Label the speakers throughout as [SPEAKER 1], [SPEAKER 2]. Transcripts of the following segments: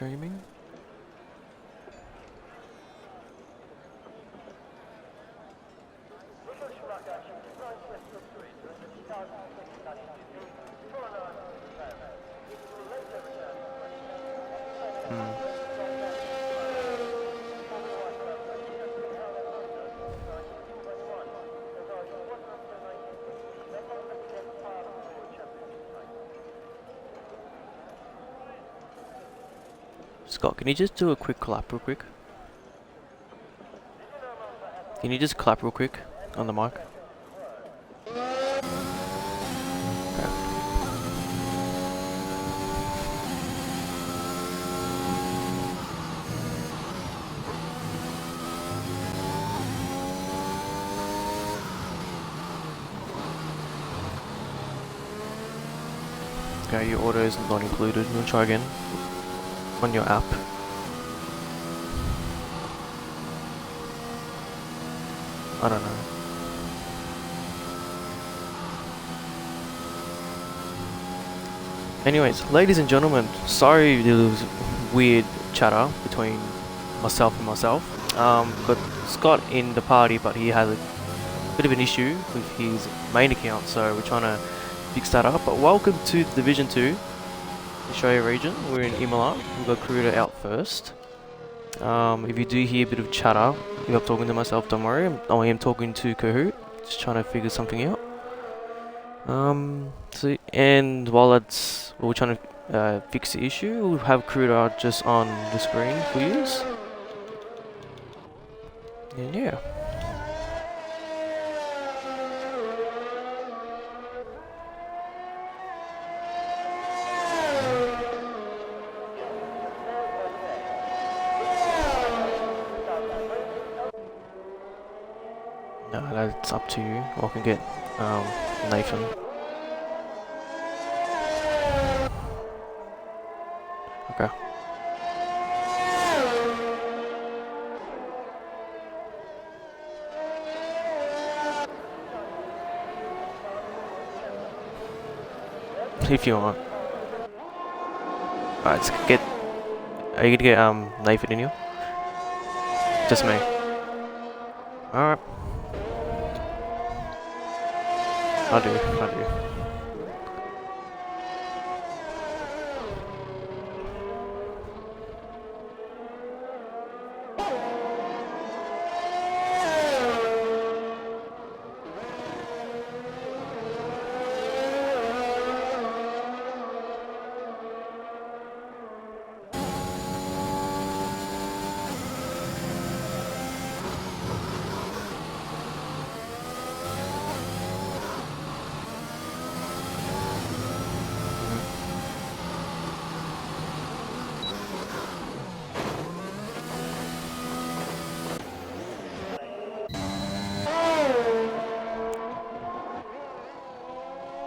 [SPEAKER 1] streaming. Scott, can you just do a quick clap real quick? Can you just clap real quick on the mic? Okay, your auto is not included. We'll try again on your app. I don't know. Anyways, ladies and gentlemen, sorry there was weird chatter between myself and myself. Got Scott in the party, but he has a bit of an issue with his main account, so we're trying to fix that up. But welcome to Division 2, Australia region. We're in Imola. We've got Karuta out first. If you do hear a bit of chatter, if I'm talking to myself, don't worry. I am talking to Kahoot, just trying to figure something out. And while we're trying to fix the issue, we'll have Karuta just on the screen for you. And yeah. No, that's up to you. Or I can get Nathan. Okay. If you want. Alright, let's get. Are you gonna get Nathan in here? Just me. Alright. I do.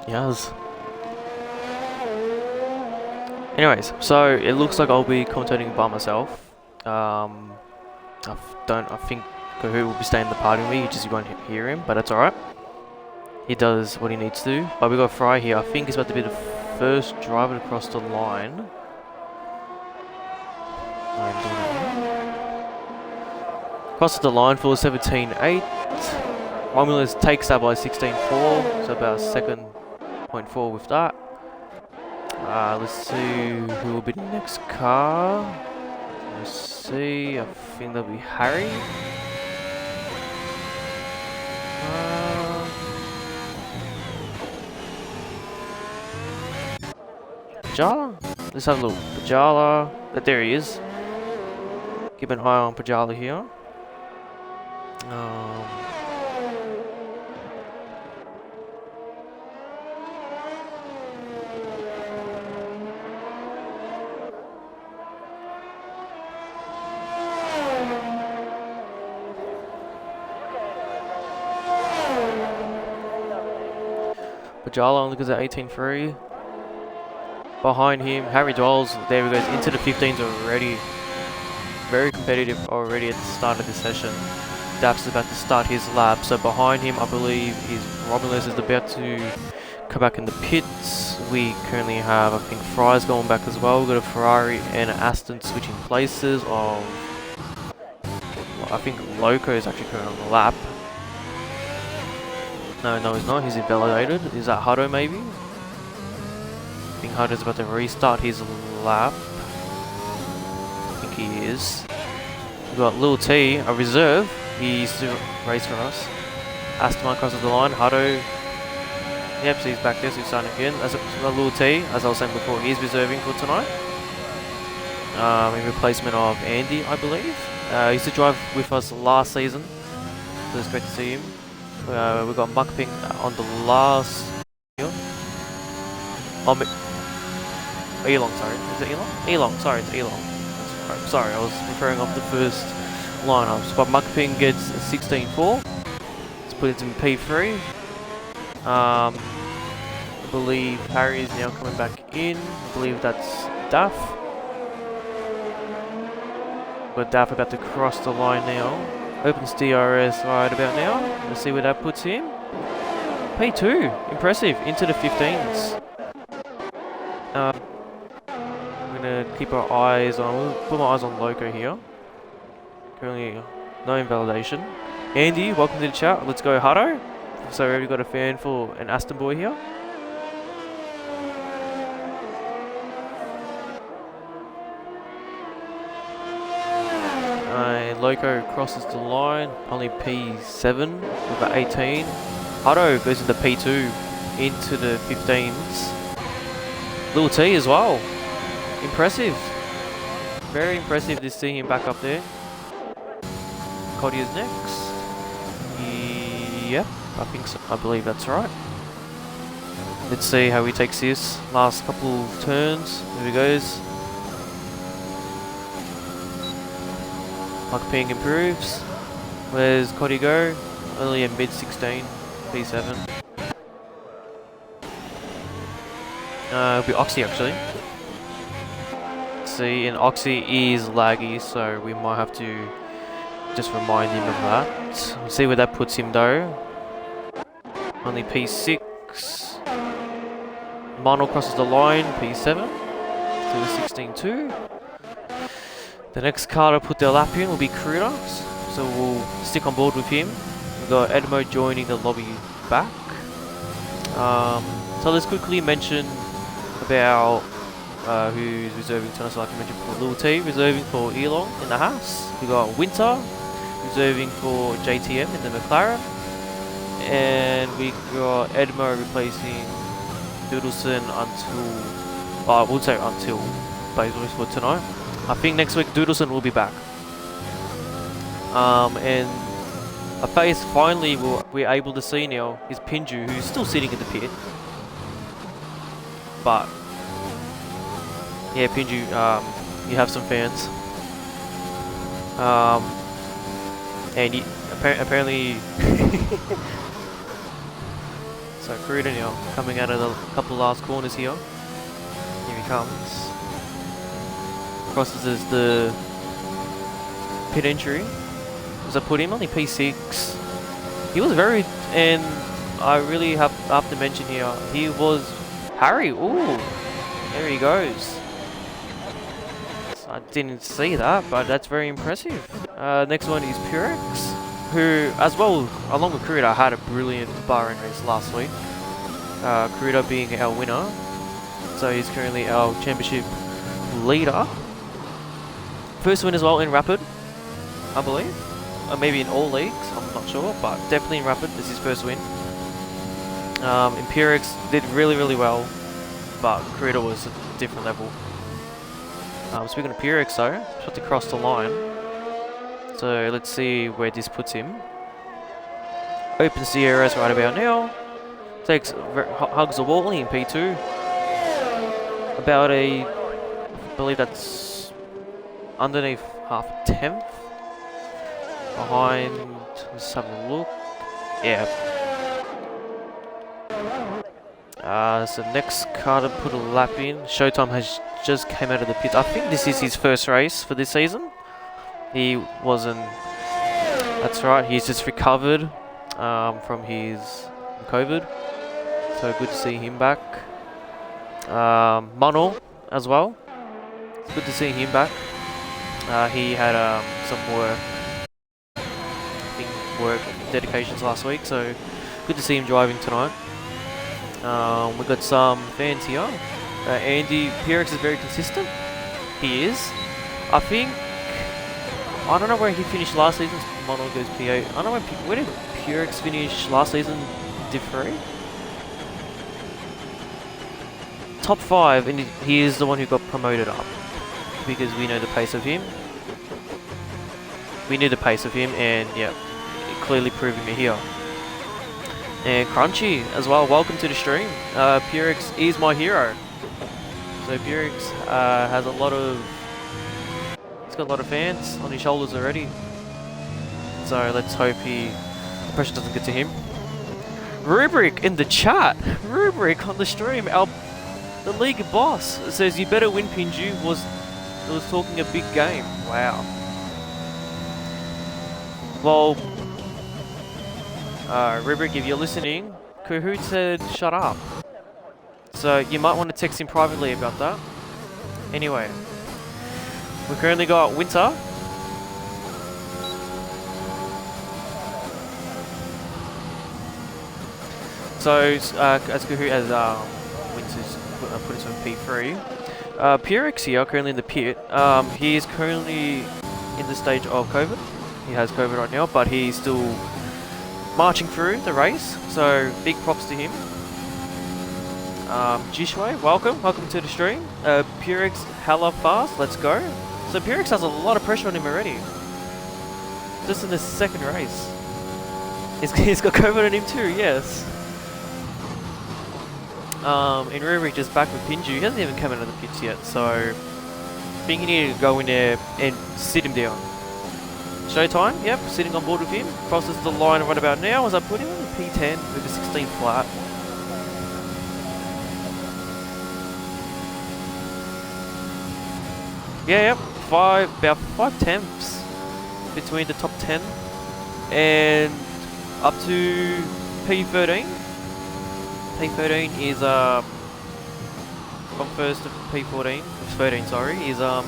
[SPEAKER 1] Yes. Anyways, so it looks like I'll be commentating by myself. I think Kahoot will be staying in the party with me, you just won't hear him, but that's alright. He does what he needs to do. But we got Fry here. I think he's about to be the first driver to cross the line. Crosses the line for 17.8. Romulus takes that by 16.4, so about 2.4 with that. Let's see who will be the next car. Let's see, I think that'll be Harry. Pajala? Let's have a look. Pajala. There he is. Keep an eye on Pajala here. Pajala only goes at 18.3. Behind him, Harry Dwells, there he goes into the 15s already. Very competitive already at the start of this session. Daps is about to start his lap, so behind him I believe Romulus is about to come back in the pits. We currently have, I think, Fry's going back as well. We've got a Ferrari and an Aston switching places of... I think Loco is actually going on the lap. No, he's not. He's invalidated. Is that Hutto maybe? I think Hutto's about to restart his lap. I think he is. We've got Lil T, a reserve. He used to race for us. Aston crosses the line. Hutto. Yep, so he's back there, so he's starting again. As a Lil T, as I was saying before, he's reserving for tonight. In replacement of Andy, I believe. He used to drive with us last season, so it's great to see him. We've got Muckping on the last... Elong, sorry. Is it Elong? Elong, sorry, it's Elong. Sorry, I was referring off the first lineups. But Muckping gets 16.4. Let's put it in P3. I believe Harry is now coming back in. I believe that's Daff. But Daff about to cross the line now. Opens DRS right about now. Let's see where that puts him. P2, impressive, into the 15s. We're gonna keep our eyes on, we'll put my eyes on Loco here. Currently, no invalidation. Andy, welcome to the chat. Let's go Hutto. So we've got a fan for an Aston boy here. Loco crosses the line, only P7 with the 18. Hutto goes into P2, into the 15s. Lil T as well. Impressive. Very impressive to see him back up there. Cody is next. Yep, I think so. I believe that's right. Let's see how he takes this last couple turns. Here he goes. Muckping improves. Where's Cody go? Only a mid 16, P7. It'll be Oxy actually. See, and Oxy is laggy, so we might have to just remind him of that. We'll see where that puts him though. Only P6. Mono crosses the line, P7. So the 16.2. The next car to put their lap in will be Kruder, so we'll stick on board with him. We've got Edmo joining the lobby back. So let's quickly mention about who's reserving tonight. So like I mentioned for Lil T, reserving for Elong in the Haas. We've got Winter, reserving for JTM in the McLaren. And we got Edmo replacing Doodleson until, I would say until, basically for tonight. I think next week Doodleson will be back. And a face finally we're able to see now is Pinju, who's still sitting in the pit. But yeah, Pinju, you have some fans. And you, apparently so Kruder now coming out of the couple last corners here. Here he comes. Crosses the pit entry. As I put him only P6. He was very, and I really have to mention here, he was Harry. Ooh, there he goes. I didn't see that, but that's very impressive. Next one is Purex, who, as well, along with Kruder, had a brilliant Bahrain race last week. Kruder being our winner, so he's currently our championship leader. First win as well in Rapid, I believe. Or maybe in all leagues, I'm not sure, but definitely in Rapid, this is his first win. Imperix did really, really well, but Kruder was a different level. Speaking of Imperix though, just have to cross the line. So let's see where this puts him. Opens the DRS right about now. Takes, hugs the wall in P2. About a, I believe that's underneath half a tenth. Behind, let's have a look. Yeah. So next car to put a lap in. Showtime has just came out of the pits. I think this is his first race for this season. He wasn't. That's right. He's just recovered from his COVID. so good to see him back. Mono as well. It's good to see him back. He had some work dedications last week, so good to see him driving tonight. We've got some fans here. Andy, PRX is very consistent. He is. I don't know where he finished last season. Mono goes P8. I don't know where did PRX finish last season? Div 3? Top 5, and he is the one who got promoted up. Because we know the pace of him. We knew the pace of him, and yeah, clearly proving it here. And Crunchy as well, welcome to the stream. PRX is my hero. So PRX has he's got a lot of fans on his shoulders already. So let's hope the pressure doesn't get to him. Rubric in the chat. Rubric on the stream. The league boss says you better win. Pinju was talking a big game. Wow. Well, Rubric, if you're listening, Kahoot said shut up. So you might want to text him privately about that. Anyway, we currently got Winter. So as Kahoot as Winter's put us on P3. PRX here, currently in the pit. He is currently in the stage of COVID. He has COVID right now, but he's still marching through the race. So big props to him. Jishway, welcome to the stream. PRX hella fast, let's go. So PRX has a lot of pressure on him already. Just in the second race. He's got COVID on him too, yes. And Rurik just back with Pinju. He hasn't even come out of the pits yet, so I think you need to go in there and sit him down. Showtime, yep, sitting on board with him. Crosses the line right about now as I put him on the P10 with a 16 flat. Yeah, yep, about 5 tenths between the top 10 and up to P13. P13 is from first to P14, 13 sorry, is about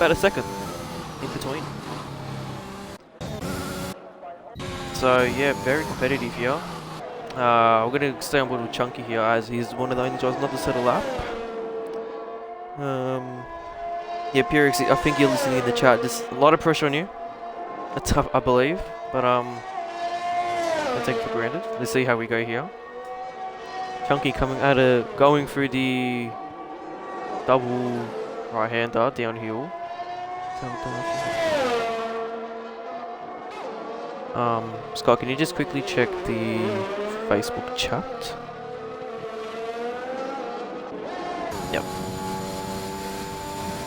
[SPEAKER 1] a second in between. So yeah, very competitive here. We're gonna stay on board with Chunky here as he's one of the only drivers not to set a lap. Yeah, Pyrrhix, I think you're listening in the chat. There's a lot of pressure on you. That's tough, I believe, but I take it for granted. Let's see how we go here. Chunky going through the double right-hander downhill. Scott, can you just quickly check the Facebook chat? Yep.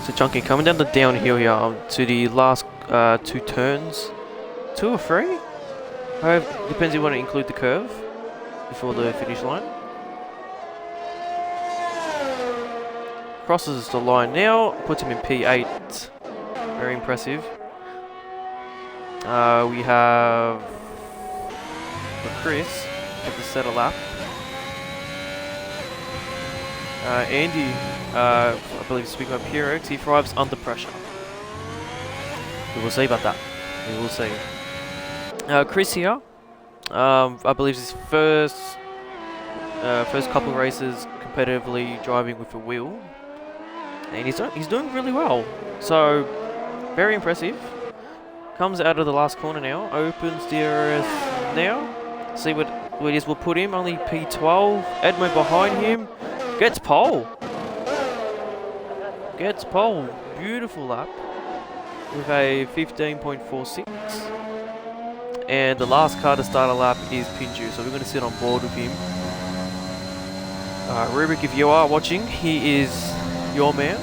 [SPEAKER 1] So Chunky coming down the downhill here to the last 2 turns. 2 or 3? Depends if you want to include the curve before the finish line. Crosses the line now, puts him in P8. Very impressive. We have Chris at the set a lap. Andy, I believe speaking of Pyrrhix, he thrives under pressure. We will see about that. We will see. Chris here, I believe his first couple of races competitively driving with a wheel. And he's doing really well. So, very impressive. Comes out of the last corner now. Opens DRS now. See what it is. We'll put him. Only P12. Edmo behind him. Gets pole. Gets pole. Beautiful lap. With a 15.46. And the last car to start a lap is Pinju. So we're going to sit on board with him. Rubik, if you are watching, he is your man.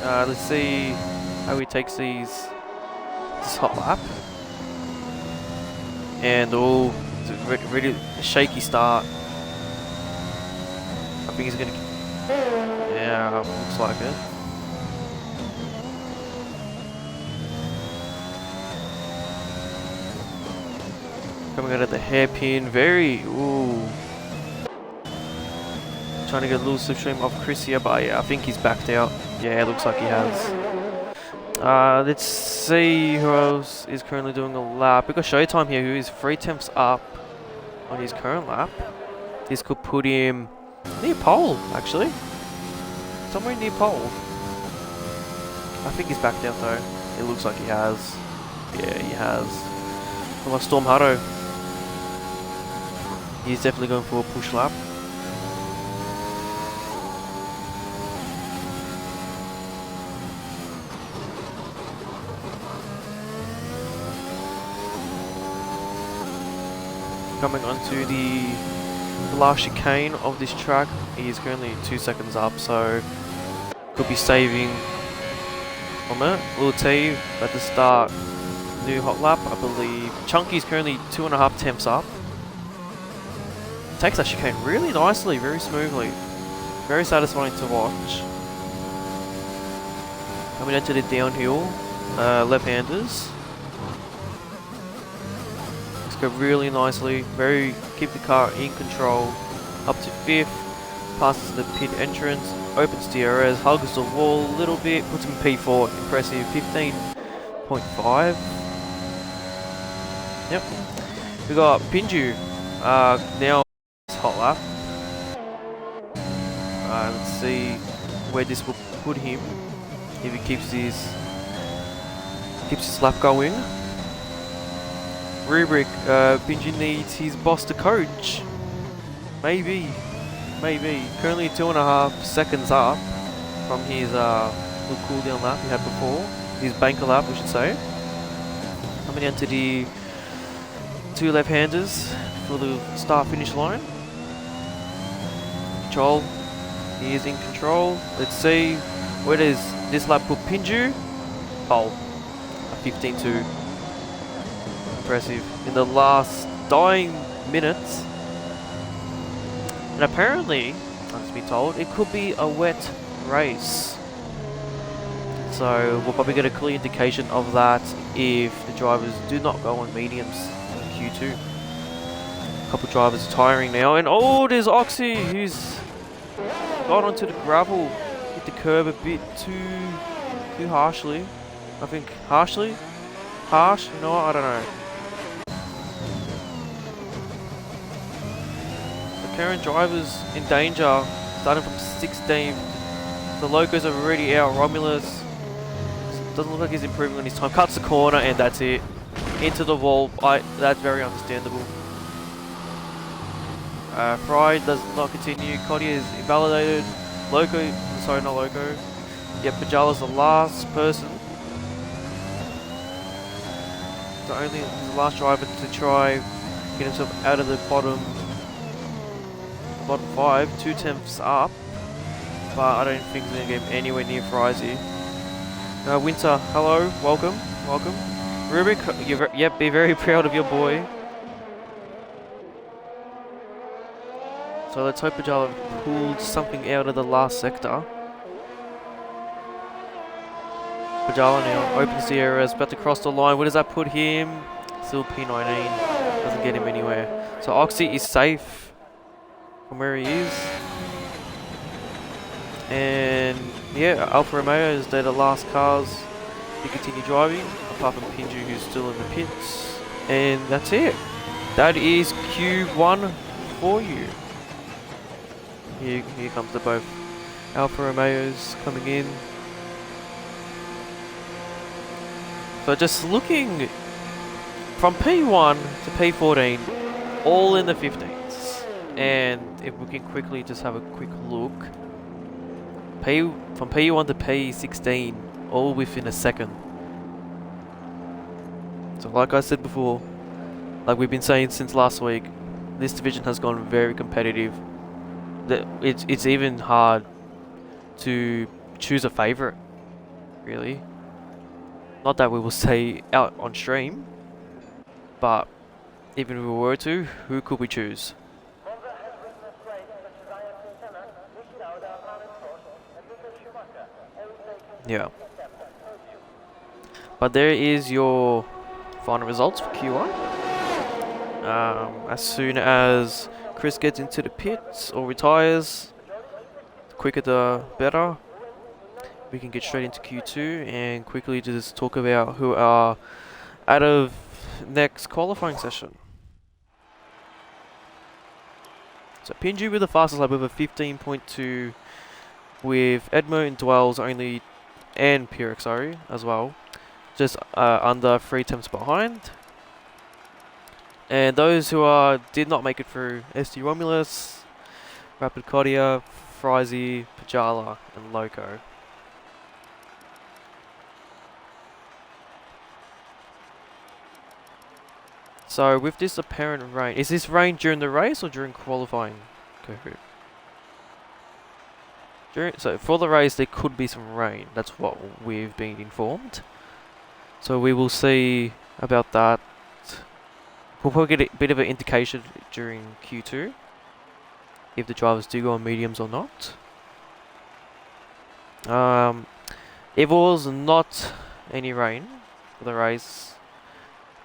[SPEAKER 1] Let's see how he takes this hot lap. And it's a really shaky start. I think he's gonna. Yeah, looks like it. Coming out of the hairpin, very, ooh. Trying to get a little slipstream off Chris here, but yeah, I think he's backed out. Yeah, it looks like he has. Let's see who else is currently doing a lap. We've got Showtime here, who is 3/10 up on his current lap. This could put him near pole, actually. Somewhere near pole. I think he's backed out though. It looks like he has. Yeah, he has. What about Storm Hutto? He's definitely going for a push lap. Coming onto the last chicane of this track, he is currently 2 seconds up, so could be saving. 1 minute. Little T at the start. New hot lap, I believe. Chunky's currently 2.5 temps up. Takes that chicane really nicely, very smoothly. Very satisfying to watch. Coming into the downhill, left-handers. Go really nicely, keep the car in control, up to 5th, passes the pit entrance, opens DRS, hugs the wall a little bit, puts him in P4, impressive, 15.5. Yep. We got Pinju, now hot lap. Let's see where this will put him, if he keeps his lap going. Rubric, Pinji needs his boss to coach. Maybe. Currently 2.5 seconds up from his little cooldown lap he had before. His banker lap, we should say. Coming down to the 2 left-handers for the start-finish line. Control. He is in control. Let's see. Where does this lap put Pinju? Pole. 15.2. Impressive. In the last dying minutes. And apparently, I've been told, it could be a wet race. So we'll probably get a clear indication of that if the drivers do not go on mediums in Q2. A couple drivers are tiring now, and oh, there's Oxy who's got onto the gravel, hit the curb a bit too harshly. I think harshly? Harsh? You know what? I don't know. The current drivers in danger, starting from 16th. The Locos are already out. Romulus doesn't look like he's improving on his time. Cuts the corner and that's it. Into the wall. That's very understandable. Fry does not continue. Cody is invalidated. Loco, sorry, not Loco. Yep, Pajala's the last person. He's the last driver to try get himself out of the bottom 5, 2 tenths up. But I don't think he's going to get him anywhere near Frizy. Winter, hello, welcome. Rubik, yep, be very proud of your boy. So let's hope Pajala pulled something out of the last sector. Pajala now opens the areas, about to cross the line. Where does that put him? Still P19, doesn't get him anywhere. So Oxy is safe from where he is. And yeah, Alfa Romeo, they're the last cars to continue driving, apart from Pinju who's still in the pits. And that's it. That is Q1 for you. Here comes the both Alfa Romeos coming in. So just looking from P1 to P14, all in the 15s. And if we can quickly just have a quick look. From P1 to P16, all within a second. So like I said before, like we've been saying since last week, this division has gone very competitive. It's even hard to choose a favourite, really. Not that we will say out on stream, but even if we were to, who could we choose? Yeah. But there is your final results for Q1. As soon as Chris gets into the pits or retires, the quicker the better. We can get straight into Q2 and quickly just talk about who are out of next qualifying session. So Pinju with the fastest lap with a 15.2, with Edmo and Dwells only, and Pyrrhic, sorry, as well, just under 3 attempts behind. And those who did not make it through: ST Romulus, Rapid Kodia, Frizy, Pajala, and Loco. So with this apparent rain, is this rain during the race or during qualifying? So for the race there could be some rain, that's what we've been informed. So we will see about that. We'll probably get a bit of an indication during Q2 if the drivers do go on mediums or not. If it was not any rain for the race,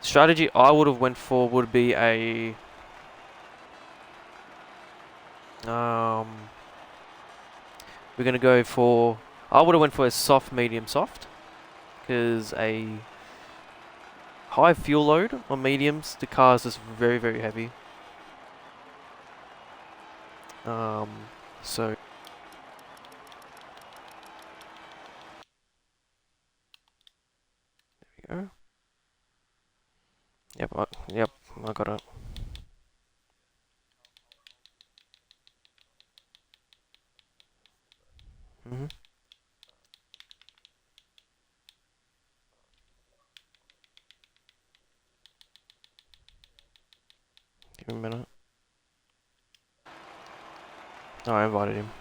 [SPEAKER 1] strategy I would have went for would be a we're gonna go for, I would have went for a soft, medium, soft, because a high fuel load on mediums, the car is just very, very heavy. So there we go. Yep, I got it. Mhm. Give me a minute. Oh, I invited him.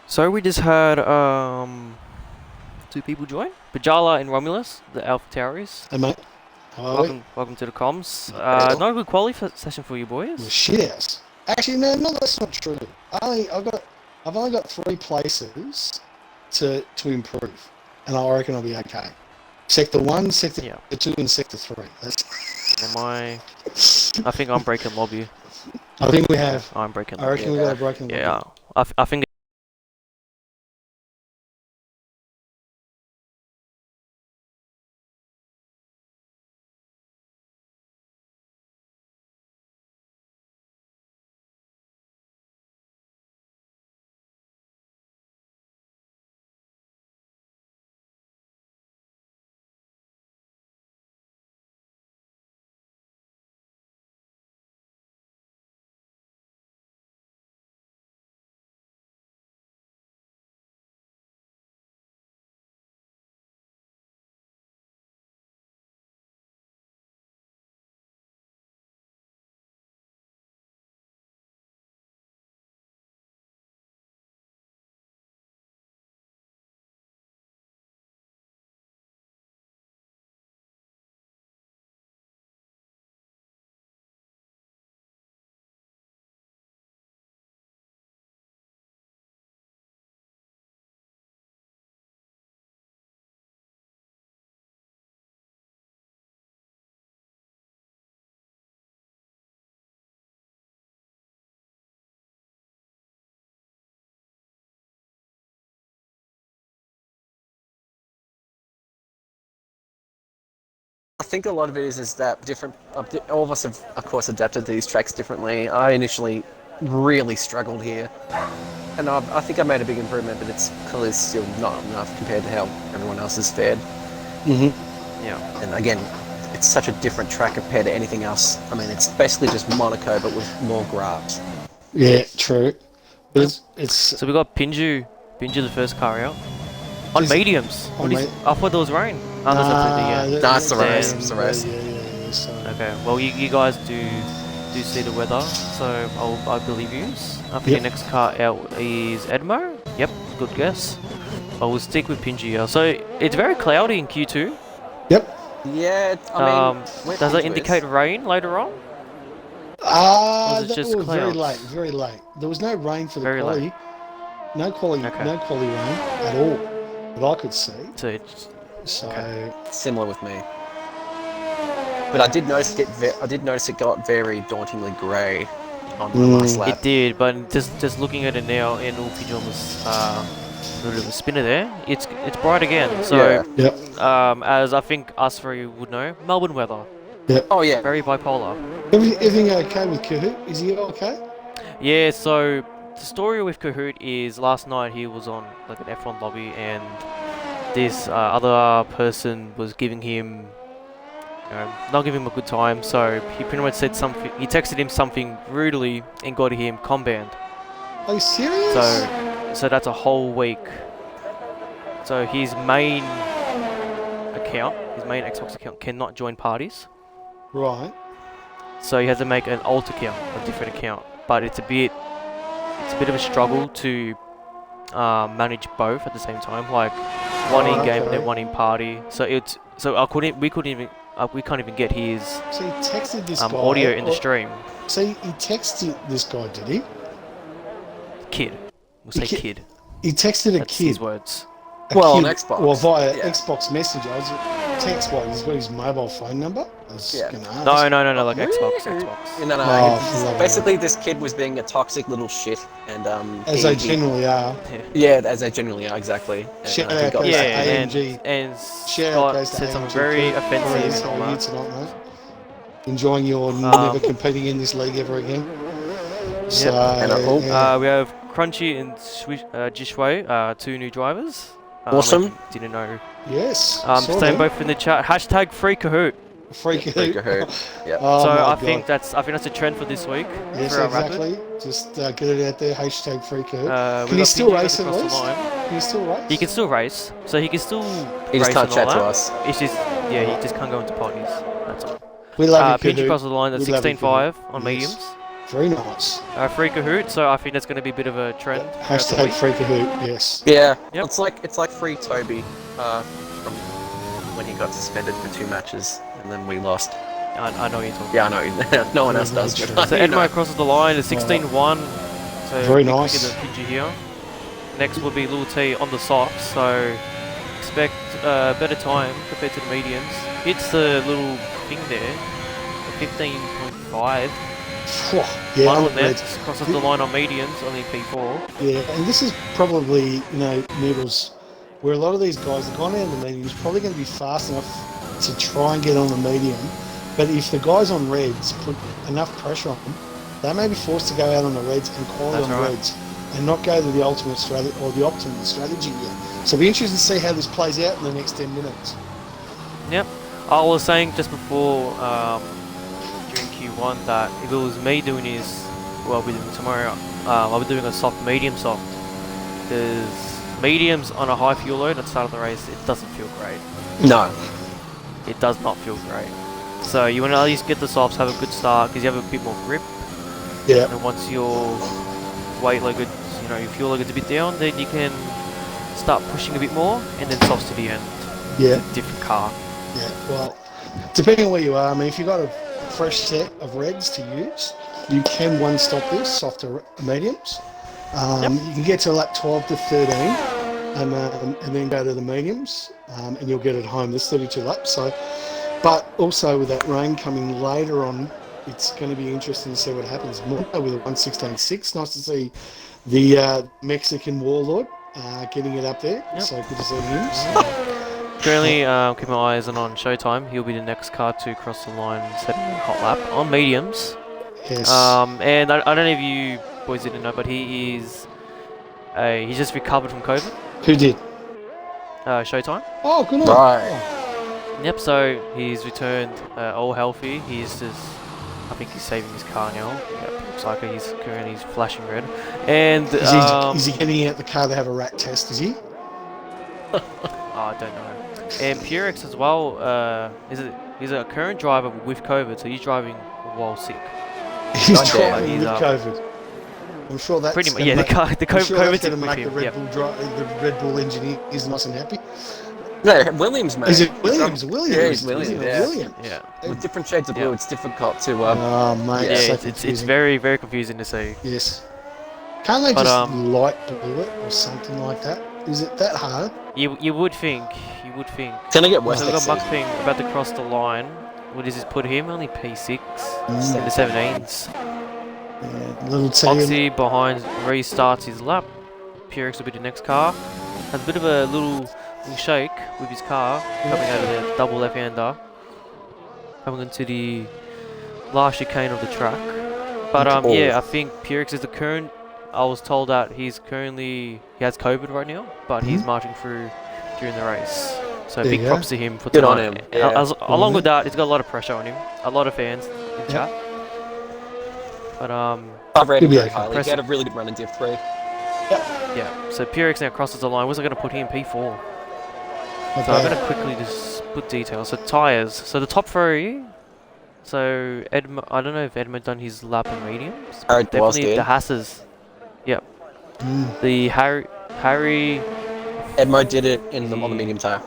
[SPEAKER 1] So we just had 2 people join. Pajala and Romulus, the Alpha Tauris.
[SPEAKER 2] Hey mate, how are we?
[SPEAKER 1] Welcome to the comms. Not a good quali session for you boys.
[SPEAKER 2] Well, shit ass. Actually, no, that's not true. I've only got 3 places to improve, and I reckon I'll be okay. Sector 1, Sector 2, and Sector 3.
[SPEAKER 1] Am I think I'm breaking lobby.
[SPEAKER 2] I think we have.
[SPEAKER 1] I'm breaking lobby.
[SPEAKER 2] I reckon we got a broken lobby.
[SPEAKER 1] Yeah, I think.
[SPEAKER 3] I think a lot of it is that different. All of us have, of course, adapted to these tracks differently. I initially really struggled here, and I think I made a big improvement, but it's clearly still not enough compared to how everyone else has fared.
[SPEAKER 1] Yeah.
[SPEAKER 3] And again, it's such a different track compared to anything else. I mean, it's basically just Monaco, but with more grass.
[SPEAKER 2] Yeah, true. But it's
[SPEAKER 1] So we got Pinju the first car out. On mediums. I thought there was rain. Oh,
[SPEAKER 3] it's the race. It's the race.
[SPEAKER 2] Yeah.
[SPEAKER 1] Okay. Well, you guys do see the weather, so I believe you. I think the next car out is Edmo. Yep. Good guess. I will stick with Pinju. So it's very cloudy in Q2.
[SPEAKER 2] Yep.
[SPEAKER 3] Yeah. I mean,
[SPEAKER 1] does it indicate rain later on?
[SPEAKER 2] That
[SPEAKER 1] just
[SPEAKER 2] was
[SPEAKER 1] clouds?
[SPEAKER 2] very late. There was no rain for the
[SPEAKER 1] Very
[SPEAKER 2] quali.
[SPEAKER 1] late.
[SPEAKER 2] no quality
[SPEAKER 1] Okay.
[SPEAKER 2] rain at all that I could see.
[SPEAKER 1] So it's,
[SPEAKER 2] So
[SPEAKER 1] Okay.
[SPEAKER 3] Similar with me. But I did notice it got very dauntingly grey on my last lap.
[SPEAKER 1] it did, but just looking at it now in Ulfi Jom's little bit of a spinner there, it's bright again. So
[SPEAKER 3] Yeah.
[SPEAKER 2] yep,
[SPEAKER 1] as I think us three would know, Melbourne weather,
[SPEAKER 2] yep.
[SPEAKER 3] Oh yeah.
[SPEAKER 1] very bipolar.
[SPEAKER 2] Everything okay with Kahoot? Is he okay?
[SPEAKER 1] Yeah, so the story with Kahoot is last night he was on like an F1 lobby and this other person was giving him, not giving him a good time. So he pretty much said something. He texted him something rudely and got him com banned.
[SPEAKER 2] Are you serious?
[SPEAKER 1] So that's a whole week. So his main Xbox account cannot join parties.
[SPEAKER 2] Right.
[SPEAKER 1] So he has to make an alt account, a different account. But it's a bit of a struggle to manage both at the same time, like one in game and then one in party. So we can't even get his
[SPEAKER 2] So he texted this guy.
[SPEAKER 1] audio in the stream.
[SPEAKER 2] So he texted this guy, did he?
[SPEAKER 1] Kid, we'll say kid.
[SPEAKER 2] He texted a
[SPEAKER 1] That's
[SPEAKER 2] kid.
[SPEAKER 1] his words.
[SPEAKER 3] Well, on
[SPEAKER 2] kid,
[SPEAKER 3] Xbox.
[SPEAKER 2] Well, via
[SPEAKER 3] Yeah.
[SPEAKER 2] Xbox Messenger. I was text what? He's got his mobile phone number. I was
[SPEAKER 3] Yeah.
[SPEAKER 2] gonna ask.
[SPEAKER 1] No, like Xbox.
[SPEAKER 3] No.
[SPEAKER 2] Oh,
[SPEAKER 3] Basically, this kid was being a toxic little shit, and
[SPEAKER 2] As they generally are.
[SPEAKER 3] yeah, as they generally are, exactly. And,
[SPEAKER 2] Shout
[SPEAKER 3] he
[SPEAKER 2] out
[SPEAKER 3] got
[SPEAKER 2] goes to
[SPEAKER 1] Yeah,
[SPEAKER 2] AMG.
[SPEAKER 1] and
[SPEAKER 2] Shout out
[SPEAKER 1] Scott
[SPEAKER 2] goes to
[SPEAKER 1] said something
[SPEAKER 2] AMG.
[SPEAKER 1] very
[SPEAKER 2] How are
[SPEAKER 1] offensive.
[SPEAKER 2] you
[SPEAKER 1] on that.
[SPEAKER 2] tonight, mate? Enjoying your never competing in this league ever again. So,
[SPEAKER 3] And I hope-
[SPEAKER 2] yeah.
[SPEAKER 1] We have Crunchy and Jishway, two new drivers.
[SPEAKER 3] Awesome.
[SPEAKER 1] If you didn't know.
[SPEAKER 2] Yes.
[SPEAKER 1] Staying both in the chat. Hashtag free Kahoot.
[SPEAKER 2] Freak
[SPEAKER 3] Freak Kahoot. Yeah.
[SPEAKER 2] Oh,
[SPEAKER 1] So
[SPEAKER 2] my
[SPEAKER 1] I
[SPEAKER 2] God.
[SPEAKER 1] think that's a trend for this week.
[SPEAKER 2] Yes,
[SPEAKER 1] for our
[SPEAKER 2] exactly. Just get it out there. Hashtag free Kahoot.
[SPEAKER 1] Rapid.
[SPEAKER 2] Can
[SPEAKER 1] We
[SPEAKER 2] he
[SPEAKER 1] got
[SPEAKER 2] still
[SPEAKER 1] PG
[SPEAKER 2] race at
[SPEAKER 1] across the
[SPEAKER 2] least?
[SPEAKER 1] line.
[SPEAKER 2] Can he still race?
[SPEAKER 1] He can still race, so he can still.
[SPEAKER 3] He just
[SPEAKER 1] race
[SPEAKER 3] can't
[SPEAKER 1] and
[SPEAKER 3] chat
[SPEAKER 1] all
[SPEAKER 3] to
[SPEAKER 1] that.
[SPEAKER 3] us.
[SPEAKER 1] It's just he just can't go into parties. That's all.
[SPEAKER 2] We love you,
[SPEAKER 1] PG
[SPEAKER 2] Kahoot.
[SPEAKER 1] across the line at
[SPEAKER 2] We love you,
[SPEAKER 1] 16.5 on
[SPEAKER 2] Yes.
[SPEAKER 1] mediums.
[SPEAKER 2] Very nice.
[SPEAKER 1] Free Kahoot, so I think that's going to be a bit of a trend. throughout the
[SPEAKER 2] Hashtag
[SPEAKER 1] week.
[SPEAKER 2] free Kahoot. Yes.
[SPEAKER 3] Yeah.
[SPEAKER 1] Yep.
[SPEAKER 3] It's like free Toby from when he got suspended for 2 matches, and then we lost.
[SPEAKER 1] I know what you're talking.
[SPEAKER 3] Yeah, I know. No one else does.
[SPEAKER 2] Very
[SPEAKER 3] But
[SPEAKER 1] So
[SPEAKER 3] you know.
[SPEAKER 1] Edmo crosses the line at 16.1. So
[SPEAKER 2] Very
[SPEAKER 1] a bit
[SPEAKER 2] nice.
[SPEAKER 1] quicker than PG here. Next will be Lil T on the softs, so expect better time compared to the mediums. Hits the little thing there, 15.5.
[SPEAKER 2] Yeah,
[SPEAKER 1] One
[SPEAKER 2] on
[SPEAKER 1] on
[SPEAKER 2] the
[SPEAKER 1] net,
[SPEAKER 2] reds.
[SPEAKER 1] crosses the line on mediums, only P4.
[SPEAKER 2] Yeah, and this is probably, Noodles, where a lot of these guys have gone out on the medium is probably going to be fast enough to try and get on the medium. But if the guys on reds put enough pressure on them, they may be forced to go out on the reds and quality
[SPEAKER 1] That's
[SPEAKER 2] on
[SPEAKER 1] right.
[SPEAKER 2] reds and not go to the ultimate strategy or the optimum strategy yet. So it'll be interesting to see how this plays out in the next 10 minutes.
[SPEAKER 1] Yep. I was saying just before during Q1 that if it was me doing this, well, I'll be doing tomorrow, I'll be doing a soft, medium soft. Because mediums on a high fuel load at the start of the race, it doesn't feel great.
[SPEAKER 3] No.
[SPEAKER 1] It does not feel great. So you want to at least get the softs, have a good start, because you have a bit more grip.
[SPEAKER 2] Yeah.
[SPEAKER 1] And once your weight load, your fuel load gets a bit down, then you can start pushing a bit more, and then softs to the end.
[SPEAKER 2] Yeah.
[SPEAKER 1] It's a different car.
[SPEAKER 2] Yeah, well, depending on where you are, I mean, if you've got a fresh set of reds to use, you can one-stop this, softer mediums. You can get to lap 12 to 13 and then go to the mediums and you'll get it home. There's 32 laps. So, but also with that rain coming later on, it's going to be interesting to see what happens. More with a 116.6. Nice to see the Mexican warlord getting it up there.
[SPEAKER 1] Yep.
[SPEAKER 2] So good to see him.
[SPEAKER 1] Currently, keep my eyes on Showtime. He'll be the next car to cross the line, setting a hot lap on mediums.
[SPEAKER 2] Yes.
[SPEAKER 1] And I don't know if you boys didn't know, but he's just recovered from COVID.
[SPEAKER 2] Who did?
[SPEAKER 1] Showtime.
[SPEAKER 2] Oh, good on.
[SPEAKER 3] Right.
[SPEAKER 1] Yep. So he's returned all healthy. I think he's saving his car now. Yep, looks like he's currently flashing red. And
[SPEAKER 2] Is he getting out the car to have a rat test? Is he?
[SPEAKER 1] I don't know. And Purex as well. He's a current driver with COVID, so he's driving while sick.
[SPEAKER 2] He's
[SPEAKER 3] God damn,
[SPEAKER 2] driving
[SPEAKER 1] he's
[SPEAKER 2] with
[SPEAKER 1] up.
[SPEAKER 2] COVID. I'm sure that's
[SPEAKER 1] Pretty much,
[SPEAKER 2] gonna
[SPEAKER 1] yeah.
[SPEAKER 2] make-
[SPEAKER 1] The
[SPEAKER 2] I'm
[SPEAKER 1] COVID's
[SPEAKER 2] sure
[SPEAKER 1] in
[SPEAKER 2] that's
[SPEAKER 1] with
[SPEAKER 2] going to make
[SPEAKER 1] him.
[SPEAKER 2] the
[SPEAKER 1] Yep.
[SPEAKER 2] the Red Bull engineer is nice and happy.
[SPEAKER 3] No, Williams, mate.
[SPEAKER 2] Is it Williams? Williams.
[SPEAKER 3] Yeah, he's Williams,
[SPEAKER 2] Isn't it
[SPEAKER 3] yeah.
[SPEAKER 2] Williams?
[SPEAKER 1] Yeah.
[SPEAKER 3] With different shades of blue,
[SPEAKER 1] Yeah.
[SPEAKER 3] it's difficult to.
[SPEAKER 2] Oh, mate,
[SPEAKER 1] Yeah,
[SPEAKER 2] so
[SPEAKER 1] it's
[SPEAKER 2] confusing.
[SPEAKER 1] very, very confusing to see.
[SPEAKER 2] Yes. Can't they
[SPEAKER 1] But,
[SPEAKER 2] just light blue it or something like that? Is it that hard?
[SPEAKER 1] you would think. You would think.
[SPEAKER 3] It's gonna get worse
[SPEAKER 1] So we've
[SPEAKER 3] next
[SPEAKER 1] got
[SPEAKER 3] season.
[SPEAKER 1] Muckping about to cross the line. What does this put him? Only P6 in the 17s.
[SPEAKER 2] Yeah, little T.
[SPEAKER 1] Oxy behind restarts his lap. Purex will be the next car. Has a bit of a little shake with his car coming out of the double left-hander. Coming into the last chicane of the track. But yeah, I think Purex is the current. I was told that he has COVID right now, but he's marching through during the race. So
[SPEAKER 2] There
[SPEAKER 1] big
[SPEAKER 2] you go.
[SPEAKER 1] props to him for
[SPEAKER 3] Good on
[SPEAKER 1] tonight.
[SPEAKER 3] him, yeah.
[SPEAKER 1] Along with that, he's got a lot of pressure on him. A lot of fans in chat. But
[SPEAKER 3] I've rated
[SPEAKER 2] He'll be
[SPEAKER 3] very
[SPEAKER 2] okay.
[SPEAKER 3] highly. He had a really good run in Div 3.
[SPEAKER 1] yeah. So Purex now crosses the line. What's it going to put him in P4?
[SPEAKER 2] Not
[SPEAKER 1] So I'm
[SPEAKER 2] bad.
[SPEAKER 1] going to quickly just put details. So tyres. So the top three. So I don't know if Edmund done his lap in mediums.
[SPEAKER 3] Alright, was
[SPEAKER 1] Definitely
[SPEAKER 3] good.
[SPEAKER 1] the Hasses. Yep. The Harry
[SPEAKER 3] Edmo did it on the medium tyre.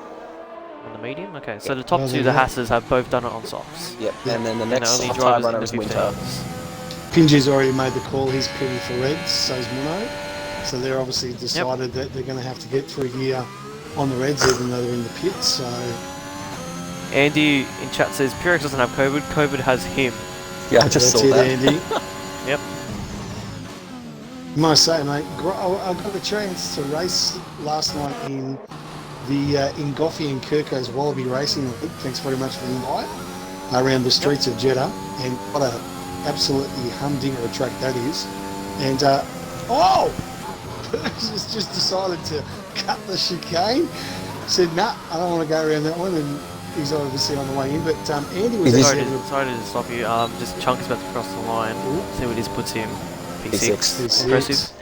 [SPEAKER 1] on the medium. Okay. So the top
[SPEAKER 2] Oh,
[SPEAKER 1] two,
[SPEAKER 2] there
[SPEAKER 1] the
[SPEAKER 2] you go.
[SPEAKER 1] Hasses, have both done it on softs.
[SPEAKER 3] Yep.
[SPEAKER 2] Yeah.
[SPEAKER 3] And then the
[SPEAKER 1] And the
[SPEAKER 3] next
[SPEAKER 1] only
[SPEAKER 3] soft tyre
[SPEAKER 1] drivers
[SPEAKER 3] runner
[SPEAKER 1] in
[SPEAKER 3] was
[SPEAKER 1] the
[SPEAKER 3] Winter.
[SPEAKER 1] 15s.
[SPEAKER 2] Pingy's already made the call. He's pitting for Reds, so's Mono. So they're obviously decided that they're going to have to get through here on the Reds, even though they're in the pits. So
[SPEAKER 1] Andy in chat says Purex doesn't have COVID. COVID has him.
[SPEAKER 3] Yeah, I just
[SPEAKER 2] that's
[SPEAKER 3] saw
[SPEAKER 2] it,
[SPEAKER 3] that.
[SPEAKER 2] Andy.
[SPEAKER 1] Yep.
[SPEAKER 2] Must say, mate, I got a chance to race last night in the in Goffey and Kirko's Wallaby Racing League. Thanks very much for the invite. Around the streets of Jeddah, and what a absolutely humdinger of a track that is. And just decided to cut the chicane. Said, nah, I don't want to go around that one, and he's obviously on the way in. But Andy was
[SPEAKER 1] Sorry
[SPEAKER 2] actually
[SPEAKER 1] to stop you. Just Chunk is about to cross the line. See what this puts him. P6.
[SPEAKER 3] P6.
[SPEAKER 1] Impressive.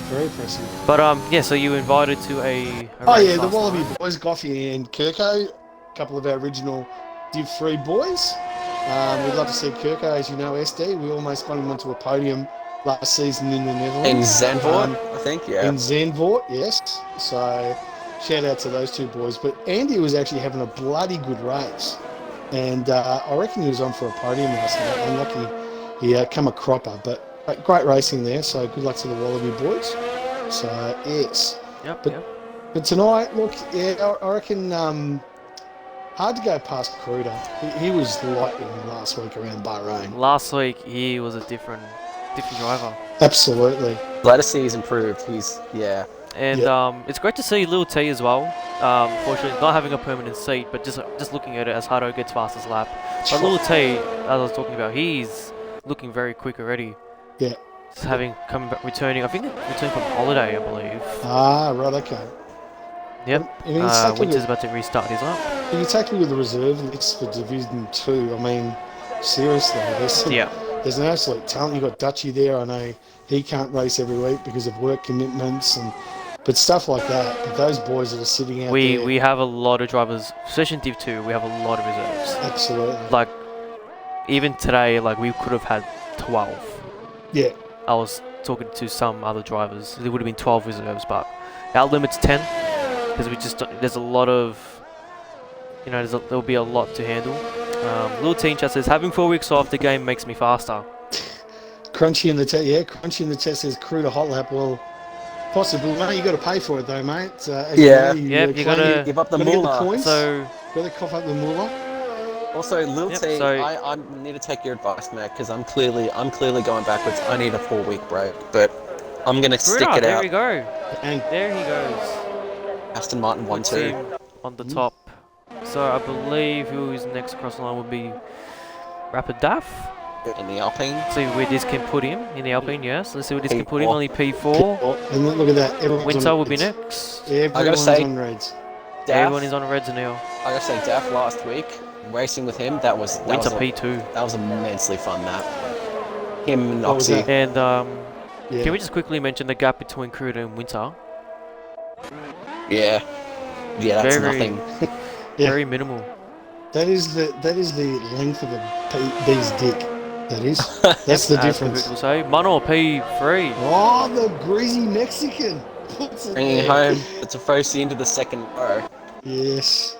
[SPEAKER 2] very impressive.
[SPEAKER 1] But yeah, so you invited to a
[SPEAKER 2] Oh
[SPEAKER 1] race
[SPEAKER 2] yeah, the
[SPEAKER 1] last
[SPEAKER 2] Wallaby
[SPEAKER 1] night.
[SPEAKER 2] boys, Goffey and Kirko, a couple of our original Div 3 boys. We'd love to see Kirko, as you know, SD. We almost got him onto a podium last season in the Netherlands.
[SPEAKER 3] In Zandvoort, I think, yeah.
[SPEAKER 2] In Zandvoort, yes. So shout out to those two boys. But Andy was actually having a bloody good race. And I reckon he was on for a podium last night. Unlucky he come a cropper. But great racing there. So good luck to the Wallaby boys. So, yes.
[SPEAKER 1] Yep,
[SPEAKER 2] But-
[SPEAKER 1] yep.
[SPEAKER 2] But tonight, look, yeah, I reckon hard to go past Kruder. He was lightning last week around Bahrain.
[SPEAKER 1] Last week he was a different driver.
[SPEAKER 2] Absolutely.
[SPEAKER 3] Glad to see he's improved. He's, yeah.
[SPEAKER 1] And it's great to see Lil T as well. Fortunately, not having a permanent seat, but just looking at it as Hado gets fastest lap. But Lil T, as I was talking about, he's looking very quick already.
[SPEAKER 2] Yeah.
[SPEAKER 1] Just coming back, returning. I think returning from holiday, I believe.
[SPEAKER 2] Ah, right, okay.
[SPEAKER 1] Yep.
[SPEAKER 2] I mean, it's like
[SPEAKER 1] Winter's about to restart his lap.
[SPEAKER 2] If you take a look at the reserve list for Division 2, I mean, seriously, there's an absolute talent. You've got Dutchy there. I know he can't race every week because of work commitments, but stuff like that. But those boys that are sitting out there.
[SPEAKER 1] We have a lot of drivers, especially in Div 2, we have a lot of reserves.
[SPEAKER 2] Absolutely.
[SPEAKER 1] Like, even today, like, we could have had 12.
[SPEAKER 2] Yeah.
[SPEAKER 1] I was talking to some other drivers. There would have been 12 reserves, but our limit's 10. Because there's a lot of, there'll be a lot to handle. Little Teen Chat says, having 4 weeks off the game makes me faster.
[SPEAKER 2] Crunchy in the Crunchy in the chat says Kruder hot lap. Well, possibly, mate. You got to pay for it though, mate. As
[SPEAKER 3] Yeah.
[SPEAKER 2] you
[SPEAKER 1] Yep, you gotta
[SPEAKER 3] give up the
[SPEAKER 2] gotta get the
[SPEAKER 3] moolah.
[SPEAKER 2] coins.
[SPEAKER 1] So,
[SPEAKER 2] Gotta cough up the moolah.
[SPEAKER 3] Also, Lil
[SPEAKER 1] Yep,
[SPEAKER 3] T,
[SPEAKER 1] so-
[SPEAKER 3] I need to take your advice, Matt, because I'm clearly going backwards. I need a 4-week break, but I'm gonna stick
[SPEAKER 1] Bruder,
[SPEAKER 3] it
[SPEAKER 1] there
[SPEAKER 3] out.
[SPEAKER 1] we go.
[SPEAKER 2] And
[SPEAKER 1] There he goes.
[SPEAKER 3] Aston Martin
[SPEAKER 1] Puts
[SPEAKER 3] 1-2.
[SPEAKER 1] him on the top. So I believe who is next across the line would be Rapid Daff.
[SPEAKER 3] In the Alpine.
[SPEAKER 1] See where this can put him in the Alpine, yes. Let's see where this can put him.
[SPEAKER 3] P4.
[SPEAKER 1] Only P4.
[SPEAKER 2] and look at that. Everyone's
[SPEAKER 1] Winter
[SPEAKER 2] on
[SPEAKER 1] will be
[SPEAKER 2] Reds.
[SPEAKER 1] next.
[SPEAKER 2] Everyone's
[SPEAKER 3] say-
[SPEAKER 2] on Reds.
[SPEAKER 1] Everyone
[SPEAKER 3] Daff,
[SPEAKER 1] is on Reds now.
[SPEAKER 3] I gotta say, Daff last week, racing with him, that was
[SPEAKER 1] Winter P2.
[SPEAKER 3] that was immensely fun, Matt. Him and
[SPEAKER 2] What was
[SPEAKER 3] Oxy.
[SPEAKER 2] that?
[SPEAKER 1] And
[SPEAKER 2] Yeah.
[SPEAKER 1] can we just quickly mention the gap between Kruder and Winter?
[SPEAKER 3] Yeah. Yeah, that's
[SPEAKER 1] Very-
[SPEAKER 3] nothing.
[SPEAKER 2] Yeah.
[SPEAKER 1] Very minimal.
[SPEAKER 2] That is the length of a bee's dick. That is. That's the
[SPEAKER 1] As
[SPEAKER 2] difference.
[SPEAKER 1] people say. Mano P3.
[SPEAKER 2] Oh, the greasy Mexican. Puts it
[SPEAKER 3] Bringing it
[SPEAKER 2] there.
[SPEAKER 3] home. It's a first into the second row.
[SPEAKER 2] Yes.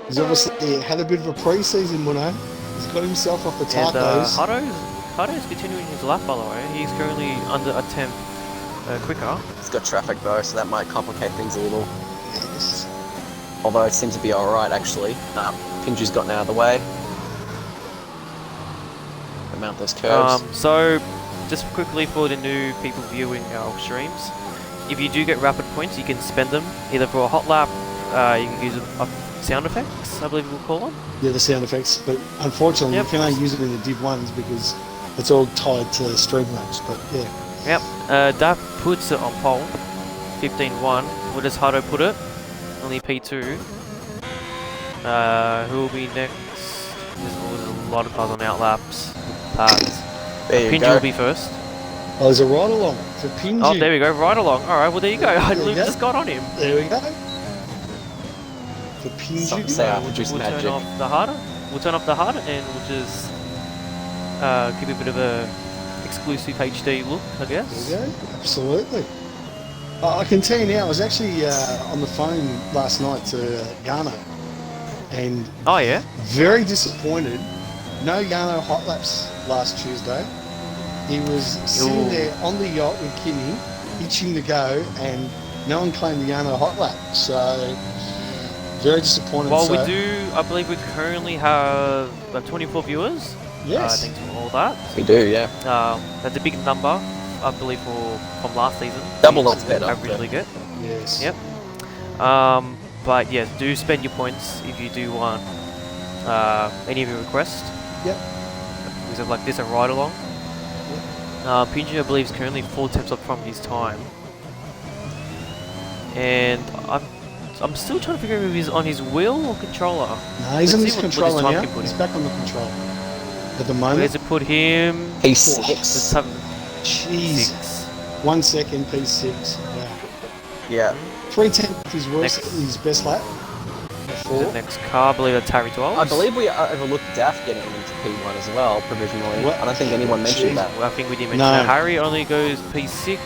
[SPEAKER 2] He's obviously had a bit of a pre-season, Mono. He's got himself off the
[SPEAKER 1] And
[SPEAKER 2] tacos.
[SPEAKER 1] Hutto's Harder is continuing his lap, by the way. He's currently under a tenth quicker.
[SPEAKER 3] It's got traffic though, so that might complicate things a little.
[SPEAKER 2] Yes.
[SPEAKER 3] Although it seems to be alright actually. Pinju's gotten out of the way. Mount those curves.
[SPEAKER 1] So, just quickly for the new people viewing our streams, if you do get rapid points, you can spend them either for a hot lap, you can use sound effects, I believe we'll call them.
[SPEAKER 2] Yeah, the sound effects, but unfortunately you can only use it in the Div 1s because it's all tied to Streamlabs, but yeah.
[SPEAKER 1] Yep, that puts it on pole, 15-1. Where does Hardo put it? Only P2. Who will be next? There's a lot of cars on outlaps.
[SPEAKER 3] There you
[SPEAKER 1] Pinju
[SPEAKER 3] go.
[SPEAKER 1] will be first.
[SPEAKER 2] Oh, there's a ride along for Pinju.
[SPEAKER 1] Oh, there we go, right along. Alright, well there you go.
[SPEAKER 2] There you
[SPEAKER 1] Luke
[SPEAKER 2] go.
[SPEAKER 1] just got on him.
[SPEAKER 2] There we go. For
[SPEAKER 3] Some
[SPEAKER 2] Pinju.
[SPEAKER 3] say I
[SPEAKER 1] We'll
[SPEAKER 3] produce
[SPEAKER 1] turn
[SPEAKER 3] magic.
[SPEAKER 1] off the harder. We'll turn off the harder and we'll just give a bit of a exclusive HD look, I guess.
[SPEAKER 2] There you go. Absolutely. I can tell you now, I was actually on the phone last night to Yano, and
[SPEAKER 1] Oh yeah?
[SPEAKER 2] very disappointed. No Yano hot laps last Tuesday. He was sitting
[SPEAKER 1] Ooh.
[SPEAKER 2] there on the yacht with Kimmy, itching to go, and no one claimed the Yano hot lap. So, very disappointed.
[SPEAKER 1] Well,
[SPEAKER 2] so,
[SPEAKER 1] we do, I believe we currently have about 24 viewers.
[SPEAKER 2] Yes.
[SPEAKER 1] Thanks for all that.
[SPEAKER 3] We do, yeah.
[SPEAKER 1] That's a big number, I believe, from last season.
[SPEAKER 3] Double
[SPEAKER 1] We
[SPEAKER 3] lots better.
[SPEAKER 1] averagely get.
[SPEAKER 2] Yes.
[SPEAKER 1] Yep. But yeah, do spend your points if you do want any of your requests.
[SPEAKER 2] Yep.
[SPEAKER 1] Because of like this, a ride along. Pinju, I believe, is currently 4 tips up from his time. And I'm still trying to figure out if he's on his wheel or controller.
[SPEAKER 2] No, he's
[SPEAKER 1] Let's
[SPEAKER 2] on
[SPEAKER 1] see
[SPEAKER 2] his
[SPEAKER 1] what
[SPEAKER 2] controller
[SPEAKER 1] time
[SPEAKER 2] now.
[SPEAKER 1] can put
[SPEAKER 2] He's
[SPEAKER 1] him.
[SPEAKER 2] back on the controller. At the
[SPEAKER 1] Where's
[SPEAKER 2] moment,
[SPEAKER 1] it put him?
[SPEAKER 3] P6.
[SPEAKER 1] Let's have
[SPEAKER 2] jeez.
[SPEAKER 1] 6.
[SPEAKER 2] 1 second, P6. Wow.
[SPEAKER 3] Yeah.
[SPEAKER 2] 310 his worst,
[SPEAKER 1] Next.
[SPEAKER 2] his best lap.
[SPEAKER 1] The
[SPEAKER 2] 4.
[SPEAKER 1] next car, I believe that's Harry 12.
[SPEAKER 3] I believe we overlooked Daff getting into P1 as well, provisionally.
[SPEAKER 2] What?
[SPEAKER 3] I don't think anyone mentioned
[SPEAKER 2] Jeez.
[SPEAKER 3] that.
[SPEAKER 1] I think we did mention
[SPEAKER 2] No.
[SPEAKER 1] that. Harry only goes P6.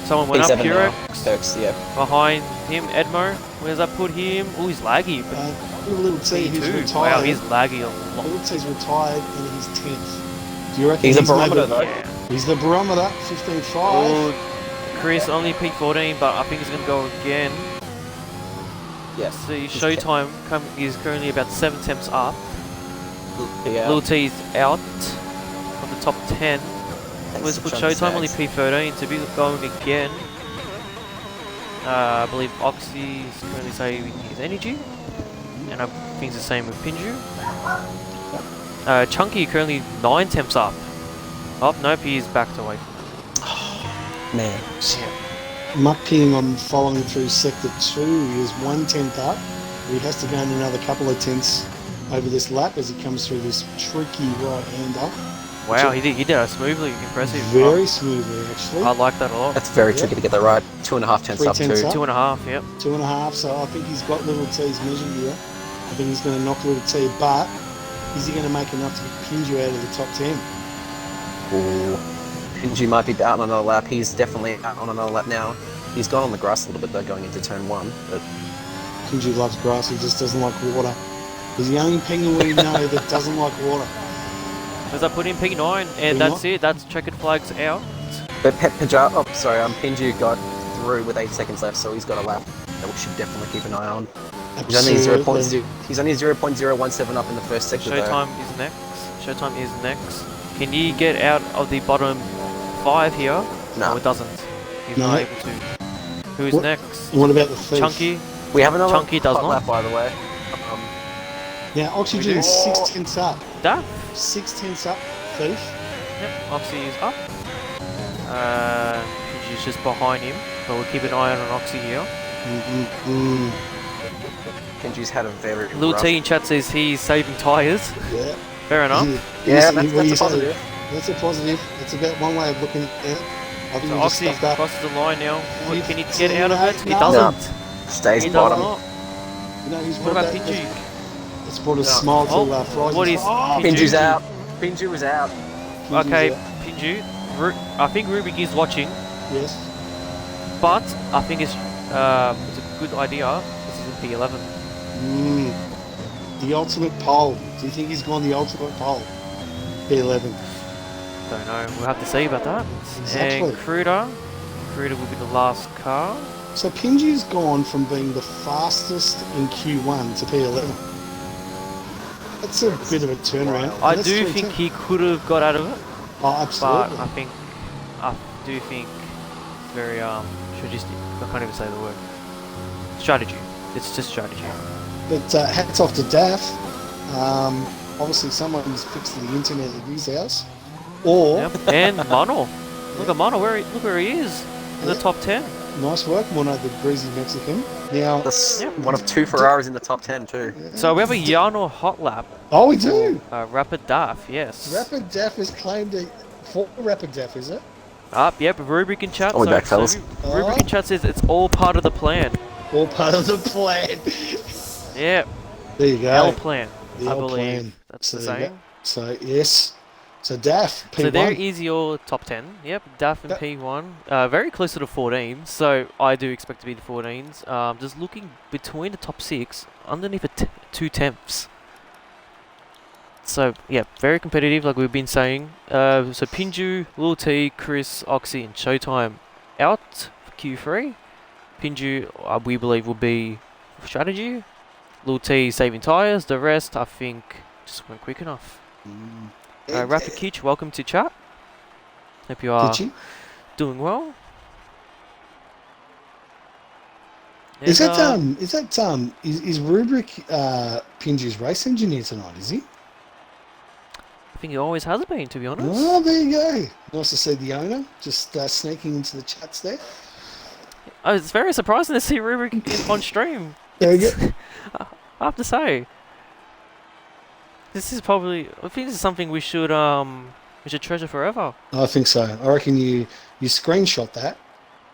[SPEAKER 1] Someone went up
[SPEAKER 3] P7 now.
[SPEAKER 1] Purex.
[SPEAKER 3] Turks, yeah.
[SPEAKER 1] Behind him, Edmo. Where's that put him? Oh, he's laggy. But
[SPEAKER 2] Little T, who's
[SPEAKER 1] P2.
[SPEAKER 2] retired.
[SPEAKER 1] Wow, he's laggy a lot.
[SPEAKER 2] Little T's retired and he's 10th. Do you reckon
[SPEAKER 3] He's a
[SPEAKER 2] maybe-
[SPEAKER 3] barometer though.
[SPEAKER 1] Yeah.
[SPEAKER 2] He's the barometer, 15.5.
[SPEAKER 1] Oh, Chris only P14, but I think he's going to go again.
[SPEAKER 3] Yeah.
[SPEAKER 1] See, Showtime is currently about 7 temps up.
[SPEAKER 3] Yeah.
[SPEAKER 1] Little T's out of the top 10. Let's put Showtime only P13 to be going again. I believe Oxy is currently saving his energy, and I think it's the same with Pinju. Chunky currently 9 temps up. Oh, nope, he's backed away from
[SPEAKER 3] Man.
[SPEAKER 2] Muck King on following through sector 2 is 1/10 up. He has to gain another couple of tenths over this lap as he comes through this tricky right-hander.
[SPEAKER 1] it. Wow, he did that smoothly, impressive.
[SPEAKER 2] Very smoothly, actually.
[SPEAKER 1] I like that a lot.
[SPEAKER 3] That's very
[SPEAKER 2] Yep.
[SPEAKER 3] tricky to get that right. 2.5 tenths up
[SPEAKER 2] 3 tenths
[SPEAKER 3] too.
[SPEAKER 2] up.
[SPEAKER 1] 2.5, yep.
[SPEAKER 2] 2.5, so I think he's got Little T's measured here. I think he's going to knock Little T, but is he going to make enough to get Pinju out of the top 10?
[SPEAKER 3] Ooh. Pinju might be out on another lap. He's definitely out on another lap now. He's gone on the grass a little bit though going into turn 1. But
[SPEAKER 2] Pinju loves grass, he just doesn't like water. He's the only penguin we know that doesn't like water.
[SPEAKER 1] As I put in P9, and
[SPEAKER 2] P9?
[SPEAKER 1] that's it. That's checkered flags out.
[SPEAKER 3] Pinju got through with 8 seconds left, so he's got a lap that we should definitely keep an eye on. He's only
[SPEAKER 2] Absolutely.
[SPEAKER 3] 0.017 up in the first sector though.
[SPEAKER 1] Showtime is next. Showtime is next. Can he get out of the bottom 5 here?
[SPEAKER 3] No.
[SPEAKER 1] No, it doesn't. He's
[SPEAKER 2] No.
[SPEAKER 1] not able to. Who's
[SPEAKER 2] What-
[SPEAKER 1] next?
[SPEAKER 2] What about the thief?
[SPEAKER 1] Chunky.
[SPEAKER 3] We have another
[SPEAKER 1] Chunky does
[SPEAKER 3] hot
[SPEAKER 1] not.
[SPEAKER 3] lap by the way.
[SPEAKER 2] Now, Oxygen is 6 tenths up.
[SPEAKER 1] That?
[SPEAKER 2] 6 tenths up, thief.
[SPEAKER 1] Yep. Oxy is up. He's just behind him, but we'll keep an eye on Oxy here.
[SPEAKER 2] Mm-mm-mm.
[SPEAKER 3] Pinju's had a very
[SPEAKER 1] Lil
[SPEAKER 3] rough...
[SPEAKER 1] T in chat says he's saving tyres.
[SPEAKER 2] Yeah.
[SPEAKER 1] Fair enough.
[SPEAKER 3] Yeah,
[SPEAKER 2] What
[SPEAKER 3] that's
[SPEAKER 2] you
[SPEAKER 3] a
[SPEAKER 2] say?
[SPEAKER 3] positive.
[SPEAKER 2] That's a positive. That's about one way of looking at it. I think
[SPEAKER 1] So
[SPEAKER 2] we just
[SPEAKER 1] Oxy
[SPEAKER 2] stuffed up.
[SPEAKER 1] crosses the line now.
[SPEAKER 2] He-
[SPEAKER 1] Can he get out of it? He
[SPEAKER 2] No.
[SPEAKER 1] doesn't.
[SPEAKER 3] Stays
[SPEAKER 1] He does
[SPEAKER 3] bottom.
[SPEAKER 1] not.
[SPEAKER 2] You know, he's
[SPEAKER 1] What
[SPEAKER 2] brought
[SPEAKER 1] about
[SPEAKER 2] that-
[SPEAKER 1] Pinju?
[SPEAKER 2] It's brought a smile to
[SPEAKER 1] Oh,
[SPEAKER 2] Fry's.
[SPEAKER 1] what is
[SPEAKER 3] Pinju's out. Pinju is out.
[SPEAKER 1] Okay, Pinju. I think Rubik is watching,
[SPEAKER 2] Yes.
[SPEAKER 1] but I think it's a good idea. This is in P11.
[SPEAKER 2] The ultimate pole. Do you think he's gone the ultimate pole? P11.
[SPEAKER 1] Don't know. We'll have to see about that.
[SPEAKER 2] Exactly.
[SPEAKER 1] And Cruder will be the last car.
[SPEAKER 2] So Pingy's gone from being the fastest in Q1 to P11. That's a bit of a turnaround.
[SPEAKER 1] I
[SPEAKER 2] That's
[SPEAKER 1] do
[SPEAKER 2] 3:10.
[SPEAKER 1] think he could have got out of it,
[SPEAKER 2] Oh,
[SPEAKER 1] but
[SPEAKER 2] absolutely.
[SPEAKER 1] I do think very strategic. I can't even say the word. Strategy. It's just strategy.
[SPEAKER 2] But hats off to Daff. Obviously, someone's fixed the internet at his house. Or
[SPEAKER 1] Yep. And Mono. Look at Mono. Look where he is in the
[SPEAKER 2] Yeah.
[SPEAKER 1] top 10.
[SPEAKER 2] nice work, Mono, the greasy Mexican. Now,
[SPEAKER 3] That's
[SPEAKER 1] Yep.
[SPEAKER 3] one of 2 Ferraris in the top 10 too.
[SPEAKER 1] So we have a Yano hot lap.
[SPEAKER 2] oh, we do.
[SPEAKER 1] Rapid Daff. Yes.
[SPEAKER 2] Rapid Daff has claimed it for Rapid Daff, is it?
[SPEAKER 1] Yep. Rubric in chat.
[SPEAKER 3] I'll be back, fellas.
[SPEAKER 1] Rubric in chat says it's all part of the plan.
[SPEAKER 2] All part of the plan.
[SPEAKER 1] Yeah.
[SPEAKER 2] There you go.
[SPEAKER 1] L plan.
[SPEAKER 2] The
[SPEAKER 1] I
[SPEAKER 2] old
[SPEAKER 1] believe
[SPEAKER 2] plan.
[SPEAKER 1] that's
[SPEAKER 2] So
[SPEAKER 1] the
[SPEAKER 2] there you
[SPEAKER 1] saying.
[SPEAKER 2] So yes. So Daff, P1.
[SPEAKER 1] So there is your top 10. Yep, Daff and
[SPEAKER 2] Yep.
[SPEAKER 1] P1. Very close to the 14s, so I do expect to be the 14s. Just looking between the top 6, underneath 2 tenths. So, yeah, very competitive, like we've been saying. So Pinju, Lil T, Chris, Oxy, and Showtime out for Q3. Pinju, we believe, will be strategy. Lil T saving tyres. The rest, I think, just weren't quick enough. Rapid Keach, welcome to chat. Hope you are
[SPEAKER 2] Kitchy?
[SPEAKER 1] doing well.
[SPEAKER 2] Is
[SPEAKER 1] And,
[SPEAKER 2] that is Rubric Pingy's race engineer tonight, is he?
[SPEAKER 1] I think he always has been, to be honest.
[SPEAKER 2] Oh, there you go. Nice to see the owner just sneaking into the chats there.
[SPEAKER 1] It's very surprising to see Rubric on stream.
[SPEAKER 2] There you go.
[SPEAKER 1] I have to say, this is probably. I think this is something we should treasure forever.
[SPEAKER 2] I think so. I reckon you screenshot that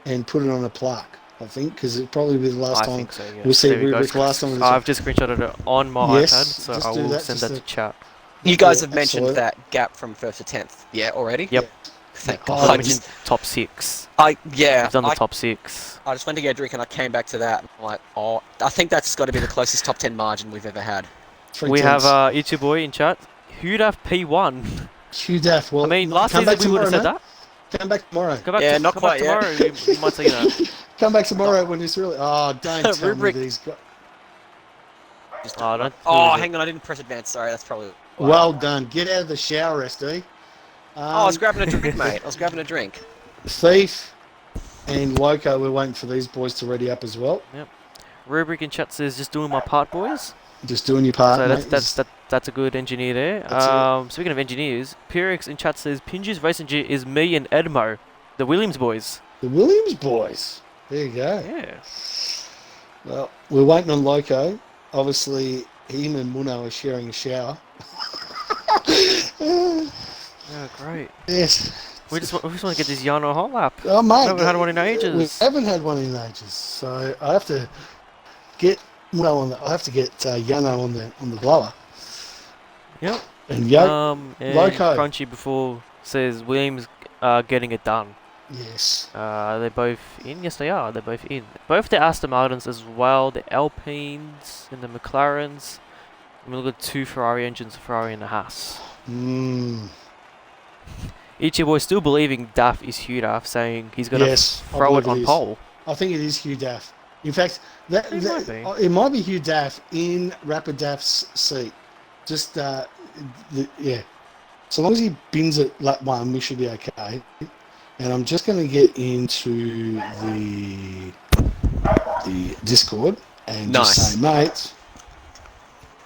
[SPEAKER 2] and put it on a plaque. I think because it'll probably be the last
[SPEAKER 1] I
[SPEAKER 2] time
[SPEAKER 1] think so. Yeah.
[SPEAKER 2] we'll see
[SPEAKER 1] There we go.
[SPEAKER 2] Rubric last time.
[SPEAKER 1] I've just screenshotted it on my
[SPEAKER 2] Yes,
[SPEAKER 1] iPad, so
[SPEAKER 2] just
[SPEAKER 1] I
[SPEAKER 2] do
[SPEAKER 1] will
[SPEAKER 2] that,
[SPEAKER 1] send
[SPEAKER 2] just
[SPEAKER 1] that to chat.
[SPEAKER 3] You guys
[SPEAKER 2] Yeah,
[SPEAKER 3] have mentioned
[SPEAKER 2] absolutely.
[SPEAKER 3] that gap from 1st to 10th. Yeah, already?
[SPEAKER 1] Yep.
[SPEAKER 3] Thank
[SPEAKER 2] Oh,
[SPEAKER 3] God.
[SPEAKER 1] I
[SPEAKER 3] I
[SPEAKER 1] mentioned
[SPEAKER 3] just,
[SPEAKER 1] top 6.
[SPEAKER 3] yeah,
[SPEAKER 1] I've done the
[SPEAKER 3] I
[SPEAKER 1] top 6.
[SPEAKER 3] just went to get a drink and I came back to that. And I'm like, oh, I think that's got to be the closest top 10 margin we've ever had.
[SPEAKER 1] We have YouTube boy in chat. Who'd have P1?
[SPEAKER 2] Hugh Daff. Well,
[SPEAKER 1] I mean, last
[SPEAKER 2] come
[SPEAKER 1] season
[SPEAKER 2] back
[SPEAKER 1] we would have said
[SPEAKER 2] tomorrow,
[SPEAKER 1] that.
[SPEAKER 2] Come back tomorrow.
[SPEAKER 1] Come back,
[SPEAKER 3] Yeah, not
[SPEAKER 1] come back
[SPEAKER 3] quite yet.
[SPEAKER 1] tomorrow. We might say that.
[SPEAKER 2] Come back tomorrow when it's really. Oh, don't tell me
[SPEAKER 3] Rubric.
[SPEAKER 2] these guys.
[SPEAKER 3] Just
[SPEAKER 1] Oh, don't
[SPEAKER 3] oh,
[SPEAKER 1] do it.
[SPEAKER 3] hang on, I didn't press advance. Sorry, that's probably.
[SPEAKER 2] Well done. Get out of the shower, SD.
[SPEAKER 3] Oh, I was grabbing a drink, mate. I was grabbing a drink.
[SPEAKER 2] Thief and Loco, we're waiting for these boys to ready up as well.
[SPEAKER 1] Rubric in chat says just doing my part, boys.
[SPEAKER 2] Just doing your part.
[SPEAKER 1] So
[SPEAKER 2] mate.
[SPEAKER 1] that's a good engineer there.
[SPEAKER 2] That's
[SPEAKER 1] Speaking of engineers, Pyrex in chat says Pinju's race engineer is me and Edmo, the Williams boys.
[SPEAKER 2] The Williams boys. There you go.
[SPEAKER 1] Yeah.
[SPEAKER 2] Well, we're waiting on Loco. Obviously, him and Muno are sharing a shower.
[SPEAKER 1] Oh, great.
[SPEAKER 2] Yes.
[SPEAKER 1] We just want to get this Yano hot lap.
[SPEAKER 2] Oh, mate.
[SPEAKER 1] We haven't had one in
[SPEAKER 2] We
[SPEAKER 1] ages.
[SPEAKER 2] haven't had one in ages. So I have to get Muno on I have to get Yano on the blower.
[SPEAKER 1] Yep.
[SPEAKER 2] And Yo.
[SPEAKER 1] And
[SPEAKER 2] Loco.
[SPEAKER 1] Crunchy before says Williams getting it done.
[SPEAKER 2] Yes.
[SPEAKER 1] They're both in. Yes, they are. They're both in. Both the Aston Martins as well, the Alpines and the McLarens. I mean, look at 2 Ferrari engines, a Ferrari and a Haas. Ichi boy still believing Daff is Hugh Daff, saying he's going to
[SPEAKER 2] Yes, I
[SPEAKER 1] throw it
[SPEAKER 2] believe it
[SPEAKER 1] on
[SPEAKER 2] is.
[SPEAKER 1] pole.
[SPEAKER 2] I think it is Hugh Daff. In fact, that,
[SPEAKER 1] It might be.
[SPEAKER 2] it might be Hugh Daff in Rapid Daff's seat. Just yeah. So long as he bins at lap 1, we should be okay. And I'm just going to get into the Discord and
[SPEAKER 3] Nice.
[SPEAKER 2] just say, mate,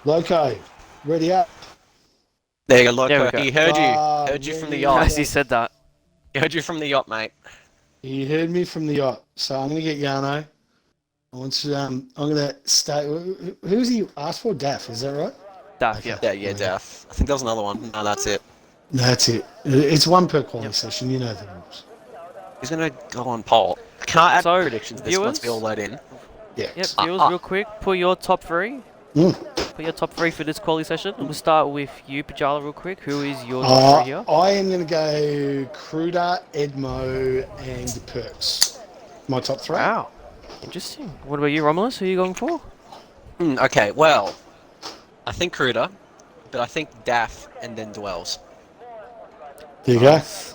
[SPEAKER 2] Loco, ready up.
[SPEAKER 3] There you go,
[SPEAKER 1] There we
[SPEAKER 3] Loco.
[SPEAKER 1] go.
[SPEAKER 3] He heard you.
[SPEAKER 2] Ah,
[SPEAKER 3] Heard you from the
[SPEAKER 2] yeah.
[SPEAKER 3] yacht.
[SPEAKER 1] As he said that.
[SPEAKER 3] He heard you from the yacht, mate.
[SPEAKER 2] He heard me from the yacht, so I'm going to get Yano. I want to. I'm going to stay. Who's he asked for? Daff, is that right?
[SPEAKER 1] Daff,
[SPEAKER 2] Okay.
[SPEAKER 1] yeah.
[SPEAKER 3] Yeah, Daff. I think there was another one. No, that's it.
[SPEAKER 2] No, that's it. It's one per quality session. You know the rules.
[SPEAKER 3] He's going to go on pole. Can I add
[SPEAKER 1] So,
[SPEAKER 3] predictions this once we all load in?
[SPEAKER 2] Yeah.
[SPEAKER 1] Yep, viewers, real quick, put your top 3. Put your top 3 for this quality session. And we'll start with you, Pajala, real quick. Who is your top 3 here?
[SPEAKER 2] I am going to go Cruder, Edmo, and Perks. My top 3.
[SPEAKER 1] Wow. Interesting. What about you, Romulus? Who are you going for?
[SPEAKER 3] Okay, well, I think Cruder, but I think Daff and then Dwells.
[SPEAKER 2] There you
[SPEAKER 1] Nice.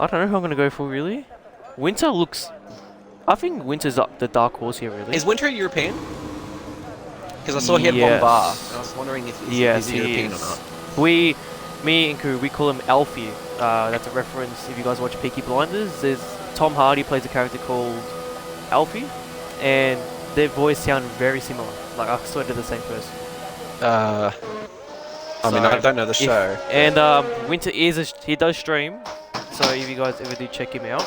[SPEAKER 1] I don't know who I'm going to go for, really. Winter looks... I think Winter's the dark horse here, really.
[SPEAKER 3] Is Winter a European? Because I saw he had one bar.
[SPEAKER 1] Yes.
[SPEAKER 3] And I was wondering if
[SPEAKER 1] Yes,
[SPEAKER 3] he's a
[SPEAKER 1] he
[SPEAKER 3] European
[SPEAKER 1] is.
[SPEAKER 3] or not.
[SPEAKER 1] Me and Koo, we call him Alfie. That's a reference if you guys watch Peaky Blinders. There's Tom Hardy plays a character called Alfie, and their voice sound very similar. Like I swear they're the same person.
[SPEAKER 3] I mean, I don't know the show.
[SPEAKER 1] And Winter is he does stream, so if you guys ever do check him out,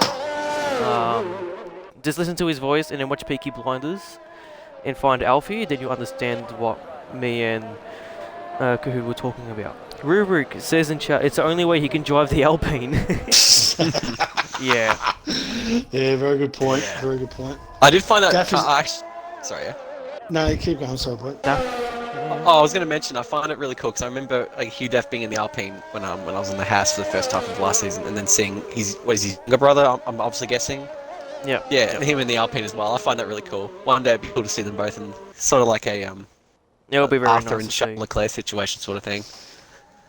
[SPEAKER 1] just listen to his voice and then watch Peaky Blinders, and find Alfie. Then you understand what me and Kahoot were talking about. Rubric says in chat, it's the only way he can drive the Alpine. Yeah.
[SPEAKER 2] Yeah, very good point.
[SPEAKER 3] Yeah.
[SPEAKER 2] Very good point.
[SPEAKER 3] I did find out.
[SPEAKER 2] Daff is-
[SPEAKER 3] Sorry, yeah.
[SPEAKER 2] No, keep going. Sorry, bro.
[SPEAKER 3] Oh, I was going to mention, I find it really cool because I remember like Hugh Def being in the Alpine when I was in the house for the first half of last season, and then seeing his younger brother. I'm obviously guessing.
[SPEAKER 1] Yeah.
[SPEAKER 3] Yeah, him in the Alpine as well. I find that really cool. One day it'd be cool to see them both in sort of like a
[SPEAKER 1] It'll be very
[SPEAKER 3] Arthur
[SPEAKER 1] nice
[SPEAKER 3] and
[SPEAKER 1] to
[SPEAKER 3] Charles
[SPEAKER 1] see.
[SPEAKER 3] Leclerc situation sort of thing.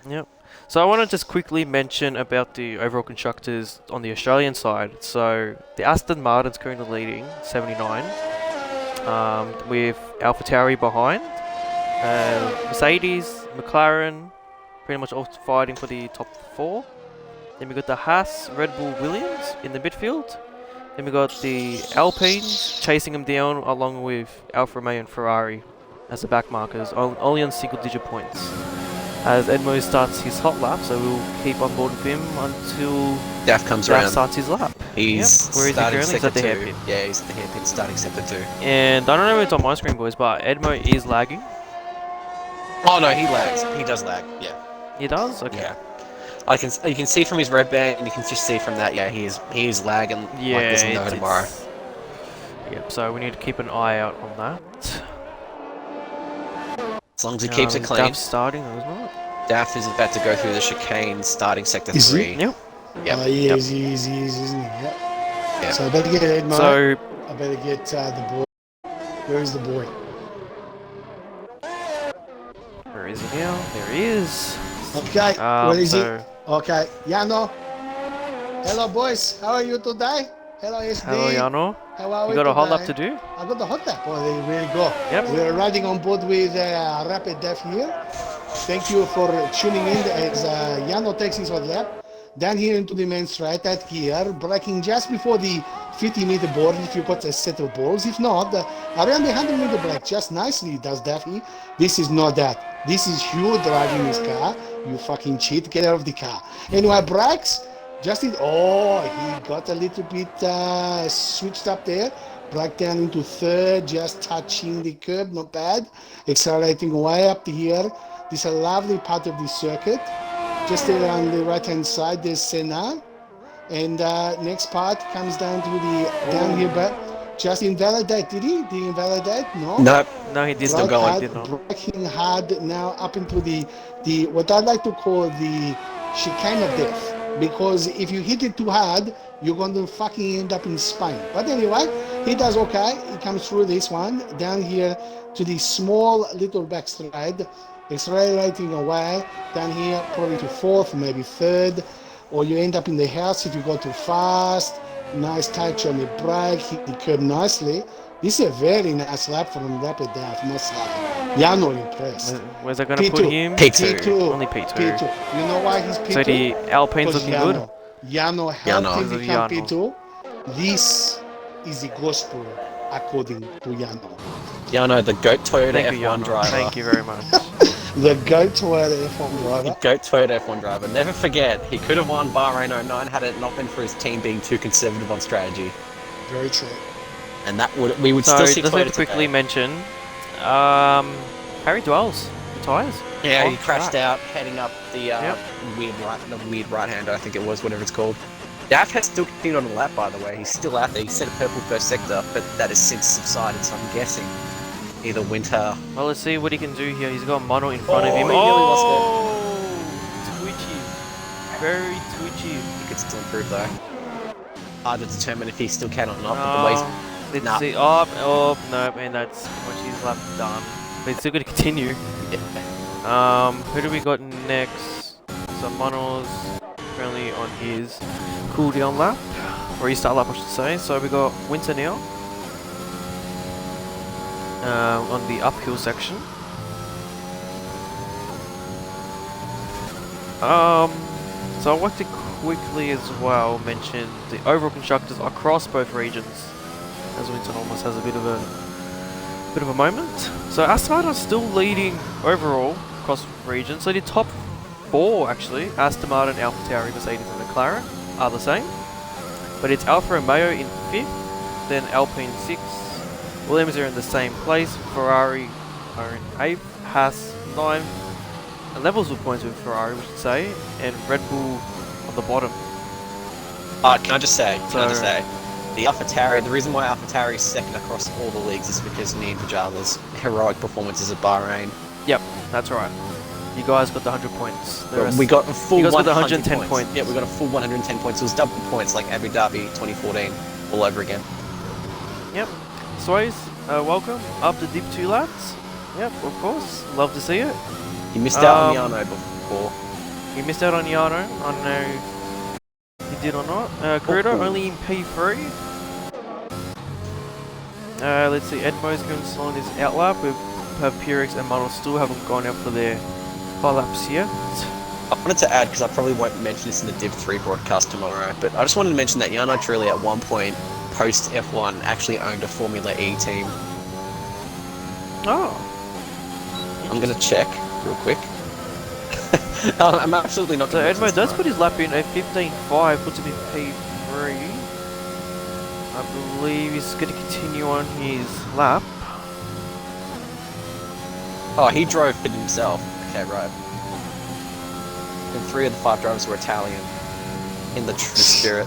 [SPEAKER 1] Yep. So I want to just quickly mention about the overall constructors on the Australian side. So the Aston Martin's currently leading 79, with AlphaTauri behind. Mercedes, McLaren, pretty much all fighting for the top 4. Then we got the Haas, Red Bull, Williams in the midfield. Then we got the Alpines chasing them down, along with Alfa Romeo and Ferrari as the back markers, only on single-digit points. As Edmo starts his hot lap, so we'll keep on board with him until
[SPEAKER 3] Daff comes
[SPEAKER 1] Daff
[SPEAKER 3] around.
[SPEAKER 1] starts his lap.
[SPEAKER 3] He's
[SPEAKER 1] Yep. Where is he
[SPEAKER 3] starting
[SPEAKER 1] currently? He's at the
[SPEAKER 3] sector
[SPEAKER 1] hairpin.
[SPEAKER 3] 2. Yeah, he's at the hairpin starting sector 2.
[SPEAKER 1] And I don't know if it's on my screen, boys, but Edmo is lagging.
[SPEAKER 3] Oh no, he lags. He does lag. Yeah.
[SPEAKER 1] He does? Okay.
[SPEAKER 3] Yeah. You can see from his red band, and you can just see from that. Yeah, he is lagging
[SPEAKER 1] Yeah,
[SPEAKER 3] like there's no tomorrow.
[SPEAKER 1] Yep, so we need to keep an eye out on that.
[SPEAKER 3] As long as he keeps it clean.
[SPEAKER 1] Daff's starting, though, isn't it?
[SPEAKER 3] Daff is about to go through the chicane, starting sector
[SPEAKER 2] Is
[SPEAKER 3] 3.
[SPEAKER 2] he?
[SPEAKER 1] Yep.
[SPEAKER 3] Yep.
[SPEAKER 2] He
[SPEAKER 1] Yep.
[SPEAKER 2] is, isn't he? Yep.
[SPEAKER 3] Yeah.
[SPEAKER 2] So I better get Edmo.
[SPEAKER 1] So,
[SPEAKER 2] I better get the boy. Where is the boy?
[SPEAKER 1] where is he now? There he is.
[SPEAKER 2] Okay, where is
[SPEAKER 1] so,
[SPEAKER 2] he? Okay, Yano. Hello, boys. How are you today? Hello, SD.
[SPEAKER 1] Hello, Yano.
[SPEAKER 2] How are we
[SPEAKER 1] You got a hot
[SPEAKER 2] today?
[SPEAKER 1] lap to do?
[SPEAKER 2] I got the hot lap. Oh, there we go.
[SPEAKER 1] Yep.
[SPEAKER 2] We're riding on board with Rapid Def here. Thank you for tuning in as Yano takes his hot lap. Down here into the main straight at here, braking just before the 50-meter board if you've got a set of balls. If not, around the 100-meter brake just nicely does Daffy. This is not that. This is Hugh driving his car. You fucking cheat. Get out of the car. Anyway, brakes. Just in. Oh, he got a little bit switched up there. Brake down into third, just touching the curb. Not bad. Accelerating way up to here. This is a lovely part of the circuit. Just there on the right-hand side, there's Senna. And next part comes down to the down here, but just invalidate. Did he? Did he invalidate? No.
[SPEAKER 3] Nope.
[SPEAKER 1] No, he did
[SPEAKER 3] Still
[SPEAKER 1] not.
[SPEAKER 3] going.
[SPEAKER 1] He did not.
[SPEAKER 2] Braking hard now up into the what I like to call the chicane of death. Because if you hit it too hard, you're going to fucking end up in Spain. But anyway, he does okay. He comes through this one down here to the small little backstride. Accelerating away down here, probably to fourth, maybe third, or you end up in the house if you go too fast. Nice touch on the brake, hit the curb nicely. This is a very nice lap from Rapid Def, must say. Yeah, I'm not impressed.
[SPEAKER 1] Where's that going to
[SPEAKER 2] P2.
[SPEAKER 1] put him?
[SPEAKER 3] P2.
[SPEAKER 1] Only P2.
[SPEAKER 2] P2. You know why he's P2?
[SPEAKER 1] So the Alpine's
[SPEAKER 2] Because
[SPEAKER 1] looking good.
[SPEAKER 2] Yano helped
[SPEAKER 3] Yano.
[SPEAKER 2] him
[SPEAKER 1] Because of
[SPEAKER 2] become
[SPEAKER 1] Yano.
[SPEAKER 2] P2. This is the gospel according to Yano.
[SPEAKER 3] Yeah, I know, the GOAT Toyota
[SPEAKER 1] Thank you,
[SPEAKER 3] F1
[SPEAKER 1] Yano.
[SPEAKER 3] driver.
[SPEAKER 1] Thank you very much.
[SPEAKER 2] The GOAT Toyota F1
[SPEAKER 3] The
[SPEAKER 2] driver.
[SPEAKER 3] GOAT Toyota F1 driver. Never forget, he could have won Bahrain 09 had it not been for his team being too conservative on strategy.
[SPEAKER 2] Very true.
[SPEAKER 3] And we would
[SPEAKER 1] So,
[SPEAKER 3] still see
[SPEAKER 1] just
[SPEAKER 3] Toyota
[SPEAKER 1] need to quickly
[SPEAKER 3] today.
[SPEAKER 1] mention, Harry Dwells retires.
[SPEAKER 3] Yeah,
[SPEAKER 1] on
[SPEAKER 3] he crashed
[SPEAKER 1] track.
[SPEAKER 3] out heading up the
[SPEAKER 1] Yep.
[SPEAKER 3] weird right-hander, I think it was, whatever it's called. Daff has still continued on the lap, by the way. He's still out there. He set a purple first sector, but that has since subsided, so I'm guessing either winter.
[SPEAKER 1] Well, let's see what he can do here. He's got Mono in front of
[SPEAKER 3] Oh,
[SPEAKER 1] him.
[SPEAKER 3] he nearly lost
[SPEAKER 1] Twitchy. Very twitchy.
[SPEAKER 3] He could still improve, though. Hard to determine if he still can or not, but the way
[SPEAKER 1] Let's
[SPEAKER 3] Nah.
[SPEAKER 1] see. Oh, no, and that's pretty much his lap done. But it's still going to continue. Who do we got next? So Mono's friendly on his cooldown lap, or restart lap I should say. So we got Winter now on the uphill section. So I'd like to quickly as well mention the overall constructors across both regions, as Winton almost has a bit of a moment. So Aston Martin still leading overall across regions. So the top 4 actually, Aston Martin, AlphaTauri, Mercedes and McLaren are the same. But it's Alfa Romeo in 5th, then Alpine 6th, Williams are in the same place, Ferrari are in 8th, Haas 9th, and levels of points with Ferrari, we should say, and Red Bull on the bottom.
[SPEAKER 3] Can I just say, the AlphaTauri, the reason why AlphaTauri is second across all the leagues is because me and Pajala's heroic performances at Bahrain.
[SPEAKER 1] Yep, that's right. You guys got the 100 points.
[SPEAKER 3] We got a full
[SPEAKER 1] 110 points.
[SPEAKER 3] Yeah, we got a full 110 points. It was double points like Abu Dhabi 2014 all over again.
[SPEAKER 1] Yep. Sways, welcome up to Dip 2 lads. Yep, of course. Love to see it.
[SPEAKER 3] You missed out on Yano before.
[SPEAKER 1] You missed out on Yano. I don't know if you did or not. Kuruda only in P3. Let's see. Edmo's going to on his outlap. We have Purex and Muddle still haven't gone out for their laps yet.
[SPEAKER 3] I wanted to add, because I probably won't mention this in the Div 3 broadcast tomorrow, but I just wanted to mention that Yano Trulli at one point, post F1, actually owned a Formula E team.
[SPEAKER 1] Oh.
[SPEAKER 3] I'm going to check real quick. I'm absolutely not
[SPEAKER 1] So
[SPEAKER 3] going to
[SPEAKER 1] Edmo does put his lap in a 15.5, puts him in P3. I believe he's going to continue on his lap.
[SPEAKER 3] Oh, he drove it himself. Okay, right. And 3 of the 5 drivers were Italian, in the true spirit.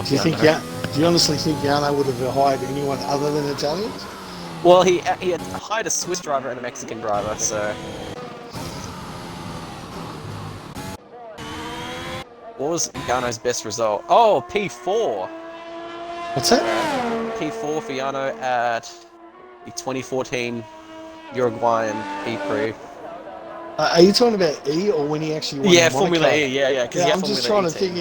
[SPEAKER 2] Do you honestly think Yano would have hired anyone other than Italians?
[SPEAKER 3] Well, he had hired a Swiss driver and a Mexican driver, so... What was Yano's best result? Oh, P4!
[SPEAKER 2] What's that?
[SPEAKER 3] P4 for Yano at the 2014 Uruguayan E-Prix.
[SPEAKER 2] Are you talking about E or when he actually won?
[SPEAKER 3] Yeah,
[SPEAKER 2] the
[SPEAKER 3] Formula
[SPEAKER 2] Monaco?
[SPEAKER 3] E, yeah.
[SPEAKER 2] I'm just trying to think,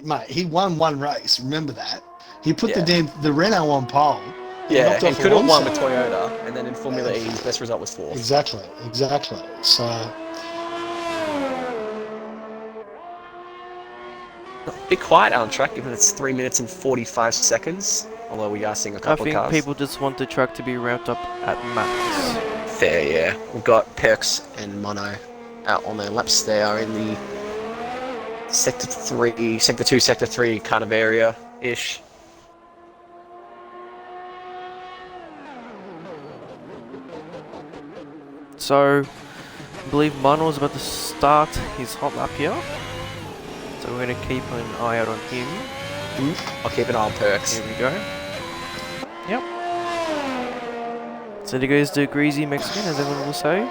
[SPEAKER 2] mate, he won one race, remember that? He put
[SPEAKER 3] Yeah.
[SPEAKER 2] the Renault on pole.
[SPEAKER 3] Yeah,
[SPEAKER 2] knocked
[SPEAKER 3] and
[SPEAKER 2] off
[SPEAKER 3] could have won
[SPEAKER 2] Alonso.
[SPEAKER 3] with Toyota, and then in Formula E, his best result was 4th.
[SPEAKER 2] Exactly. So,
[SPEAKER 3] Be quiet on track, given it's 3 minutes and 45 seconds, although we are seeing a
[SPEAKER 1] I
[SPEAKER 3] couple of
[SPEAKER 1] think
[SPEAKER 3] cars.
[SPEAKER 1] people just want the track to be ramped up at max.
[SPEAKER 3] Fair, yeah. We've got Perks and Mono out on their laps. They are in the Sector 2, Sector 3 kind of area-ish.
[SPEAKER 1] So, I believe Manuel's about to start his hot lap here. So we're going to keep an eye out on him.
[SPEAKER 3] I'll keep an eye on Perks.
[SPEAKER 1] Here we go. Yep. So there goes the greasy Mexican, as everyone will say.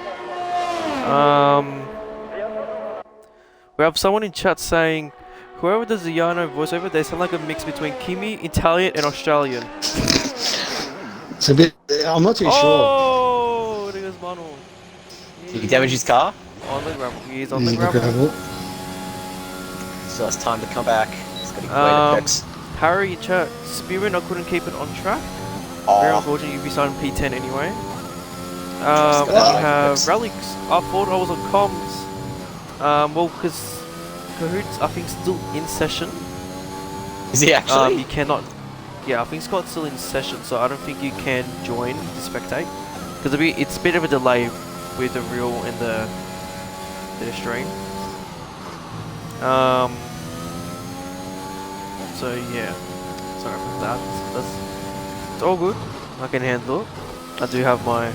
[SPEAKER 1] We have someone in chat saying, whoever does the Yano voiceover, they sound like a mix between Kimi, Italian, and Australian.
[SPEAKER 2] it's a bit. I'm not too sure.
[SPEAKER 1] Oh, there goes Manuel.
[SPEAKER 3] Did he damage his car?
[SPEAKER 1] On the gravel. He is on
[SPEAKER 2] He's
[SPEAKER 1] the
[SPEAKER 2] in the
[SPEAKER 1] gravel.
[SPEAKER 2] gravel.
[SPEAKER 3] So it's time to come back. It's going to be great Perks.
[SPEAKER 1] Harry, chat. Spearman, I couldn't keep it on track. Very
[SPEAKER 3] Oh,
[SPEAKER 1] unfortunate, you'd be starting P10 anyway.
[SPEAKER 3] Trust
[SPEAKER 1] We
[SPEAKER 3] God.
[SPEAKER 1] have
[SPEAKER 3] Yes.
[SPEAKER 1] Rallyx. I thought I was on comms. Well, because Cahoot's, I think, still in session.
[SPEAKER 3] is he actually?
[SPEAKER 1] You cannot. Yeah, I think Scott's still in session, so I don't think you can join to spectate. Because it's a bit of a delay with the real and the stream. So yeah, sorry about that. It's all good. I can handle it. I do have my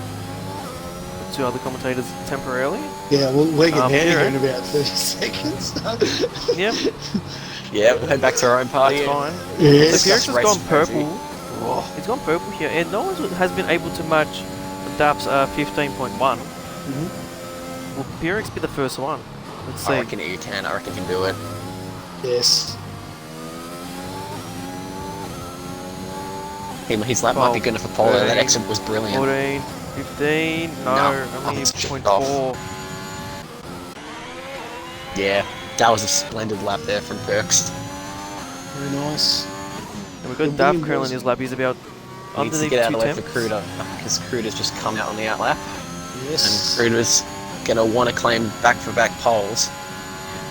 [SPEAKER 1] 2 other commentators temporarily.
[SPEAKER 2] Yeah, well, we're getting out of
[SPEAKER 1] here,
[SPEAKER 2] here in about 30 seconds.
[SPEAKER 1] Yep,
[SPEAKER 3] Yeah, we'll head back to our own party.
[SPEAKER 1] that's fine.
[SPEAKER 2] Yes.
[SPEAKER 1] So Pierce has
[SPEAKER 3] race
[SPEAKER 1] gone
[SPEAKER 3] frenzy.
[SPEAKER 1] purple. It's gone purple here, and no one has been able to match DAP's 15.1. Will Pierix be the first one? Let's see.
[SPEAKER 3] I reckon he can. I reckon he can do it.
[SPEAKER 2] Yes.
[SPEAKER 3] His lap might be
[SPEAKER 1] 12,
[SPEAKER 3] good enough for pole. That
[SPEAKER 1] 13,
[SPEAKER 3] exit was brilliant.
[SPEAKER 1] 14, 15,
[SPEAKER 3] No,
[SPEAKER 1] only
[SPEAKER 3] it's just
[SPEAKER 1] 0.4.
[SPEAKER 3] Yeah. That was a splendid lap there from Perks.
[SPEAKER 2] Very nice.
[SPEAKER 1] And we've
[SPEAKER 2] The
[SPEAKER 1] got Daff
[SPEAKER 2] William
[SPEAKER 1] currently
[SPEAKER 2] was-
[SPEAKER 1] in his lap. He's about
[SPEAKER 3] He needs to
[SPEAKER 1] underneath
[SPEAKER 3] get out
[SPEAKER 1] 2
[SPEAKER 3] of the way for
[SPEAKER 1] temps.
[SPEAKER 3] Kruder, because Kruder's just come out on the outlap, and
[SPEAKER 2] Yes.
[SPEAKER 3] Kruder's gonna want to claim back-for-back poles.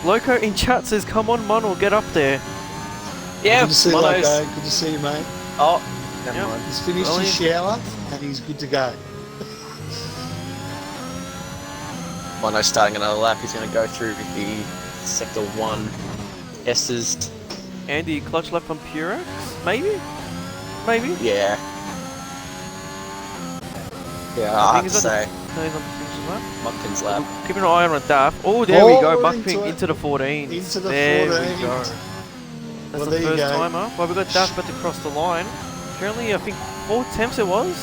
[SPEAKER 1] Loco in chat says, "Come on, Mono, get up there."
[SPEAKER 3] Yeah,
[SPEAKER 2] Good to see you,
[SPEAKER 3] Mono's...
[SPEAKER 2] Loco. Good to see you, mate.
[SPEAKER 3] Oh, never
[SPEAKER 1] Yep.
[SPEAKER 3] mind.
[SPEAKER 2] He's finished his shower and he's good to go.
[SPEAKER 3] Mono's starting another lap. He's gonna go through the Sector 1 S's.
[SPEAKER 1] Andy, clutch left on Purex? Maybe? Maybe?
[SPEAKER 3] Yeah. Yeah,
[SPEAKER 1] I
[SPEAKER 3] I
[SPEAKER 1] think
[SPEAKER 3] have to
[SPEAKER 1] he's
[SPEAKER 3] say,
[SPEAKER 1] No, he's on the finishing lap.
[SPEAKER 3] Mumpkin's lap.
[SPEAKER 1] Keeping an eye on Daff. Oh, there we go.
[SPEAKER 2] we're
[SPEAKER 1] Buckping
[SPEAKER 2] it.
[SPEAKER 1] into the 14.
[SPEAKER 2] Into the
[SPEAKER 1] there
[SPEAKER 2] 14.
[SPEAKER 1] we go. That's
[SPEAKER 2] Well,
[SPEAKER 1] the
[SPEAKER 2] there you
[SPEAKER 1] first
[SPEAKER 2] go.
[SPEAKER 1] timer. Well, we got Daff about to cross the line. Currently, I think 4 attempts it was.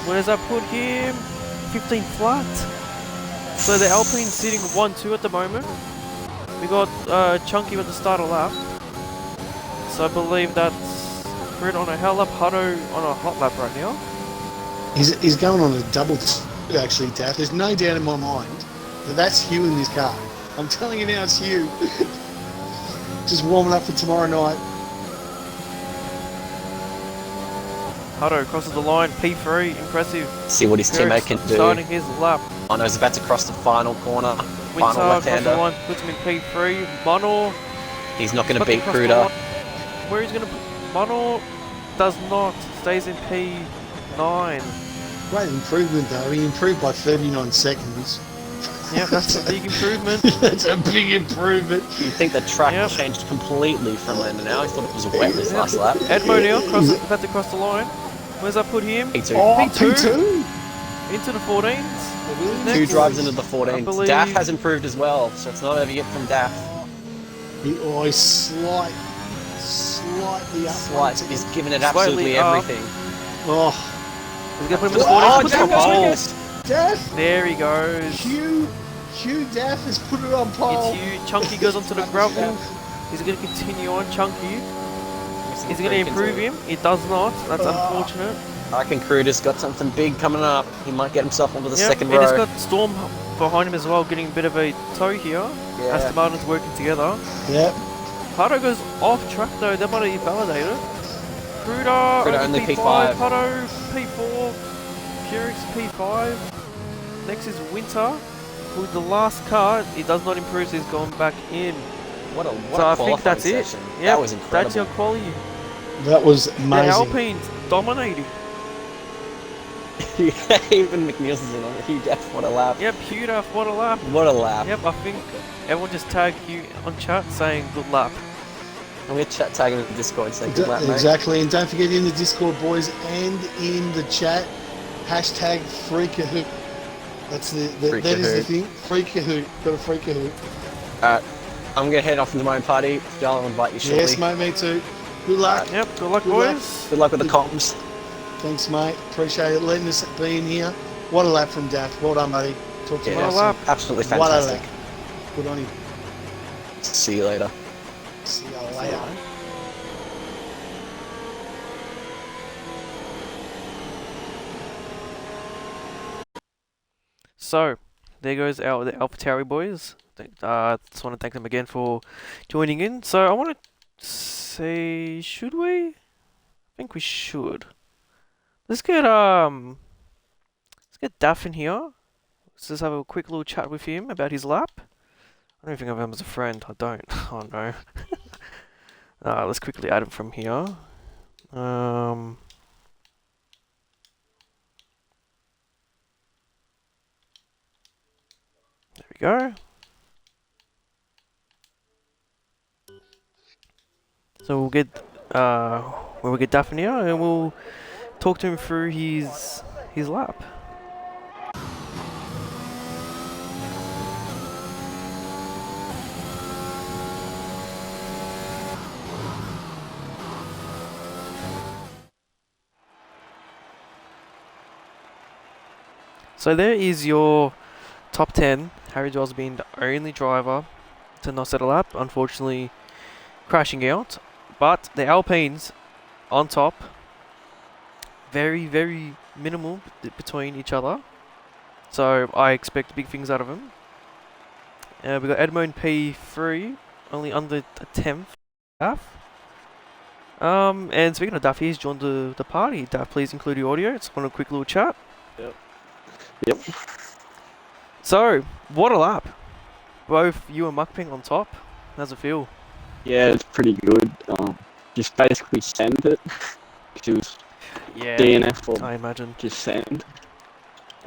[SPEAKER 1] Where does that put him? 15 flat. So the Alpine's sitting 1-2 at the moment. We got Chunky at the start of lap. So I believe that's Fred on a hell lap, Hutto on a hot lap right now.
[SPEAKER 2] He's going on a double actually, Daff. There's no doubt in my mind that that's Hugh in this car. I'm telling you now, it's Hugh. Just warming up for tomorrow night.
[SPEAKER 1] Hutto crosses the line, P3, impressive.
[SPEAKER 3] See what his teammate can do.
[SPEAKER 1] Starting his lap.
[SPEAKER 3] Mono's about to cross the final corner.
[SPEAKER 1] Winter
[SPEAKER 3] Final
[SPEAKER 1] across the
[SPEAKER 3] left-hander.
[SPEAKER 1] line, puts him in P3. Mono,
[SPEAKER 3] He's not going to
[SPEAKER 1] about to
[SPEAKER 3] beat
[SPEAKER 1] cross the
[SPEAKER 3] Kruder.
[SPEAKER 1] line. Where he's going to put Mono does not, stays in P9.
[SPEAKER 2] Great improvement though. He improved by 39 seconds.
[SPEAKER 1] Yeah, that's a big improvement.
[SPEAKER 2] That's a big improvement.
[SPEAKER 3] You'd think the track
[SPEAKER 1] Yep.
[SPEAKER 3] changed completely from then to now. I thought it was wet this last lap.
[SPEAKER 1] Edmo now, about to cross the line. Where's that put him?
[SPEAKER 3] P2.
[SPEAKER 2] Oh,
[SPEAKER 1] P2.
[SPEAKER 2] P2.
[SPEAKER 1] Into the 14s.
[SPEAKER 3] Two
[SPEAKER 1] Next.
[SPEAKER 3] drives into the
[SPEAKER 1] I
[SPEAKER 3] 14.
[SPEAKER 1] believe-
[SPEAKER 3] Daff has improved as well, so it's not over yet from Daff.
[SPEAKER 2] He's slightly up.
[SPEAKER 3] Slight. He's given it
[SPEAKER 1] Slightly
[SPEAKER 3] absolutely
[SPEAKER 1] up.
[SPEAKER 3] everything.
[SPEAKER 2] Oh,
[SPEAKER 1] He's going to put him in the
[SPEAKER 2] Oh,
[SPEAKER 1] 14s. Puts him on
[SPEAKER 3] Daff
[SPEAKER 1] pole.
[SPEAKER 3] has
[SPEAKER 2] Daff!
[SPEAKER 1] There he goes.
[SPEAKER 2] Hugh Daff has put it on pole.
[SPEAKER 1] It's huge. Chunky goes onto the gravel. He's going to continue on. Chunky. Is he going to improve him? He does not. That's unfortunate.
[SPEAKER 3] I reckon Kruder's got something big coming up. He might get himself onto the
[SPEAKER 1] Yep,
[SPEAKER 3] second
[SPEAKER 1] and he's
[SPEAKER 3] row.
[SPEAKER 1] got Storm behind him as well, getting a bit of a tow here.
[SPEAKER 3] Yeah.
[SPEAKER 1] Aston Martin's working together.
[SPEAKER 2] Yep.
[SPEAKER 1] Hutto goes off track though. That might have validated. Kruder
[SPEAKER 3] only
[SPEAKER 1] P5.
[SPEAKER 3] P5.
[SPEAKER 1] Hutto P4. Purix P5. Next is Winter. With the last car, he does not improve, so he's going back in.
[SPEAKER 3] What a
[SPEAKER 1] So I
[SPEAKER 3] qualifying
[SPEAKER 1] think that's it.
[SPEAKER 3] session.
[SPEAKER 1] Yep,
[SPEAKER 3] That was incredible.
[SPEAKER 1] that's your quality.
[SPEAKER 2] That was
[SPEAKER 1] The
[SPEAKER 2] amazing.
[SPEAKER 1] Alpines dominating.
[SPEAKER 3] Even McNeilson's in on it. Hugh Daff, what a lap.
[SPEAKER 1] Yep, Hugh Duff, what a lap.
[SPEAKER 3] What a lap.
[SPEAKER 1] Yep, I think everyone just tagged Hugh on chat saying good lap.
[SPEAKER 3] I'm going to chat tag him in the Discord saying good lap, mate.
[SPEAKER 2] Exactly, and don't forget in the Discord, boys, and in the chat, hashtag Freakahoot. That's that is the thing. Freakahoot. Got a Freakahoot.
[SPEAKER 3] Alright, I'm going to head off into my own party. Darl, I'll invite you shortly.
[SPEAKER 2] Yes, mate, me too. Good luck.
[SPEAKER 1] Yep, good luck,
[SPEAKER 2] Good luck.
[SPEAKER 1] boys.
[SPEAKER 3] Good luck with the comms.
[SPEAKER 2] Thanks, mate. Appreciate it. Letting us be in here. What a lap from Daff. Well done, buddy. Talk to you
[SPEAKER 1] What a
[SPEAKER 2] later.
[SPEAKER 1] lap.
[SPEAKER 3] Absolutely
[SPEAKER 2] What a
[SPEAKER 3] fantastic.
[SPEAKER 2] lap. Good on him.
[SPEAKER 3] See you later.
[SPEAKER 2] See you later.
[SPEAKER 1] So, there goes the AlphaTauri boys. Just want to thank them again for joining in. So, I want to say, should we? I think we should. Let's get Daff in here. Let's just have a quick little chat with him about his lap. I don't think I have him as a friend. I don't. Oh no. Let's quickly add him from here. There we go. So we'll get Daff in here and we'll talk to him through his lap. So there is your top 10. Harry Giles being the only driver to not set a lap, unfortunately crashing out. But the Alpines on top, very, very minimal between each other. So I expect big things out of them. We got Edmo in P3, only under the 10th. Daff. And speaking of Daff, he's joined the party. Daff, please include your audio. It's on a quick little chat.
[SPEAKER 4] Yep.
[SPEAKER 1] So, what a lap. Both you and Mukping on top. How's it feel?
[SPEAKER 4] Yeah, it's pretty good. Just basically send it. It was
[SPEAKER 1] Yeah,
[SPEAKER 4] DNF or
[SPEAKER 1] I imagine.
[SPEAKER 4] just send.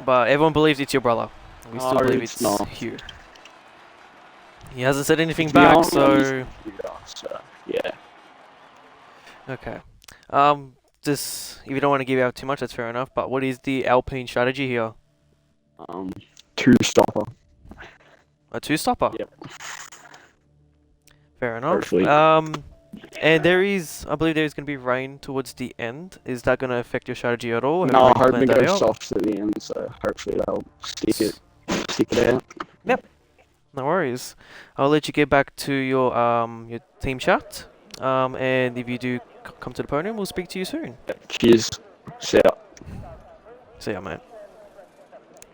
[SPEAKER 1] But everyone believes it's your brother. We still believe
[SPEAKER 4] it's
[SPEAKER 1] it's
[SPEAKER 4] not.
[SPEAKER 1] Hugh. He hasn't said anything
[SPEAKER 4] To be
[SPEAKER 1] back,
[SPEAKER 4] honest,
[SPEAKER 1] so...
[SPEAKER 4] so yeah.
[SPEAKER 1] Okay. Just, if you don't want to give out too much, that's fair enough. But what is the Alpine strategy here?
[SPEAKER 4] Two stopper.
[SPEAKER 1] A two-stopper?
[SPEAKER 4] Yep.
[SPEAKER 1] Fair enough.
[SPEAKER 4] Hopefully.
[SPEAKER 1] And I believe there is going to be rain towards the end. Is that going to affect your strategy at all?
[SPEAKER 4] No, I
[SPEAKER 1] Have you
[SPEAKER 4] hope it
[SPEAKER 1] planned that
[SPEAKER 4] goes
[SPEAKER 1] out?
[SPEAKER 4] soft at the end, so hopefully they'll stick it out.
[SPEAKER 1] Yep. No worries. I'll let you get back to your team chat. And if you do come to the podium, we'll speak to you soon.
[SPEAKER 4] Cheers. See ya.
[SPEAKER 1] See ya, mate.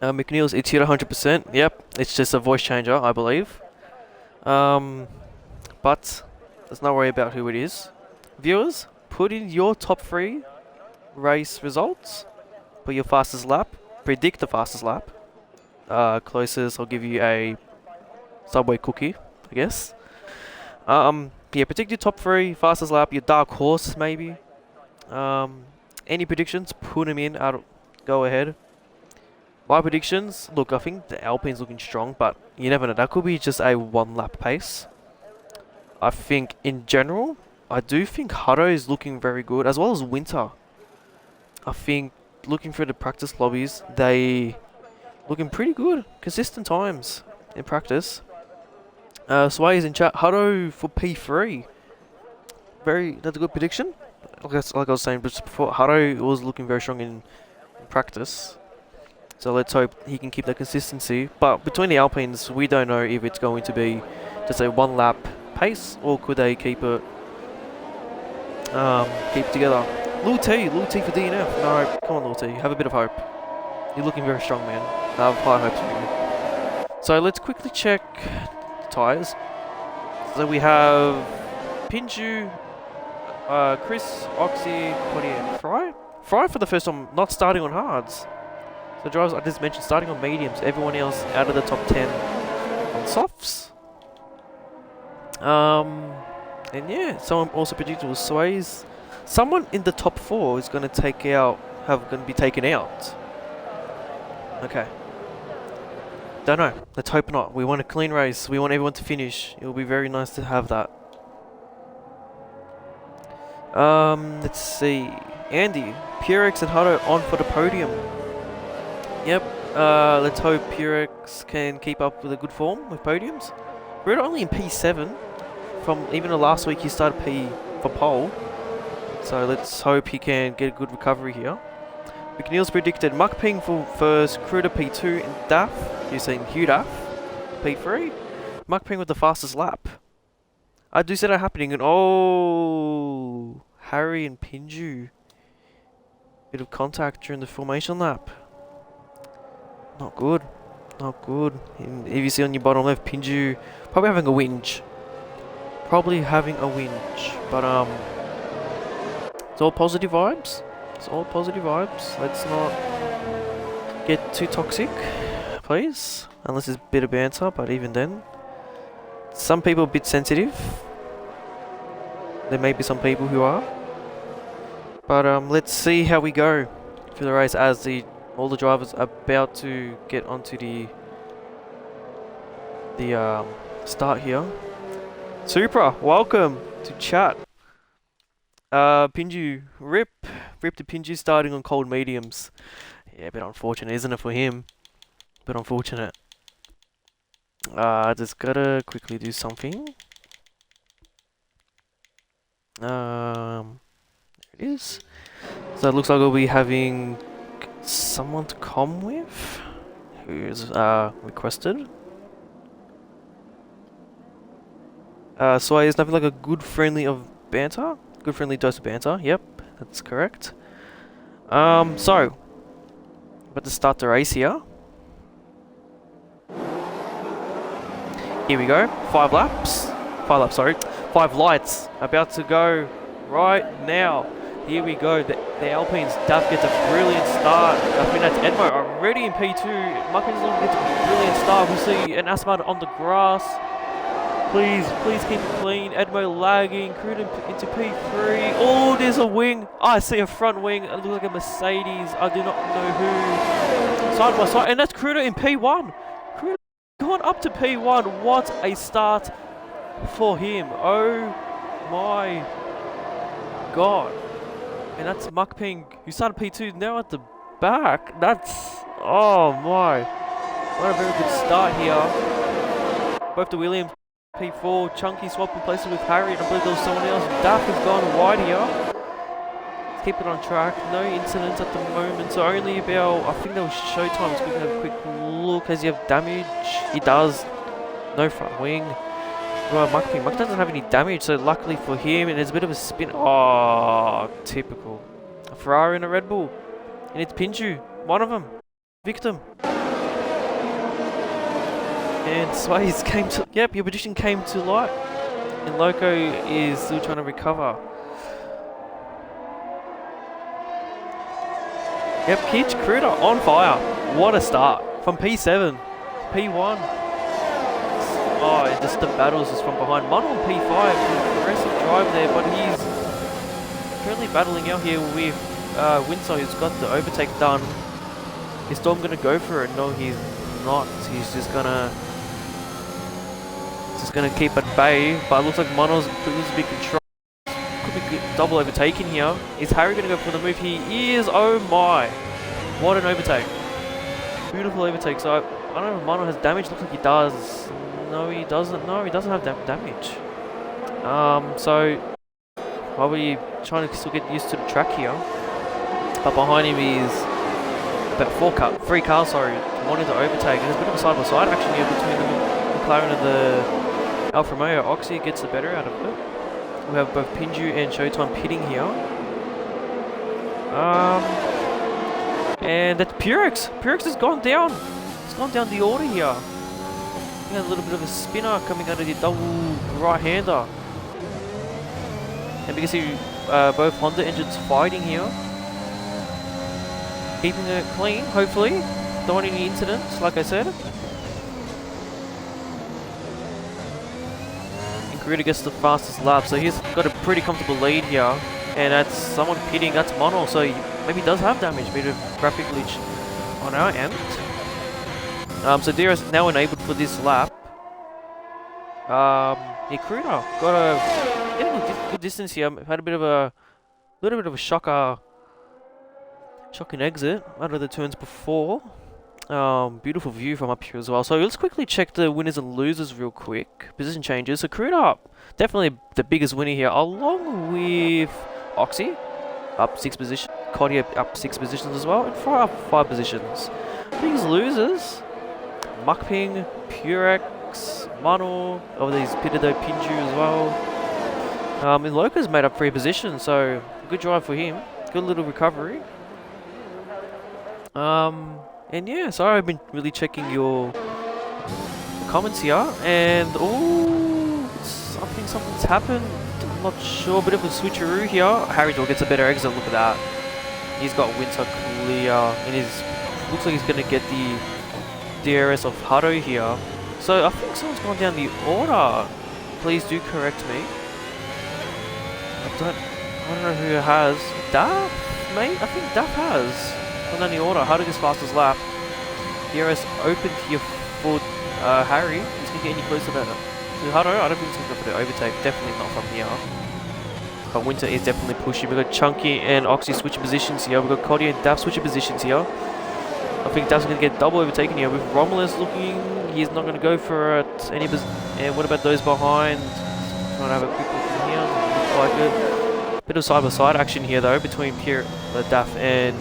[SPEAKER 1] McNeil's, it's here 100%. Yep, it's just a voice changer, I believe. But let's not worry about who it is. Viewers, put in your top 3 race results. Put your fastest lap. Predict the fastest lap. Closest, I'll give you a Subway cookie, I guess. Yeah, predict your top 3, fastest lap, your dark horse maybe. Any predictions, put them in, go ahead. My predictions, look, I think the Alpine's looking strong, but you never know, that could be just a 1 lap pace. I think in general, I do think Hutto is looking very good, as well as Winter. I think looking through the practice lobbies, they looking pretty good, consistent times in practice. Sway's in chat, Hutto for P3. That's a good prediction. Like I was saying before, Hutto was looking very strong in practice. So let's hope he can keep that consistency. But between the Alpines, we don't know if it's going to be just a 1 lap pace, or could they keep it together. Lil T for DNF. No, come on Lil T, have a bit of hope. You're looking very strong, man. I have high hopes for you. So let's quickly check the tyres. So we have Pinju, Chris, Oxy, Cody and Fry. Fry for the first time not starting on hards. So drivers I just mentioned starting on mediums, everyone else out of the top 10 on softs. And yeah, someone also predicted was Sways. Someone in the top 4 is going to be taken out. Okay. Don't know. Let's hope not. We want a clean race. We want everyone to finish. It will be very nice to have that. Let's see. Andy, Purex and Hutto on for the podium. Yep. Let's hope Purex can keep up with a good form with podiums. We're only in P7. From even the last week he started P for pole. So let's hope he can get a good recovery here. McNeil's predicted Mukping for first, Kruder P2 and Daff. You're saying Hugh Daff P3. Mukping with the fastest lap. I do see that happening, and oh, Harry and Pinju. Bit of contact during the formation lap. Not good. Not good. And if you see on your bottom left, Pinju probably having a whinge. But it's all positive vibes. Let's not get too toxic, please. Unless it's a bit of banter, but even then. Some people are a bit sensitive. There may be some people who are. But let's see how we go for the race as all the drivers are about to get onto the start here. Supra, welcome to chat. Pinju, rip to Pinju starting on cold mediums. Yeah, a bit unfortunate, isn't it, for him? Bit unfortunate. Just gotta quickly do something. There it is. So it looks like we'll be having someone to come with who is requested. Sway is nothing like a good friendly dose of banter. Yep, that's correct. So about to start the race here. Here we go. 5 laps. 5 laps, sorry. 5 lights. About to go right now. Here we go. The Alpines. Duff gets a brilliant start. I think that's Edmo already in P2. Muckins gets a brilliant start. We see an Asmar on the grass. Please keep it clean. Edmo lagging. Cruden into P3. Oh, there's a wing. Oh, I see a front wing. It looks like a Mercedes. I do not know who. Side by side. And that's Cruden in P1. Cruden gone up to P1. What a start for him. Oh my god. And that's Mukping, who started P2, now at the back. That's, oh my. What a very good start here. Both the Williams, P4, Chunky swapping places with Harry, and I believe there was someone else. Duff has gone wide here. Let's keep it on track. No incidents at the moment, so only about, I think there was showtime. Let's quickly have a quick look. Does he have damage? He does. No front wing. Well, Muk doesn't have any damage, so luckily for him, and there's a bit of a spin. Oh, typical. A Ferrari and a Red Bull. And it's Pinju, one of them. Victim. And Sways came to... Yep, your prediction came to light. And Loco is still trying to recover. Yep, Kitch Cruder on fire. What a start. From P7, P1. Oh, and just the battles is from behind. Mon on P5, aggressive drive there, but he's currently battling out here with Winsor, who's got the overtake done. Is Storm going to go for it? No, he's not. He's just gonna keep at bay. But it looks like Mono's losing big control. Could be double overtaking here. Is Harry going to go for the move? He is. Oh my! What an overtake! Beautiful overtake. So I don't know if Mono has damage. Looks like he does. No, he doesn't. No, he doesn't have damage. So probably trying to still get used to the track here. But behind him is about 3 cars, sorry, wanting to overtake. And there's a bit of a side-by-side action here between the McLaren and the Alfa Romeo. Oxy gets the better out of it. We have both Pinju and Showtime pitting here. And that's Purex. Purex has gone down. It's gone down the order here. A little bit of a spinner coming out of the double right-hander. And because both Honda engines fighting here. Keeping it clean, hopefully. Don't want any incidents, like I said. And Garuda gets the fastest lap, so he's got a pretty comfortable lead here. And that's someone pitting, that's Mono, so maybe he does have damage, bit of graphic glitch on our end. So DRS now enabled for this lap. Yeah, Garuda got a good distance here. Had a little bit of a shocking exit out of the turns before. Beautiful view from up here as well. So let's quickly check the winners and losers real quick. Position changes. So Garuda, definitely the biggest winner here, along with Oxy, up 6 positions. Cody up 6 positions as well, and Fry up 5 positions. Biggest losers, Mukping, Purex, Mano, over these Pitado Pinju as well. And Loca's made up 3 positions, so good drive for him. Good little recovery. And yeah, sorry, I've been really checking your comments here, and oh, something's happened. I'm not sure, bit of a switcheroo here. Harry Door gets a better exit. Look at that. He's got Winter clear, and looks like he's gonna get the DRS of Hado here. So I think someone's gone down the order. Please do correct me. I don't know who has. Duff, mate? I think Duff has. Gone down the order. Hado gets fastest lap. DRS opened here for Harry. He's gonna get any closer to Hado. I don't think he's gonna go for the overtake. Definitely not from here. But Winter is definitely pushing. We've got Chunky and Oxy switching positions here. We've got Cody and Duff switching positions here. I think Duff's going to get double overtaken here. With Romulus looking, he's not going to go for it. And what about those behind? Trying to have a quick look from here. Looks like it. Bit of side-by-side action here though between Duff and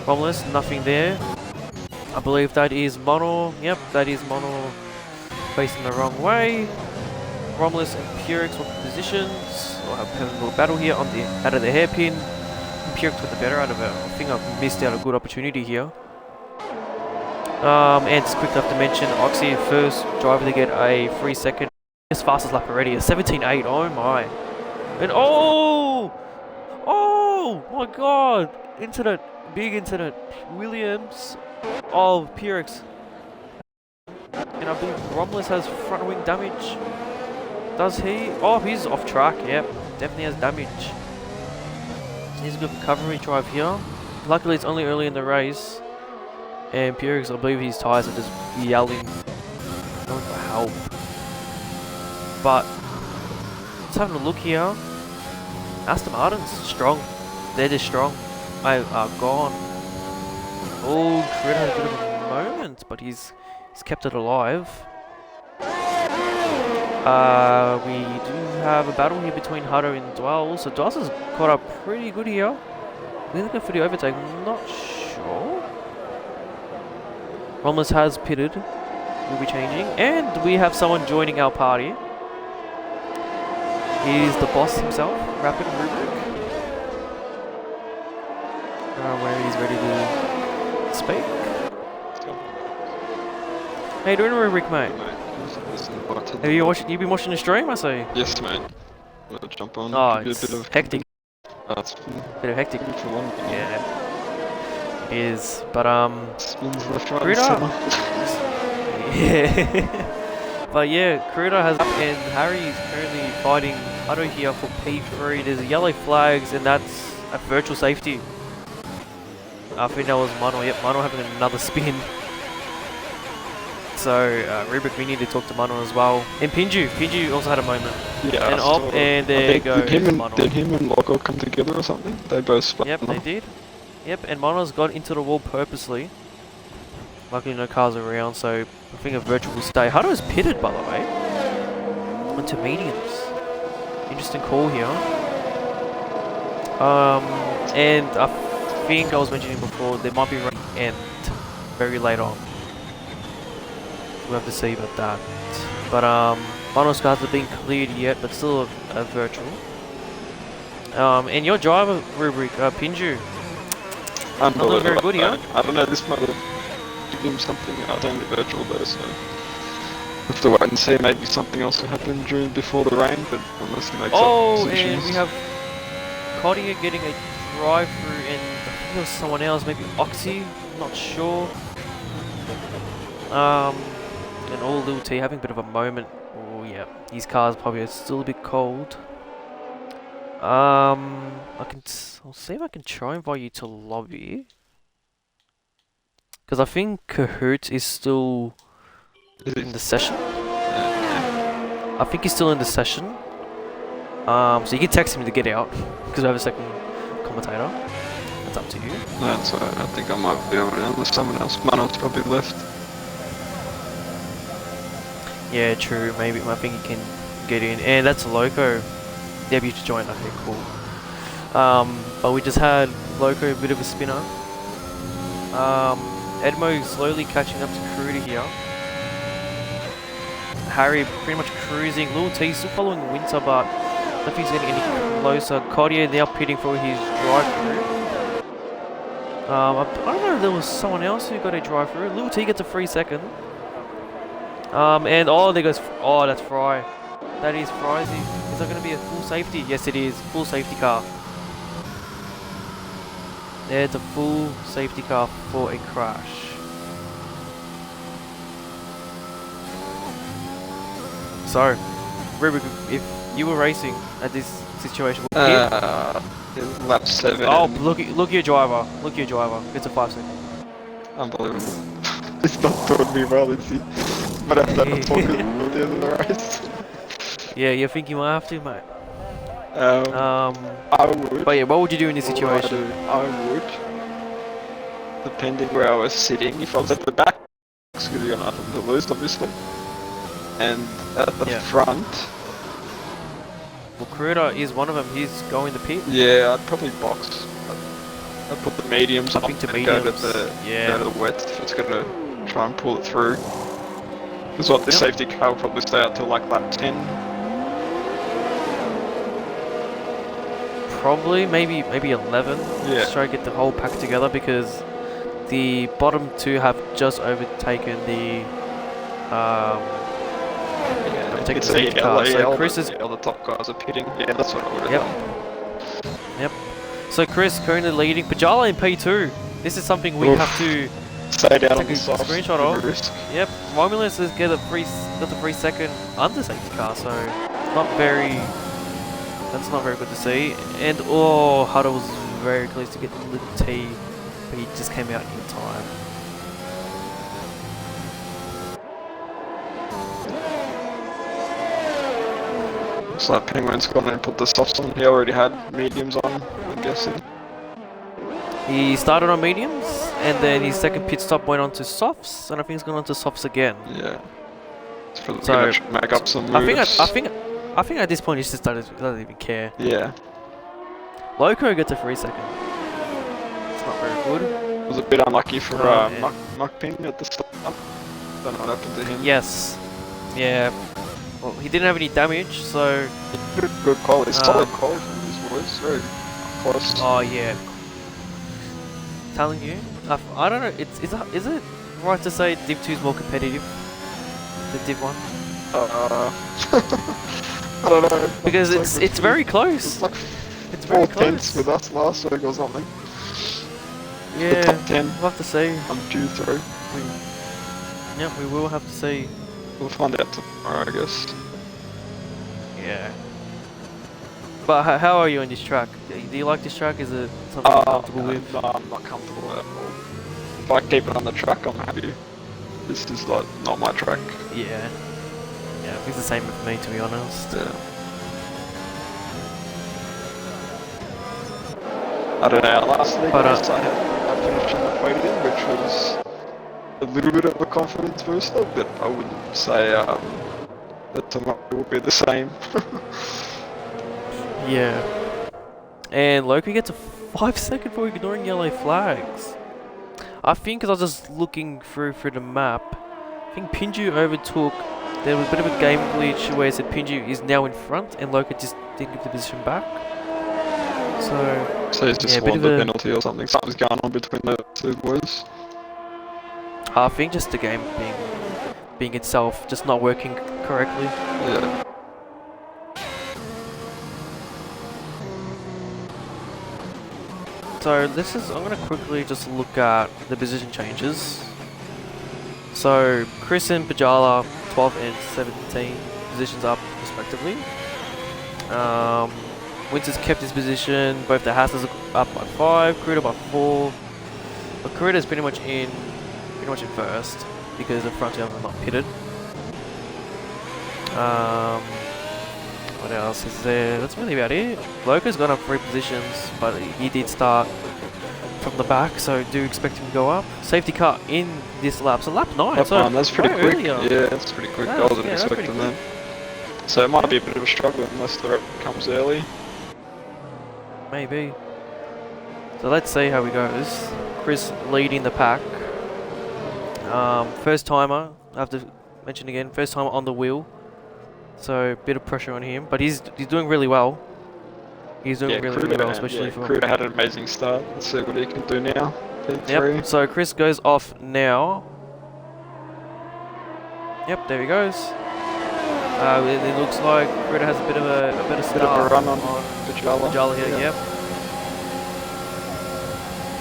[SPEAKER 1] Romulus. Nothing there. I believe that is Mono. Yep, that is Mono facing the wrong way. Romulus and Purex swap positions. We'll have a little battle here on out of the hairpin. And Purex got the better out of it. I think I've missed out a good opportunity here. And just quick enough to mention, Oxy, first driver to get a 3-second, his fastest lap already, a 17.8. Oh my! And oh my God! Incident, big incident. Williams of Purex, and I believe Romulus has front wing damage. Does he? Oh, he's off track. Yep, definitely has damage. He's a good recovery drive here. Luckily, it's only early in the race. And Purex, I believe his tyres are just yelling, going for help. But, just having a look here. Aston Martin's strong. They're just strong. They are gone. Oh, Critter had a bit of a moment, but he's kept it alive. We do have a battle here between Hutto and Dwell. So Dwell's has caught up pretty good here. We're looking for the overtake. I'm not sure. Romulus has pitted. We'll be changing. And we have someone joining our party. He's the boss himself, Rapid Rubric. Where he's ready to speak. How you doing, Rubric, mate? Have you been watching the stream, I see?
[SPEAKER 5] Yes, mate. I'll jump on.
[SPEAKER 1] Oh,
[SPEAKER 5] Give you
[SPEAKER 1] it's
[SPEAKER 5] a bit of
[SPEAKER 1] hectic.
[SPEAKER 5] It's been
[SPEAKER 1] Bit of hectic.
[SPEAKER 5] good for one.
[SPEAKER 1] Yeah. It is. But,
[SPEAKER 5] Spins left, right,
[SPEAKER 1] Critter.
[SPEAKER 5] and
[SPEAKER 1] Yeah. But yeah, Critter has and Harry is currently fighting Hutto here for P3. There's yellow flags and that's a virtual safety. I think that was Mano. Yep, Mano having another spin. So, Rubric, we need to talk to Mano as well. And Pinju also had a moment.
[SPEAKER 5] Yeah,
[SPEAKER 1] And up, and there goes Mano.
[SPEAKER 5] Did him and Loco come together or something? They both split.
[SPEAKER 1] Yep, they did. Yep, and Mano's got into the wall purposely. Luckily no cars around, so I think a virtual will stay. Hutto is pitted, by the way. Onto mediums. Interesting call here. And I think I was mentioning before, there might be rain end very late on. We'll have to see about that. But Mano's cars have been cleared yet, but still a virtual. And your driver, Rubric, Pinju. Not looking very good here.
[SPEAKER 5] I don't know, this might have given him something. I don't know virtual though, so we'll have to wait and see. Maybe something else will happen before the rain, but unless he makes
[SPEAKER 1] Oh,
[SPEAKER 5] up
[SPEAKER 1] and we have Cottier getting a drive through, and I think there was someone else, maybe Oxy, I'm not sure. And all Lil T having a bit of a moment. Oh yeah, these cars probably are still a bit cold. I'll see if I can try and invite you to lobby. Because I think Cahoots is still in the session. I think he's still in the session. So you can text him to get out, because we have a second commentator. That's up to you.
[SPEAKER 5] That's alright, I think I might be able to, unless someone else. Mano's probably left.
[SPEAKER 1] Yeah, true. Maybe I think he can get in. And that's Loco. Debut to join. Okay, cool. But we just had Loco, a bit of a spinner. Edmo slowly catching up to Cruder here. Harry pretty much cruising. Lil T still following Winter, but I don't think he's getting any closer. Cottier now pitting for his drive-through. I don't know if there was someone else who got a drive-through. Lil T gets a 3-second. And oh, there goes. Oh, that's Fry. That is Fry. Is that going to be a full safety? Yes, it is. Full safety car. There's a full safety car for a crash. So, Rubric, if you were racing at this situation,
[SPEAKER 5] Lap 7.
[SPEAKER 1] oh, look at your driver. Look at your driver. It's a 5-second.
[SPEAKER 5] Unbelievable. He's not doing me well, is he? Might have to have a talk at the end of the race.
[SPEAKER 1] Yeah, you think you might have to, mate?
[SPEAKER 5] I would.
[SPEAKER 1] But yeah, what would you do in this situation?
[SPEAKER 5] I would. Depending where I was sitting. If I was at the back, because you got nothing to lose, obviously. And at the front.
[SPEAKER 1] Well, Cruder is one of them. He's going to pit.
[SPEAKER 5] Yeah, I'd probably box. I'd put the mediums
[SPEAKER 1] I
[SPEAKER 5] up
[SPEAKER 1] think to
[SPEAKER 5] and
[SPEAKER 1] mediums.
[SPEAKER 5] go to the wets if it's going to try and pull it through. Because what the safety car will probably stay out till like lap 10.
[SPEAKER 1] Probably, maybe 11.
[SPEAKER 5] Yeah.
[SPEAKER 1] Just try to get the whole pack together because the bottom two have just overtaken the overtaken the safety car. So Chris is
[SPEAKER 5] the top guys are pitting. Yeah, that's what I would have
[SPEAKER 1] Yep.
[SPEAKER 5] done.
[SPEAKER 1] Yep. So Chris currently leading. Pajala in P2. This is something we
[SPEAKER 5] Oof.
[SPEAKER 1] have to
[SPEAKER 5] Stay down on
[SPEAKER 1] take
[SPEAKER 5] the
[SPEAKER 1] a
[SPEAKER 5] soft.
[SPEAKER 1] screenshot of.
[SPEAKER 5] Risk.
[SPEAKER 1] Yep. Romulus has got the 3 second under safety car, so that's not very good to see. And Huddle was very close to getting the T, but he just came out in time.
[SPEAKER 5] Looks like Penguin's gone and put the softs on. He already had mediums on, I'm guessing.
[SPEAKER 1] He started on mediums, and then his second pit stop went on to softs, and I think he's gone on to softs again.
[SPEAKER 5] Yeah. So
[SPEAKER 1] So,
[SPEAKER 5] make up some moves.
[SPEAKER 1] I think at this point he just doesn't even care.
[SPEAKER 5] Yeah.
[SPEAKER 1] Loco gets a 3 second. It's not very good.
[SPEAKER 5] It was a bit unlucky for
[SPEAKER 1] yeah.
[SPEAKER 5] Muck Ping at the start. Don't know what happened to him.
[SPEAKER 1] Yes. Yeah. Well, he didn't have any damage, so.
[SPEAKER 5] Good quality. Solid quality from these boys. Very close.
[SPEAKER 1] Oh yeah. Telling you, I don't know. Is it right to say Div 2 is more competitive than Div 1?
[SPEAKER 5] I don't know.
[SPEAKER 1] Because it's very close.
[SPEAKER 5] It's like
[SPEAKER 1] It's very
[SPEAKER 5] 4 tenths
[SPEAKER 1] close.
[SPEAKER 5] with us last week or something.
[SPEAKER 1] Yeah.
[SPEAKER 5] The top 10.
[SPEAKER 1] We'll have to see.
[SPEAKER 5] I'm due through.
[SPEAKER 1] Yeah, we will have to see.
[SPEAKER 5] We'll find out tomorrow, I guess.
[SPEAKER 1] Yeah. But how are you on this track? Do you like this track? Is it something you're comfortable with?
[SPEAKER 5] No, I'm not comfortable at all. If I keep it on the track, I'm happy. This is like not my track.
[SPEAKER 1] Yeah. Yeah, it's the same with me, to be honest.
[SPEAKER 5] Yeah. I don't know. Last week
[SPEAKER 1] But,
[SPEAKER 5] I finished on the podium, which was a little bit of a confidence booster, but I wouldn't say that tomorrow will be the same.
[SPEAKER 1] Yeah. And Loki gets a 5 second for ignoring yellow flags. I think as I was just looking through the map, I think Pinju overtook. There was a bit of a game glitch where it said Pinju is now in front and Loki just didn't give the position back.
[SPEAKER 5] So he's just won the penalty or something. Something's going on between the two boys.
[SPEAKER 1] I think just the game being itself just not working correctly.
[SPEAKER 5] Yeah.
[SPEAKER 1] So I'm gonna quickly just look at the position changes. So Chris and Pajala 12 and 17 positions up respectively. Winters kept his position, both the Hasses are up by 5, Kruder by 4. But Kruder's pretty much in first because the front two are not pitted. What else is there? That's really about it. Loco's gone up 3 positions, but he did start from the back, so do expect him to go up. Safety car in this lap, so lap 9. So
[SPEAKER 5] That's pretty quick.
[SPEAKER 1] Earlier.
[SPEAKER 5] Yeah, that's pretty quick. I wasn't expecting that. So it might be a bit of a struggle unless the rep comes early.
[SPEAKER 1] Maybe. So let's see how he goes. Chris leading the pack. First timer, I have to mention again, first timer on the wheel. So a bit of pressure on him, but he's doing really well. He's doing really well, especially for.
[SPEAKER 5] Kruder had an amazing start. Let's see what he can do now.
[SPEAKER 1] Yep. So Chris goes off now. Yep, there he goes. It looks like Kruder has a bit of a better start.
[SPEAKER 5] Bit of a run on
[SPEAKER 1] Pajala here. Yep.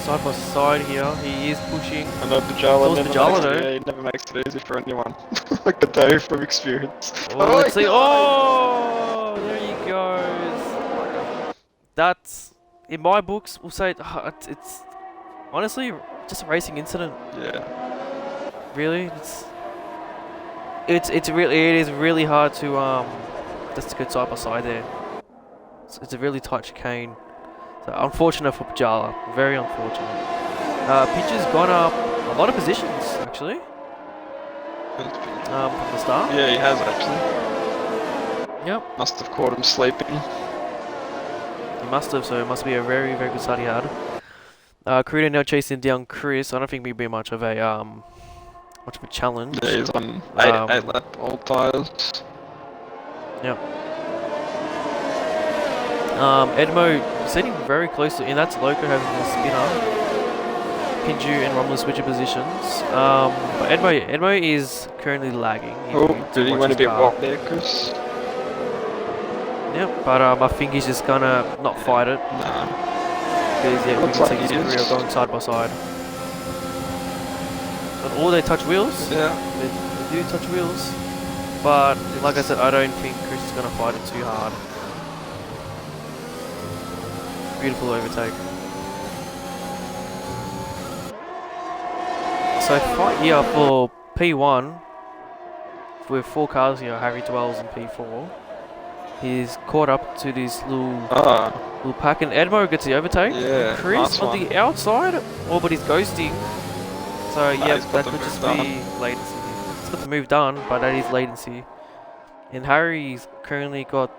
[SPEAKER 1] Side by side here, he is pushing.
[SPEAKER 5] I know Pajala
[SPEAKER 1] though.
[SPEAKER 5] he never makes it easy for anyone. Like a day from experience.
[SPEAKER 1] Oh, let's see. Oh, there he goes. That's, in my books, we'll say it's honestly just a racing incident.
[SPEAKER 5] Yeah.
[SPEAKER 1] Really, it is really hard to just to go side by side there. It's a really tight chicane. So unfortunate for Pajala, very unfortunate. Pinju's gone up a lot of positions actually. From the start.
[SPEAKER 5] Yeah, he has actually.
[SPEAKER 1] Yep.
[SPEAKER 5] Must have caught him sleeping.
[SPEAKER 1] He must have, so it must be a very, very good start he had. Kruder now chasing down Chris. I don't think it'd be much of a challenge.
[SPEAKER 5] Yeah, he's on 8 lap all tyres.
[SPEAKER 1] Yep. Edmo sitting very close to, and that's Loco having the spinner. Pinju and Romulus switching positions. But Edmo is currently lagging.
[SPEAKER 5] Oh, did he went a bit wild there, Chris?
[SPEAKER 1] Yep, but I think he's just gonna not fight it.
[SPEAKER 5] Nah.
[SPEAKER 1] Because yeah, we
[SPEAKER 5] Looks
[SPEAKER 1] can
[SPEAKER 5] like
[SPEAKER 1] see his
[SPEAKER 5] he
[SPEAKER 1] career
[SPEAKER 5] is.
[SPEAKER 1] going side by side. But all they touch wheels.
[SPEAKER 5] Yeah.
[SPEAKER 1] They do touch wheels. But like I said, I don't think Chris is gonna fight it too hard. Beautiful overtake. So fight here for P1 with 4 cars here, Harry Dwells and P4. He's caught up to this little pack, and Edmo gets the overtake.
[SPEAKER 5] Yeah,
[SPEAKER 1] Chris
[SPEAKER 5] nice
[SPEAKER 1] on
[SPEAKER 5] one.
[SPEAKER 1] the outside, but he's ghosting. So yeah,
[SPEAKER 5] he's got
[SPEAKER 1] that
[SPEAKER 5] the
[SPEAKER 1] could
[SPEAKER 5] move
[SPEAKER 1] just
[SPEAKER 5] done.
[SPEAKER 1] be latency. He's got the move done, but that is latency. And Harry's currently got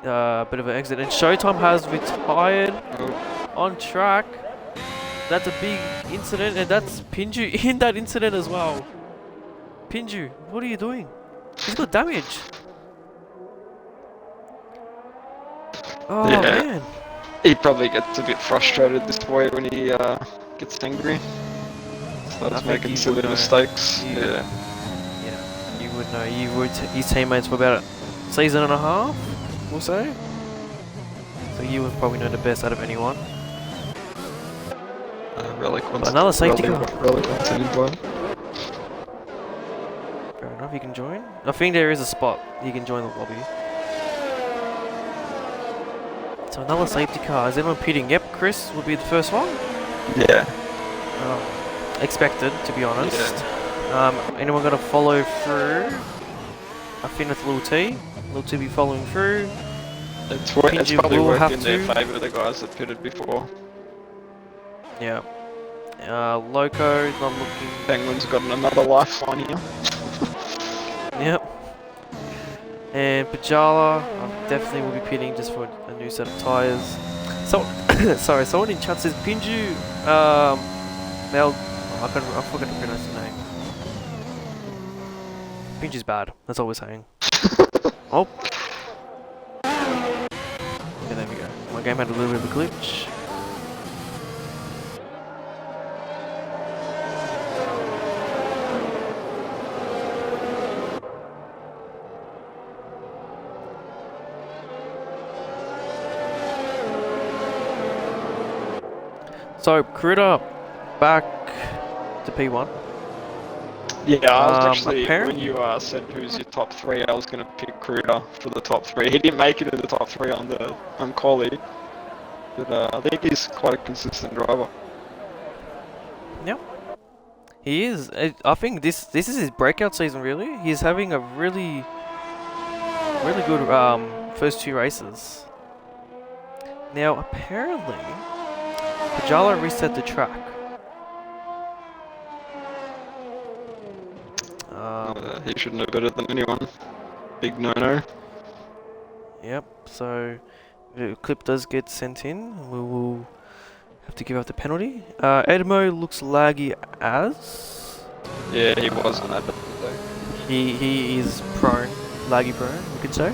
[SPEAKER 1] a bit of an exit, and Showtime has retired on track. That's a big incident, and that's Pinju in that incident as well. Pinju, what are you doing? He's got damage. Oh
[SPEAKER 5] Yeah.
[SPEAKER 1] man.
[SPEAKER 5] He probably gets a bit frustrated this way when he gets angry. Starts
[SPEAKER 1] think
[SPEAKER 5] making
[SPEAKER 1] he
[SPEAKER 5] silly
[SPEAKER 1] would know.
[SPEAKER 5] mistakes.
[SPEAKER 1] He-
[SPEAKER 5] Yeah.
[SPEAKER 1] Yeah, you would know. You were his teammates for about a season and a half or so. So you would probably know the best out of anyone.
[SPEAKER 5] Relic wants
[SPEAKER 1] Another safety car.
[SPEAKER 5] Relic wants an invite.
[SPEAKER 1] Fair enough, you can join. I think there is a spot you can join the lobby. So another safety car. Is anyone pitting? Yep, Chris will be the first one.
[SPEAKER 5] Yeah.
[SPEAKER 1] Expected, to be honest. Anyone gonna follow through? I think it's Little T. Little T be following through.
[SPEAKER 5] It's
[SPEAKER 1] Pinju
[SPEAKER 5] probably
[SPEAKER 1] will
[SPEAKER 5] worked
[SPEAKER 1] have
[SPEAKER 5] in their
[SPEAKER 1] to.
[SPEAKER 5] favour, the guys that pitted before.
[SPEAKER 1] Yeah. Loco is not looking.
[SPEAKER 5] Penguin's got another lifeline here.
[SPEAKER 1] Yep. And Pajala, definitely will be pitting just for a new set of tyres. So, sorry, someone in chat says Pinju, Mel, I forgot to pronounce the name. Pinju's bad, that's all we're saying. Oh. Yeah, there we go. My game had a little bit of a glitch. So, Critter back to P1.
[SPEAKER 5] Yeah, I was actually,
[SPEAKER 1] apparently-
[SPEAKER 5] when you said who's your top 3, I was going to pick Kruger for the top 3. He didn't make it in the top 3 on the quali, but I think he's quite a consistent driver.
[SPEAKER 1] Yep. He is. I think this is his breakout season, really. He's having a really good first 2 races. Now, apparently, Pajala reset the track.
[SPEAKER 5] He should know better than anyone. Big no-no.
[SPEAKER 1] Yep, so the clip does get sent in. We will have to give out the penalty. Edmo looks laggy as.
[SPEAKER 5] Yeah, he was on that.
[SPEAKER 1] He is prone, laggy prone, we could say.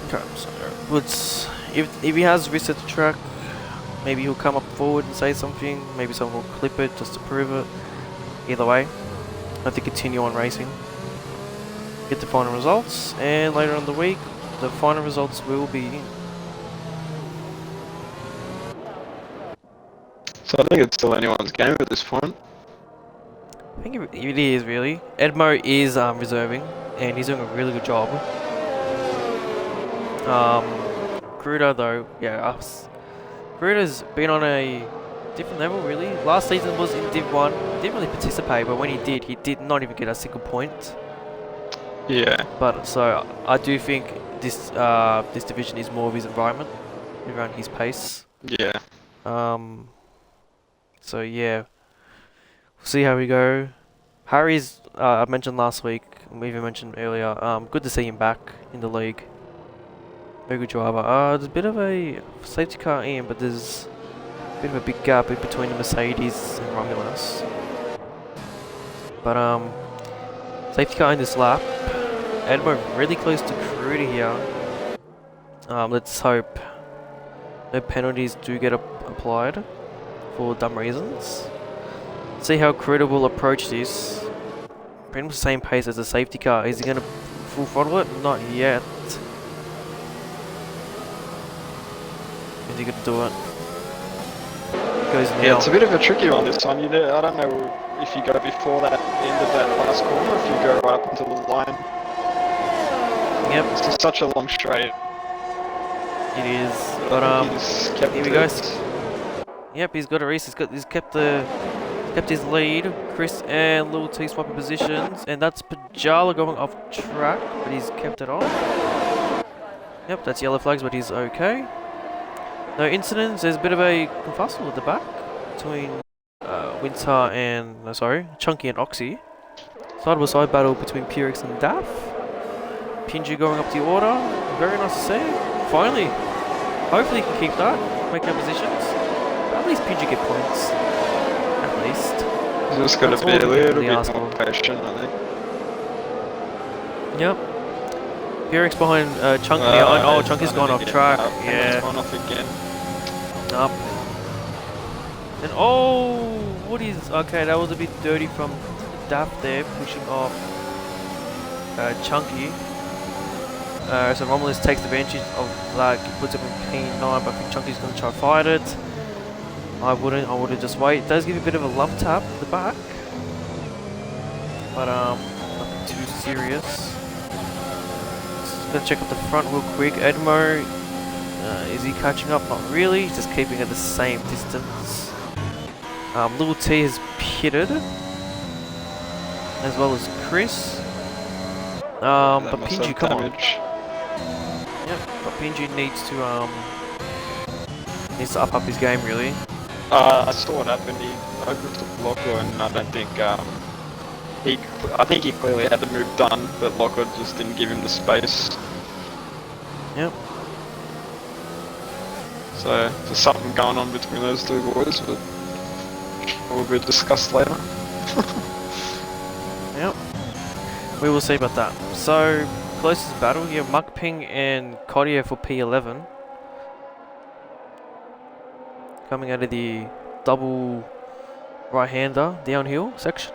[SPEAKER 1] Okay, so if he has reset the track, maybe he'll come up forward and say something. Maybe someone will clip it just to prove it. Either way, I have to continue on racing. Get the final results, and later in the week, the final results will be in.
[SPEAKER 5] So I think it's still anyone's game at this point.
[SPEAKER 1] I think it is really. Edmo is reserving, and he's doing a really good job. Crudo though, yeah, Crudo's been on a different level really. Last season was in Div 1, didn't really participate, but when he did not even get a single point.
[SPEAKER 5] Yeah.
[SPEAKER 1] But so I do think this this division is more of his environment, around his pace.
[SPEAKER 5] Yeah.
[SPEAKER 1] So yeah, we'll see how we go. Harry's I mentioned last week, we even mentioned earlier, good to see him back in the league. Very good driver. There's a bit of a safety car in, but there's a bit of a big gap in between the Mercedes and Romulus. But safety car in this lap. Edmo really close to Cruder here. Let's hope no penalties do get applied for dumb reasons. See how Cruder will approach this. Pretty much the same pace as the safety car. Is he going to full throttle it? Not yet. Is he going to do it? Goes now.
[SPEAKER 5] Yeah, it's a bit of a tricky one this one. I don't know if you go before that end of that last corner, or if you go right up into the line.
[SPEAKER 1] Yep.
[SPEAKER 5] It's just such a long straight.
[SPEAKER 1] It is. But
[SPEAKER 5] He's kept
[SPEAKER 1] here we go. Yep, he's got a race. He's kept his lead. Chris and Little T swapping positions, and that's Pajala going off track, but he's kept it on. Yep, that's yellow flags, but he's okay. No incidents. There's a bit of a kerfuffle at the back between Winter and Chunky and Oxy. Side by side battle between Purex and Daff. Pinju going up the order. Very nice to see. Finally, hopefully he can keep that, make our positions. But at least Pinju get points. At least.
[SPEAKER 5] He's just got to be a little bit more patient, I think.
[SPEAKER 1] Yep. Purex behind Chunky. Oh, Chunky's gone off track. Yeah.
[SPEAKER 5] He's gone off again.
[SPEAKER 1] Up. And oh, what is... Okay, that was a bit dirty from Daff there, pushing off Chunky. So Romulus takes advantage of that, puts him in P9, but I think Chunky's going to try to fight it. I wouldn't just wait. It does give you a bit of a love tap at the back. But nothing too serious. Just gonna check out the front real quick. Edmo, is he catching up? Not really, he's just keeping at the same distance. Little T has pitted, as well as Chris. But Pinju, come on. Yep, but Pinju needs to up his game really.
[SPEAKER 5] I saw what happened. He overtook Locker, and I don't think I think he clearly had the move done, but Locker just didn't give him the space.
[SPEAKER 1] Yep.
[SPEAKER 5] So there's something going on between those two boys, but will be discussed later.
[SPEAKER 1] Yep. We will see about that. So closest battle here, Mukping and Kodia for P11. Coming out of the double right-hander downhill section.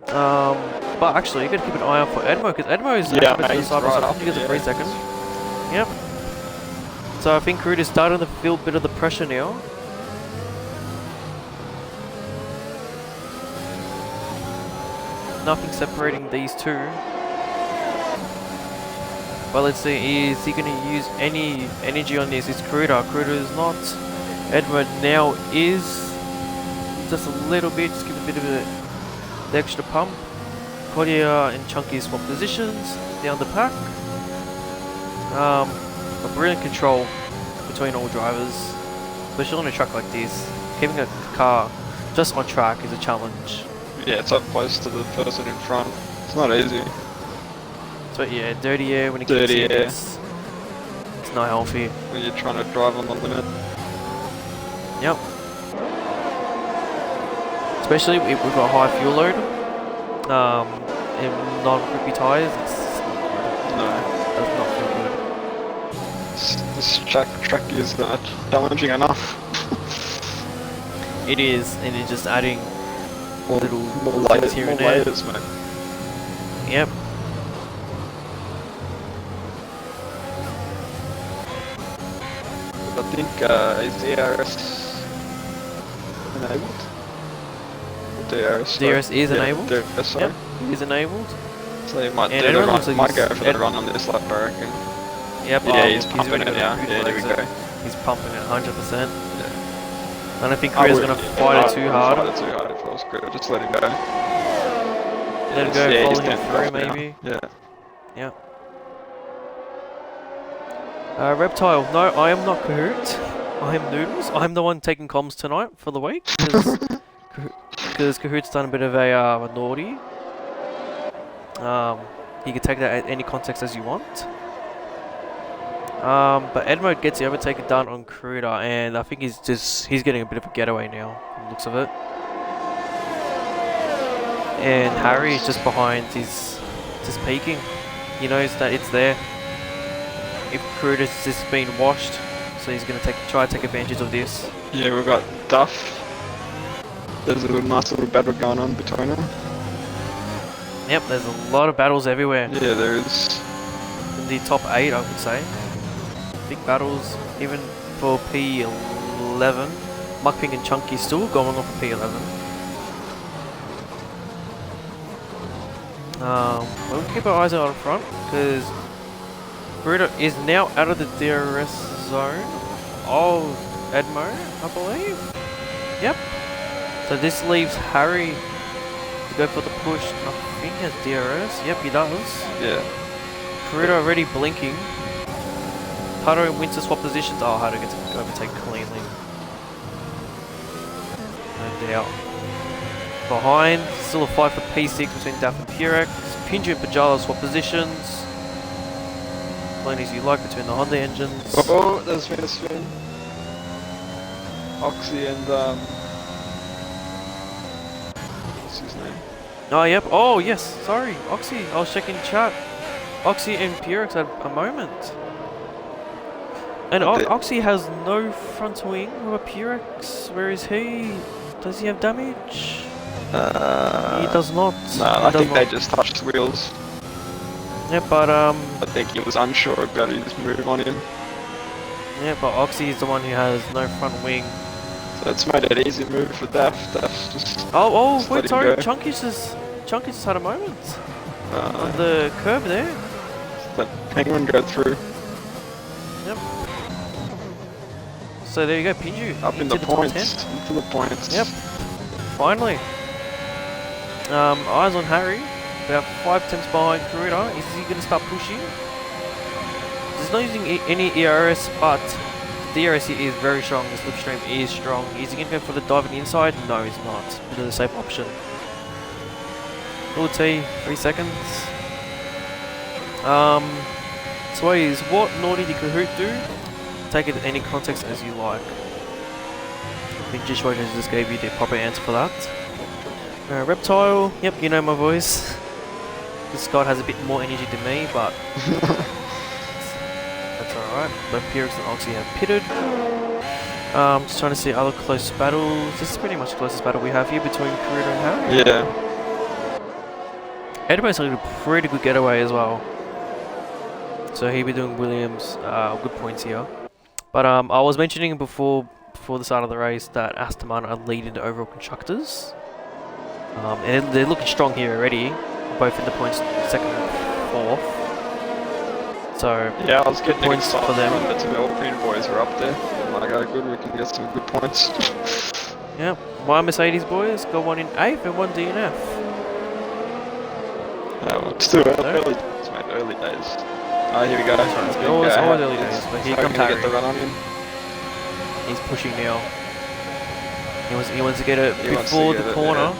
[SPEAKER 1] But actually, you got to keep an eye out for Edmo, because Edmo is actually side by side. He gets a 3 second. Yep. So I think Crude is starting to feel a bit of the pressure now. Nothing separating these two. But let's see, is he going to use any energy on this? It's Cruder. Cruder is not. Edward now is. Just a little bit, just give a bit of the extra pump. Kodia and Chunky swap positions down the pack. A brilliant control between all drivers, especially on a track like this. Keeping a car just on track is a challenge.
[SPEAKER 5] Yeah, it's up close to the person in front. It's not easy.
[SPEAKER 1] So yeah, dirty air when it
[SPEAKER 5] Dirty
[SPEAKER 1] kicks in,
[SPEAKER 5] air.
[SPEAKER 1] it's not healthy.
[SPEAKER 5] When you're trying to drive on the limit.
[SPEAKER 1] Yep. Especially if we've got high fuel load, and non-grippy tyres, does not feel good.
[SPEAKER 5] This track is not challenging enough.
[SPEAKER 1] It is, and it's just adding
[SPEAKER 5] More
[SPEAKER 1] little
[SPEAKER 5] layers,
[SPEAKER 1] things here
[SPEAKER 5] more
[SPEAKER 1] and there.
[SPEAKER 5] layers, mate.
[SPEAKER 1] Yep.
[SPEAKER 5] I think is the ARS enabled?
[SPEAKER 1] DRS is enabled.
[SPEAKER 5] DRS, sorry.
[SPEAKER 1] Yep, it is enabled.
[SPEAKER 5] So you might,
[SPEAKER 1] And
[SPEAKER 5] do the
[SPEAKER 1] everyone
[SPEAKER 5] run,
[SPEAKER 1] looks like
[SPEAKER 5] might
[SPEAKER 1] he's-
[SPEAKER 5] go for the run on this lap, I reckon.
[SPEAKER 1] Yep.
[SPEAKER 5] Yeah, he's
[SPEAKER 1] look,
[SPEAKER 5] pumping
[SPEAKER 1] really
[SPEAKER 5] it
[SPEAKER 1] got
[SPEAKER 5] now.
[SPEAKER 1] a good
[SPEAKER 5] Yeah, there we
[SPEAKER 1] exit.
[SPEAKER 5] go.
[SPEAKER 1] He's pumping it 100%.
[SPEAKER 5] Yeah.
[SPEAKER 1] I don't think Korea's going to fight it too hard.
[SPEAKER 5] Fight it too hard if I was Korea. Just let him go.
[SPEAKER 1] Let him go,
[SPEAKER 5] Yeah,
[SPEAKER 1] follow
[SPEAKER 5] he's
[SPEAKER 1] him
[SPEAKER 5] down
[SPEAKER 1] through
[SPEAKER 5] off now.
[SPEAKER 1] maybe.
[SPEAKER 5] Yeah.
[SPEAKER 1] Yep. Reptile, no, I am not Kahoot. I am Noodles. I'm the one taking comms tonight for the week. Because Kahoot's done a bit of a naughty. You can take that at any context as you want. But Edmo gets the overtake done on Kruder, and I think he's getting a bit of a getaway now, from the looks of it. And Harry is just behind, he's just peeking. He knows that it's there. If Kruder's just been washed, so he's gonna try to take advantage of this.
[SPEAKER 5] Yeah, we've got Duff. There's a nice little battle going on between them.
[SPEAKER 1] Yep, there's a lot of battles everywhere.
[SPEAKER 5] Yeah, there is.
[SPEAKER 1] In the top 8, I would say. Big battles, even for P11. Muckping and Chunky still going on for P11. We'll keep our eyes out in front, because Bruder is now out of the DRS zone of Edmo, I believe. Yep. So this leaves Harry to go for the push. I think he has DRS. Yep, he does.
[SPEAKER 5] Yeah.
[SPEAKER 1] Kruder already blinking. Hato and Winter swap positions. Oh, Hato gets to overtake cleanly. No doubt. Behind, still a fight for P6 between Daff and Purex. Pinju and Pajala swap positions. Playing as you like between the Honda engines.
[SPEAKER 5] Oh, there's been a spin. Oxy and what's his name?
[SPEAKER 1] Oh, yep. Oh, yes. Sorry, Oxy. I was checking chat. Oxy and Purex had a moment. And Oxy has no front wing with a Purex. Where is he? Does he have damage? He does not.
[SPEAKER 5] No, I think they just touched the wheels.
[SPEAKER 1] Yeah, but
[SPEAKER 5] I think he was unsure about his move on him.
[SPEAKER 1] yeah, but Oxy is the one who has no front wing.
[SPEAKER 5] So it's made it easy move for Daff. Daff's just
[SPEAKER 1] Oh,
[SPEAKER 5] just
[SPEAKER 1] wait,
[SPEAKER 5] let him
[SPEAKER 1] sorry.
[SPEAKER 5] go.
[SPEAKER 1] Chunky's just had a moment on the curb there.
[SPEAKER 5] Let Penguin go through.
[SPEAKER 1] Yep. So there you go, Pinju
[SPEAKER 5] Up in
[SPEAKER 1] into
[SPEAKER 5] the
[SPEAKER 1] top
[SPEAKER 5] points.
[SPEAKER 1] 10.
[SPEAKER 5] Into the points.
[SPEAKER 1] Yep. Finally. Eyes on Harry. About 5 tenths behind Kruder. Is he going to start pushing? He's not using any ERS, but the DRS is very strong. The slipstream is strong. Is he going to go for the dive on the inside? No, he's not. Bit of the safe option. Full T, 3 seconds. Sways, what naughty did Kahoot do? Take it in any context as you like. I think Jishwa just gave you the proper answer for that. Reptile, yep, you know my voice. This Scott has a bit more energy than me, but that's alright. Both Purex and Oxy have pitted. Just trying to see other close battles. This is pretty much the closest battle we have here between Kruder and Harry.
[SPEAKER 5] Yeah.
[SPEAKER 1] Edmo's had a pretty good getaway as well. So he'll be doing Williams good points here. But I was mentioning before the start of the race that Aston Martin are leading the overall constructors. And they're looking strong here already, both in the points 2nd and 4th. So
[SPEAKER 5] Yeah, I was getting
[SPEAKER 1] points
[SPEAKER 5] excited
[SPEAKER 1] for them.
[SPEAKER 5] when the two Alpine boys are up there. I'm like, oh good, we can get some good points.
[SPEAKER 1] Yep, my Mercedes boys got one in 8th and one DNF.
[SPEAKER 5] Well, it's still early. It's made early days. Oh, here we go.
[SPEAKER 1] It's always early days, but here comes
[SPEAKER 5] Harry.
[SPEAKER 1] Harry.
[SPEAKER 5] Get the run on him.
[SPEAKER 1] He's pushing now. He wants to get it
[SPEAKER 5] He wants to
[SPEAKER 1] before
[SPEAKER 5] get
[SPEAKER 1] the
[SPEAKER 5] it,
[SPEAKER 1] corner.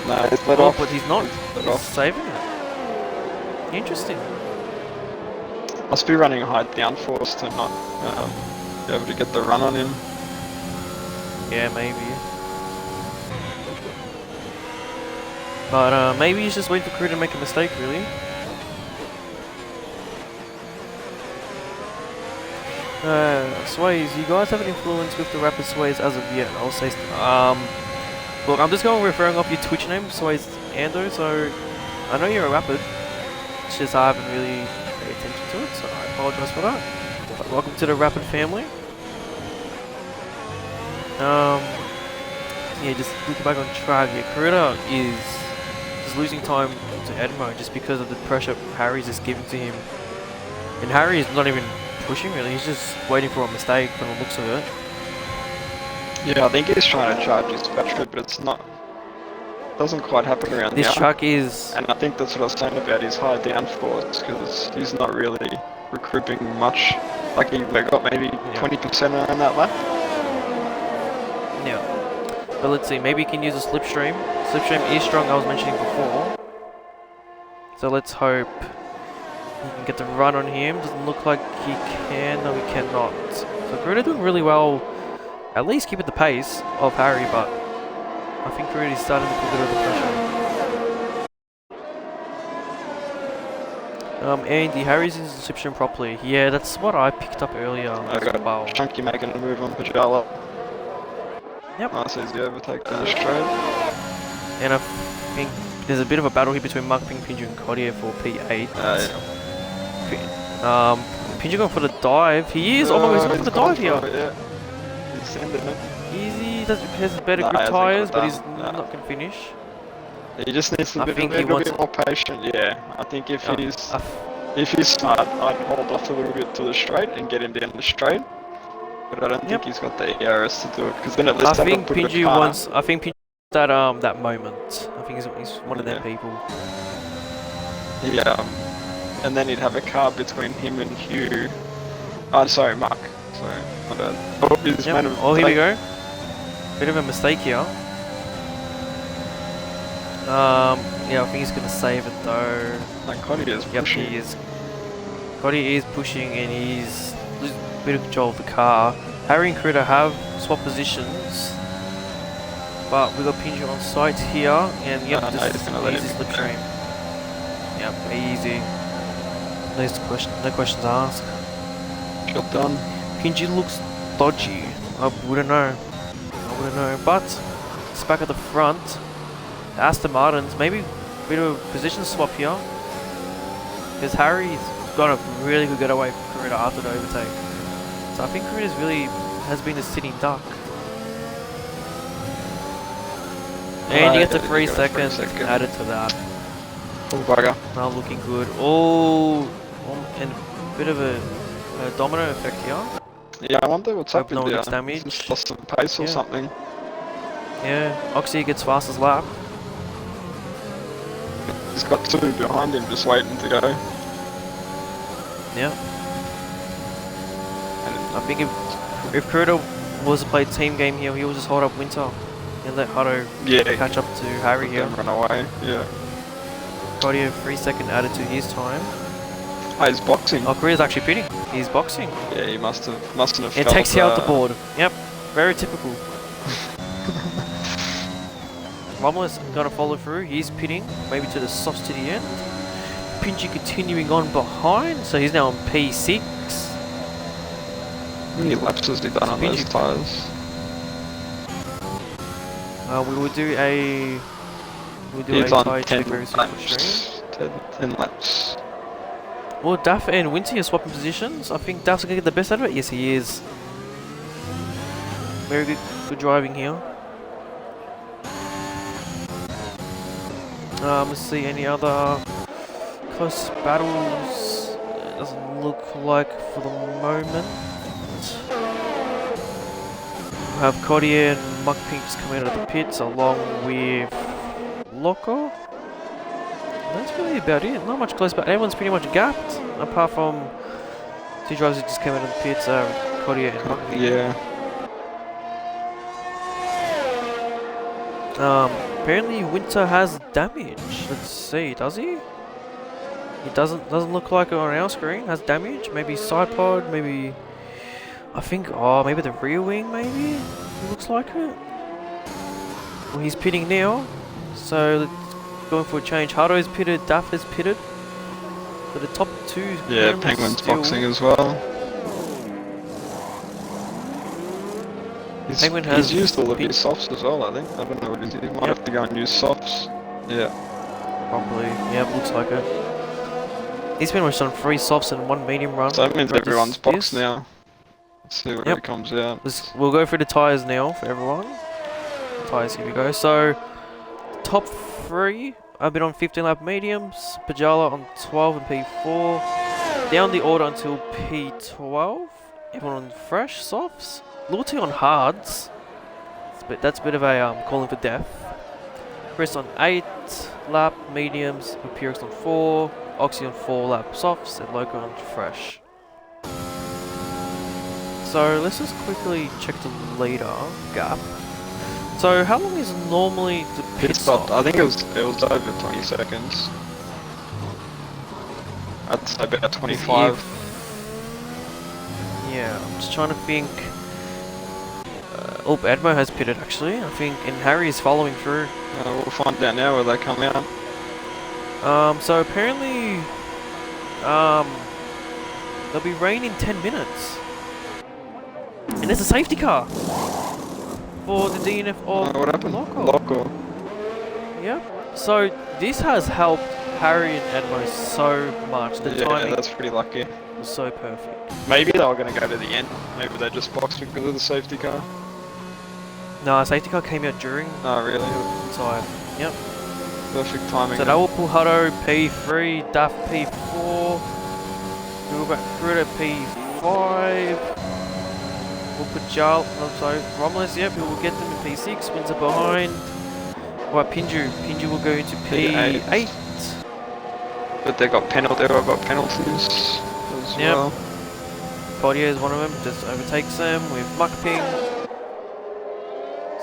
[SPEAKER 5] No, it's let
[SPEAKER 1] Oh,
[SPEAKER 5] off.
[SPEAKER 1] but he's not.
[SPEAKER 5] Let
[SPEAKER 1] He's
[SPEAKER 5] off.
[SPEAKER 1] saving it. Interesting.
[SPEAKER 5] Must be running high downforce to not be able to get the run on him.
[SPEAKER 1] Yeah, maybe. But maybe he's just waiting for Crew to make a mistake, really. Sways, you guys haven't influenced with the rapid sways as of yet. I'll say. Look, I'm just going referring off your Twitch name, Sways Ando. So I know you're a rapid. It's just I haven't really paid attention to it, so I apologize for that. But welcome to the rapid family. Yeah, just looking back on track, yeah, Kruder is just losing time to Edmo just because of the pressure Harry's just giving to him. And Harry is not even pushing really, he's just waiting for a mistake from the looks of it.
[SPEAKER 5] Yeah, I think he's trying to charge his battery, but it's not. Doesn't quite happen around
[SPEAKER 1] This
[SPEAKER 5] here.
[SPEAKER 1] track is...
[SPEAKER 5] And I think that's what I was saying about his high downforce, because he's not really recouping much. Like he got maybe 20% around that lap.
[SPEAKER 1] Yeah. But let's see, maybe he can use a slipstream. Slipstream is strong, I was mentioning before. So let's hope he can get the run on him. Doesn't look like he can. No, he cannot. So Garuda doing really well. At least keeping the pace of Harry, but I think Garuda's starting to put a bit of the pressure. Andy, Harry's in reception properly. Yeah, that's what I picked up earlier
[SPEAKER 5] I
[SPEAKER 1] as
[SPEAKER 5] got
[SPEAKER 1] well.
[SPEAKER 5] Chunky making a move on Pajala.
[SPEAKER 1] Yep.
[SPEAKER 5] Nice easy overtake down the straight.
[SPEAKER 1] And I think there's a bit of a battle here between Mark Ping, Pinju and Codier for P8.
[SPEAKER 5] Yeah.
[SPEAKER 1] Pinju going for the dive. He is almost going for the dive here.
[SPEAKER 5] Yeah. He's sending it.
[SPEAKER 1] Easy, has better
[SPEAKER 5] Nah,
[SPEAKER 1] grip
[SPEAKER 5] hasn't got
[SPEAKER 1] tyres,
[SPEAKER 5] it
[SPEAKER 1] but
[SPEAKER 5] done.
[SPEAKER 1] he's
[SPEAKER 5] Nah.
[SPEAKER 1] not going to finish.
[SPEAKER 5] He just needs
[SPEAKER 1] I
[SPEAKER 5] a
[SPEAKER 1] think he
[SPEAKER 5] little
[SPEAKER 1] wants-
[SPEAKER 5] bit more patient. Yeah, I think if
[SPEAKER 1] Uh,
[SPEAKER 5] he's smart, I'd hold off a little bit to the straight and get him down the straight. But I don't
[SPEAKER 1] Yep.
[SPEAKER 5] think he's got the ERS to do it, because then at least
[SPEAKER 1] I think
[SPEAKER 5] put the
[SPEAKER 1] Pinju
[SPEAKER 5] car.
[SPEAKER 1] wants. I think Pinju wants that moment. I think he's one of them
[SPEAKER 5] Yeah.
[SPEAKER 1] people.
[SPEAKER 5] Yeah, and then he'd have a car between him and Hugh. Oh, sorry, Mark. Sorry, my bad. Oh, he's
[SPEAKER 1] Yep.
[SPEAKER 5] made a
[SPEAKER 1] Oh, here we
[SPEAKER 5] mistake.
[SPEAKER 1] go. Bit of a mistake here. Yeah, I think he's gonna save it though.
[SPEAKER 5] Like Cody is
[SPEAKER 1] Yep,
[SPEAKER 5] pushing.
[SPEAKER 1] he is. Cody is pushing and he's losing a bit of control of the car. Harry and Critter have swapped positions, but we've got Pinju on site here, and yep,
[SPEAKER 5] No,
[SPEAKER 1] just
[SPEAKER 5] he's gonna let
[SPEAKER 1] easy
[SPEAKER 5] him go.
[SPEAKER 1] slipstream. Yep, easy. No questions asked.
[SPEAKER 5] Job done.
[SPEAKER 1] Pinju looks dodgy. I wouldn't know. But it's back at the front. Aston Martins, maybe a bit of a position swap here. Because Harry's got a really good getaway from Carita after the overtake. So I think Carita's really has been a sitting duck. And you get the 3 seconds added to that.
[SPEAKER 5] Oh, bugger.
[SPEAKER 1] Now looking good. Oh, and a bit of a domino effect here.
[SPEAKER 5] Yeah, I wonder what's
[SPEAKER 1] Hope
[SPEAKER 5] happened
[SPEAKER 1] no one
[SPEAKER 5] there.
[SPEAKER 1] gets damaged.
[SPEAKER 5] Just lost some pace or
[SPEAKER 1] Yeah.
[SPEAKER 5] something.
[SPEAKER 1] Yeah, Oxy gets fastest lap.
[SPEAKER 5] He's got 2 behind him just waiting to go.
[SPEAKER 1] Yeah. I think if Kuruda was to play team game here, he would just hold up Winter and let Hutto
[SPEAKER 5] Yeah,
[SPEAKER 1] catch up to Harry here.
[SPEAKER 5] then run away. Yeah.
[SPEAKER 1] Cardio 3 second added to his time.
[SPEAKER 5] Oh, he's boxing.
[SPEAKER 1] Oh, Korea's actually pitting. He's boxing.
[SPEAKER 5] Yeah, he mustn't have.
[SPEAKER 1] It
[SPEAKER 5] felt,
[SPEAKER 1] takes you out the board. Yep, very typical. Romulus gonna follow through. He's pitting, maybe to the softs to the end. Pinji continuing on behind, so he's now on P6.
[SPEAKER 5] How many laps has he done on those tyres?
[SPEAKER 1] We will do a
[SPEAKER 5] He's on
[SPEAKER 1] tie
[SPEAKER 5] 10
[SPEAKER 1] check very soon for stream.
[SPEAKER 5] laps. 10 laps.
[SPEAKER 1] Well, Daff and Winty are swapping positions. I think Daff's gonna get the best out of it. Yes, he is. Very good driving here. Let's see any other close battles. It doesn't look like for the moment. We have Codier and Muck Pink just coming out of the pits along with Loco. That's really about it. Not much close, but everyone's pretty much gapped. Apart from 2 drivers who just came out of the pits, Codier and Muck Pink.
[SPEAKER 5] Yeah.
[SPEAKER 1] Apparently Winter has damage. Let's see, does he? He doesn't look like it on our screen. Has damage? Maybe side pod, maybe I think maybe the rear wing maybe? It looks like it. Well, he's pitting now. So let's going for a change. Hardo is pitted, Duff is pitted. But the top 2
[SPEAKER 5] Yeah,
[SPEAKER 1] members
[SPEAKER 5] Penguin's
[SPEAKER 1] still-
[SPEAKER 5] boxing as well.
[SPEAKER 1] Penguin has
[SPEAKER 5] He's used all of
[SPEAKER 1] been-
[SPEAKER 5] his softs as well, I think. I don't know what he did. He might have to go and use softs. Yeah.
[SPEAKER 1] Probably. Yeah, looks like it. He's pretty much done 3 softs and 1 medium run.
[SPEAKER 5] So that means
[SPEAKER 1] throughout
[SPEAKER 5] everyone's
[SPEAKER 1] this-
[SPEAKER 5] boxed now. Let's see where
[SPEAKER 1] Yep.
[SPEAKER 5] it comes out.
[SPEAKER 1] We'll go through the tyres now for everyone. Tyres, here we go. So, top 3, I've been on 15 lap mediums, Pajala on 12 and P4, down the order until P12, everyone on fresh softs, Loyalty on hards, that's a bit of a calling for death. Chris on 8 lap mediums, Pyrrhus on 4, Oxy on 4 lap softs, and Loco on fresh. So let's just quickly check the leader gap. So how long is normally the pit
[SPEAKER 5] Pit
[SPEAKER 1] stop?
[SPEAKER 5] stop. I think it was over 20 seconds. I'd say about
[SPEAKER 1] Is
[SPEAKER 5] 25.
[SPEAKER 1] Yeah, I'm just trying to think. Oh, Edmo has pitted actually, I think, and Harry is following through.
[SPEAKER 5] We'll find out now where they come out.
[SPEAKER 1] So apparently, there'll be rain in 10 minutes. And there's a safety car for the DNF of
[SPEAKER 5] What happened?
[SPEAKER 1] Loco.
[SPEAKER 5] Loco.
[SPEAKER 1] Yep. So this has helped Harry and Edmo so much. The
[SPEAKER 5] Yeah,
[SPEAKER 1] timing
[SPEAKER 5] that's pretty lucky.
[SPEAKER 1] was so perfect.
[SPEAKER 5] Maybe they were going to go to the end. Maybe they just boxed because of the safety car.
[SPEAKER 1] No, safety car came out during
[SPEAKER 5] Oh, really?
[SPEAKER 1] time. Yep.
[SPEAKER 5] Perfect timing.
[SPEAKER 1] So that will pull Hutto P3, Duff P4, Gruda P5. We'll put Jarl, I'm sorry, Romulus, yep, we will get them in P6, Windsor behind. Right, Pinju will go into P8.
[SPEAKER 5] But they've got penalties as
[SPEAKER 1] Yep.
[SPEAKER 5] well.
[SPEAKER 1] Cordier is one of them, just overtakes them with Muckping.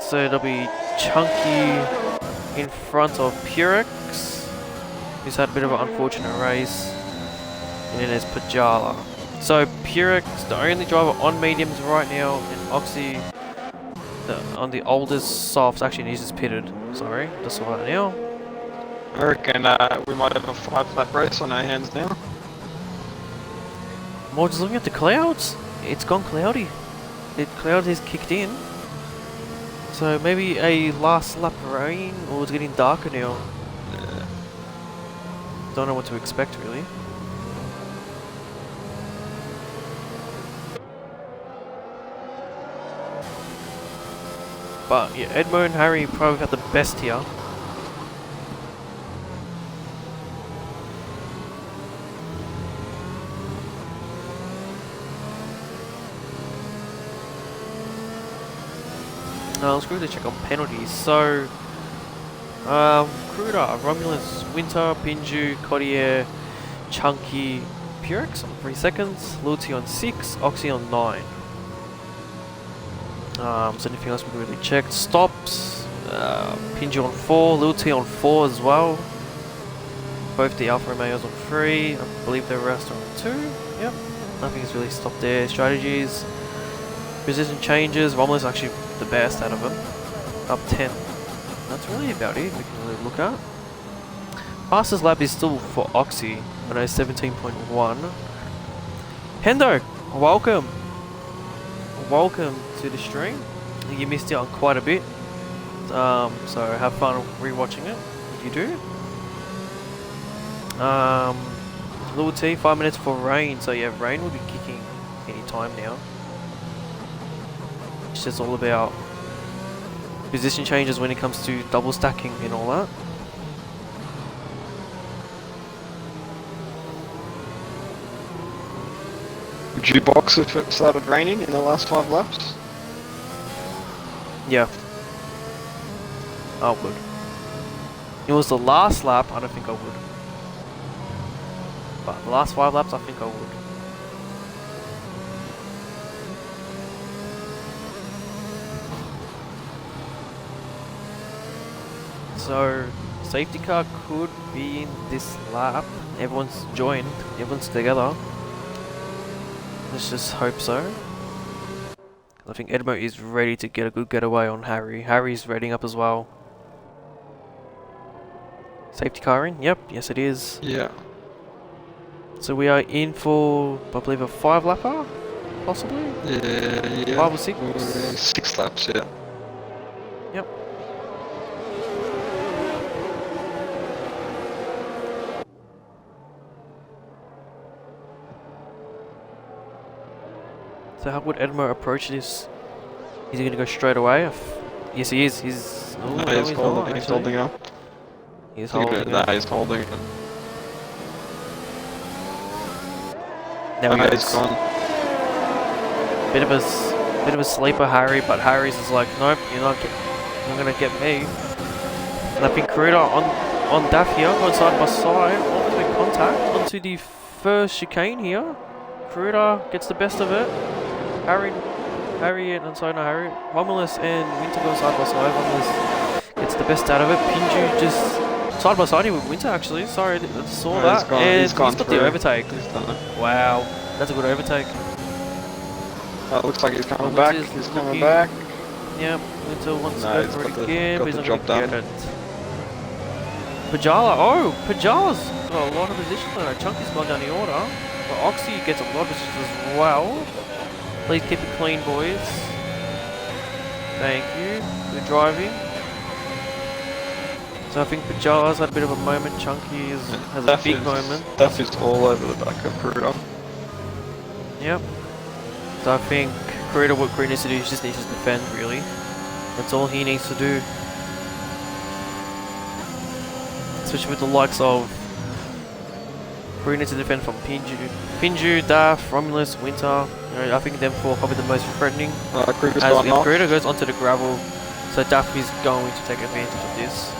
[SPEAKER 1] So it'll be Chunky in front of Purex, who's had a bit of an unfortunate race. And then there's Pajala. So Purex, the only driver on mediums right now, and Oxy on the oldest softs. Actually, he's just pitted. Sorry, just saw that now.
[SPEAKER 5] I reckon we might have a 5-lap race on our hands now.
[SPEAKER 1] More just looking at the clouds. It's gone cloudy. The cloud has kicked in. So maybe a last lap rain, or it's getting darker now. Don't know what to expect really. But yeah, Edmo and Harry probably got the best here. Let's quickly check on penalties. So, Cruda, Romulus, Winter, Pinju, Cordier, Chunky, Purex on 3 seconds, Loyalty on 6, Oxy on 9. So anything else we can really check? Stops, Pinju on 4, Loyalty on 4 as well. Both the Alfa Romeos on 3, I believe the rest are on 2. Yep, nothing's really stopped there. Strategies, position changes, Romulus actually the best out of them, up 10. That's really about it we can really look at. Fastest lap is still for Oxy, I know 17.1. Hendo, welcome. Welcome to the stream. You missed out on quite a bit, so have fun rewatching it if you do. Little T, 5 minutes for rain, so yeah, rain will be kicking any time now. It's just all about position changes when it comes to double stacking and all that.
[SPEAKER 5] Would you box if it started raining in the last 5 laps?
[SPEAKER 1] Yeah. I would. It was the last lap, I don't think I would. But the last 5 laps, I think I would. So, safety car could be in this lap. Everyone's joined, everyone's together. Let's just hope so. I think Edmo is ready to get a good getaway on Harry. Harry's readying up as well. Safety car in? Yep, yes it is.
[SPEAKER 5] Yeah.
[SPEAKER 1] So we are in for, I believe, a 5-lapper? Possibly?
[SPEAKER 5] Yeah.
[SPEAKER 1] 5 or 6?
[SPEAKER 5] 6 laps, yeah.
[SPEAKER 1] Yep. So how would Edmo approach this? Is he going to go straight away? Yes he is. He's... Oh,
[SPEAKER 5] No,
[SPEAKER 1] no,
[SPEAKER 5] he's holding, he's holding up.
[SPEAKER 1] He's holding
[SPEAKER 5] Nah,
[SPEAKER 1] up.
[SPEAKER 5] he's holding it.
[SPEAKER 1] There he
[SPEAKER 5] He's
[SPEAKER 1] goes.
[SPEAKER 5] gone.
[SPEAKER 1] Bit of a sleeper, Harry, but Harry's is like, nope, you're not gonna get me. And I think Corrida on Daff here, going side by side, almost make contact onto the first chicane here. Corrida gets the best of it. Harry and sorry, no Harry, Romulus and Winter go side by side. Romulus gets the best out of it. Pinju just side by side here with Winter actually. Sorry, I just saw
[SPEAKER 5] Oh,
[SPEAKER 1] that. And
[SPEAKER 5] he's gone
[SPEAKER 1] got
[SPEAKER 5] through.
[SPEAKER 1] the overtake.
[SPEAKER 5] He's done it.
[SPEAKER 1] Wow, that's a good overtake.
[SPEAKER 5] It looks like he's coming
[SPEAKER 1] Well,
[SPEAKER 5] back.
[SPEAKER 1] Winter's
[SPEAKER 5] He's coming
[SPEAKER 1] looking-
[SPEAKER 5] back.
[SPEAKER 1] Yep, Winter wants
[SPEAKER 5] No,
[SPEAKER 1] to
[SPEAKER 5] he's
[SPEAKER 1] go for
[SPEAKER 5] got
[SPEAKER 1] it
[SPEAKER 5] the-
[SPEAKER 1] again,
[SPEAKER 5] got
[SPEAKER 1] but he's
[SPEAKER 5] the
[SPEAKER 1] not
[SPEAKER 5] job
[SPEAKER 1] going to
[SPEAKER 5] done.
[SPEAKER 1] get it. Pajala, oh, Pajala's got a lot of position there. Chunky's gone down the order, but Oxy gets a lot of positions as well. Please keep it clean, boys. Thank you. Good driving. So I think Pajala's had a bit of a moment. Chunky has a big moment.
[SPEAKER 5] Duff is all over the back of Peruta.
[SPEAKER 1] Yep. So I think Creator, what Creator needs to do is just needs to defend, really. That's all he needs to do. Especially with the likes of Creator needs to defend from Pinju, Daff, Romulus, Winter. You know, I think them four are probably the most threatening.
[SPEAKER 5] Kruger's
[SPEAKER 1] As
[SPEAKER 5] gone
[SPEAKER 1] if
[SPEAKER 5] off.
[SPEAKER 1] Creator goes onto the gravel, so Daff is going to take advantage of this.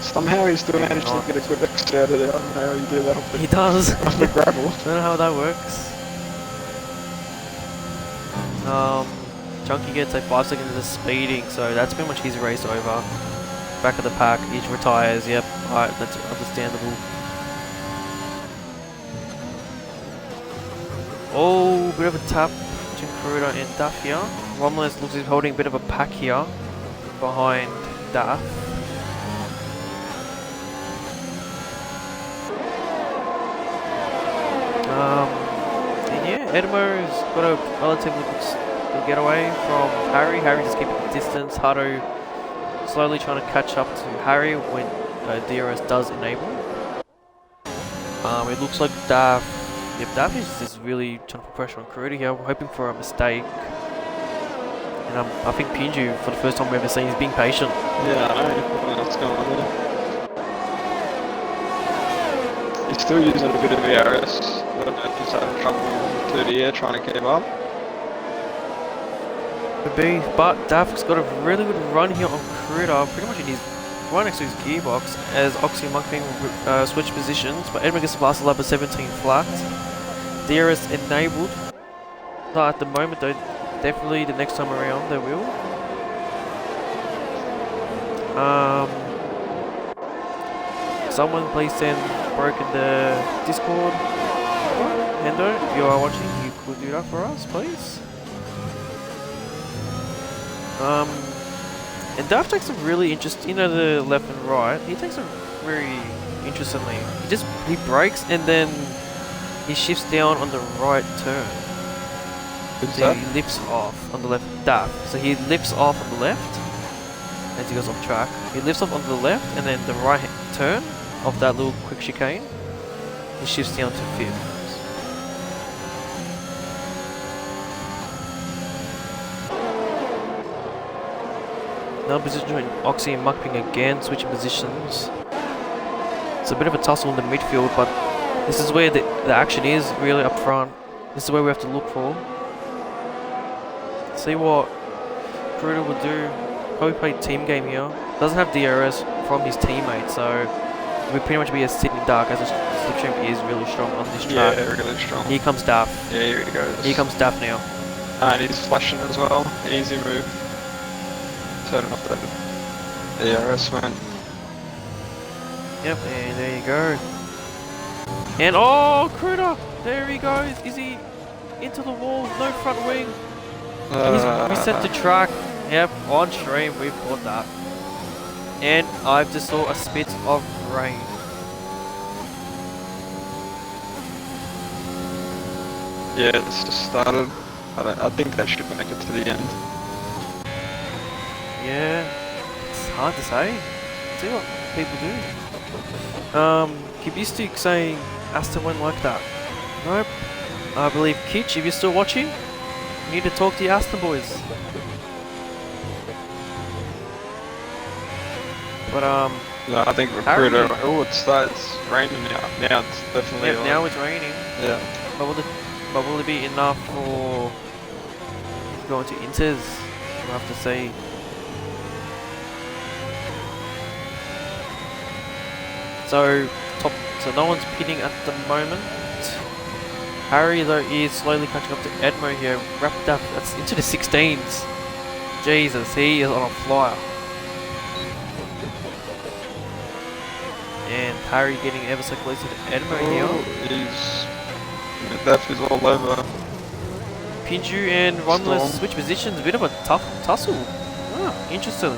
[SPEAKER 5] Somehow he's still managed to get a good exit out of there. I don't know how you do that off
[SPEAKER 1] He does.
[SPEAKER 5] the gravel.
[SPEAKER 1] I don't know how that works. Chunky gets a 5 seconds of speeding, so that's pretty much his race over. Back of the pack, he retires, yep, alright, that's understandable. Oh, bit of a tap between Kuruda and Duff here. Romulus looks like he's holding a bit of a pack here behind Duff. And yeah, Edmo's got a relatively good getaway from Harry. Harry just keeping the distance. Hato slowly trying to catch up to Harry when DRS does enable. It looks like Daff. Yep, Daff is just really trying to put pressure on Kuruda here. We're hoping for a mistake. And I think Pinju, for the first time we've ever seen, is being patient.
[SPEAKER 5] Yeah, I don't know what's going on there. He's still using a bit of ERS, but he's having trouble through the air trying to keep up.
[SPEAKER 1] Could be, but Daff's got a really good run here on Kuruda, pretty much in his right next to his gearbox, as Oxy and Monkfing switch positions, but Edmund gets the last lap of 17 flat. DRS enabled. Not at the moment though, definitely the next time around they will. Someone please send Broken the Discord. Hendo, if you are watching, you could do that for us, please. And Daff takes a really interesting, you know, the left and right. He takes a very interestingly. He brakes and then he shifts down on the right turn. So he lifts off on the left. Daff. So he lifts off on the left as he goes off track. He lifts off on the left and then the right turn of that little quick chicane. He shifts down to 5th. Now position between Oxy and Mukping again, switching positions. It's a bit of a tussle in the midfield, but this is where the action is really up front. This is where we have to look for. See what Kuruda would do. Probably play team game here. Doesn't have DRS from his teammate, so it would pretty much be a sitting dark as the slipstream is really strong on this track.
[SPEAKER 5] Yeah, really strong.
[SPEAKER 1] Here comes Daff.
[SPEAKER 5] Yeah, here he goes.
[SPEAKER 1] Here comes Daff now.
[SPEAKER 5] And he's flashing as well. Easy move. Turning off that ERS man.
[SPEAKER 1] Yep, and there you go. And oh, Kuruda! There he goes. Is he into the wall? No front wing. He's reset the track. Yep, on stream we've got that. And I've just saw a spit of rain.
[SPEAKER 5] Yeah, it's just started. I think they should make it to the end.
[SPEAKER 1] Yeah, it's hard to say. See what people do. Kibistic saying Aston went like that. Nope. I believe Kitch, if you're still watching, you need to talk to your Aston boys. But
[SPEAKER 5] No, I think
[SPEAKER 1] Harry-
[SPEAKER 5] Recruiter. Oh, it's raining now. Now it's definitely.
[SPEAKER 1] yep, now it's raining.
[SPEAKER 5] Yeah.
[SPEAKER 1] But will it be enough for going to Inters? We'll have to see. So no one's pitting at the moment. Harry though is slowly catching up to Edmo here. Wrapped up. That's into the 16s. Jesus, he is on a flyer. And Harry getting ever so close to Edmo here.
[SPEAKER 5] That is all over.
[SPEAKER 1] Pinju and Romulus
[SPEAKER 5] Storm.
[SPEAKER 1] switch positions, a bit of a tough tussle. Ah, interesting.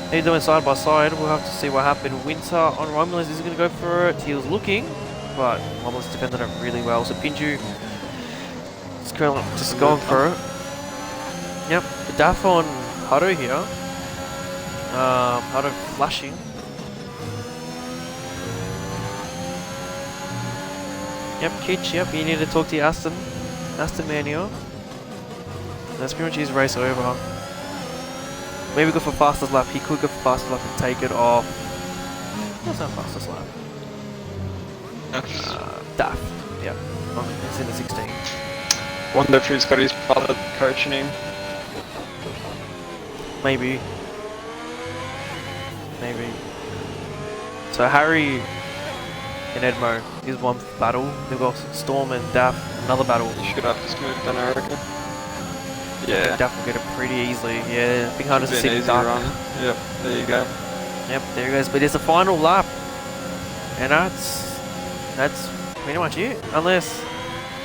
[SPEAKER 1] They're doing side by side. We'll have to see what happened. Winter on Romulus is going to go for it. He was looking, but Romulus defended it really well. So Pinju is just going for it. Yep, the daff on Hado here. Hado flashing. Yep, Kitch, yep, you need to talk to your Aston man here. That's pretty much his race over. Maybe go for fastest lap. He could go for fastest lap and take it off. What's that fastest lap? Daff. Yeah. Okay, it's in the 16.
[SPEAKER 5] Wonder if he's got his brother coaching him.
[SPEAKER 1] Maybe. So Harry and Edmo is one battle. They've got Storm and Daff, another battle.
[SPEAKER 5] You should have to smooth then, I reckon. Yeah.
[SPEAKER 1] Daff will get it pretty easily. Yeah, I think Hunter's
[SPEAKER 5] Should be
[SPEAKER 1] sitting
[SPEAKER 5] an easy
[SPEAKER 1] dark.
[SPEAKER 5] run. Yep, there you go.
[SPEAKER 1] Yep, there he goes. But it's the final lap, and that's pretty much it. Unless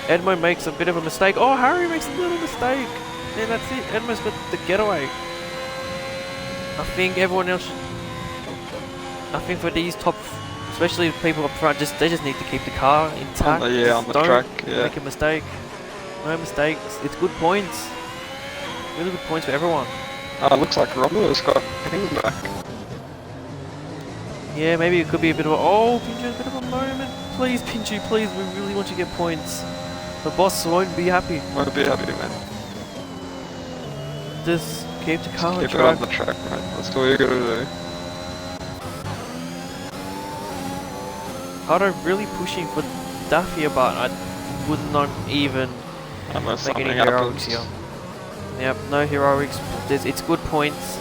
[SPEAKER 1] Edmo makes a bit of a mistake. Oh, Harry makes a little mistake. And that's it. Edmo's got the getaway. I think everyone else. I think for these top, especially people up front, they just need to keep the car intact.
[SPEAKER 5] On the
[SPEAKER 1] Don't
[SPEAKER 5] track. Yeah.
[SPEAKER 1] make a mistake. No mistakes. It's good points. Really good points for everyone.
[SPEAKER 5] Looks like Romulus got him back.
[SPEAKER 1] Yeah, maybe it could be a bit of a... Oh, Pinju, a bit of a moment. Please, Pinju, please. We really want you to get points. The boss won't be happy.
[SPEAKER 5] Won't be happy, man.
[SPEAKER 1] Just keep the car on
[SPEAKER 5] Keep it
[SPEAKER 1] track.
[SPEAKER 5] on the track, man. That's all you gotta do.
[SPEAKER 1] Hado really pushing for Daff here, but I would not even
[SPEAKER 5] Unless
[SPEAKER 1] make any
[SPEAKER 5] something
[SPEAKER 1] heroics
[SPEAKER 5] happens.
[SPEAKER 1] here. Yep, no heroics. It's good points.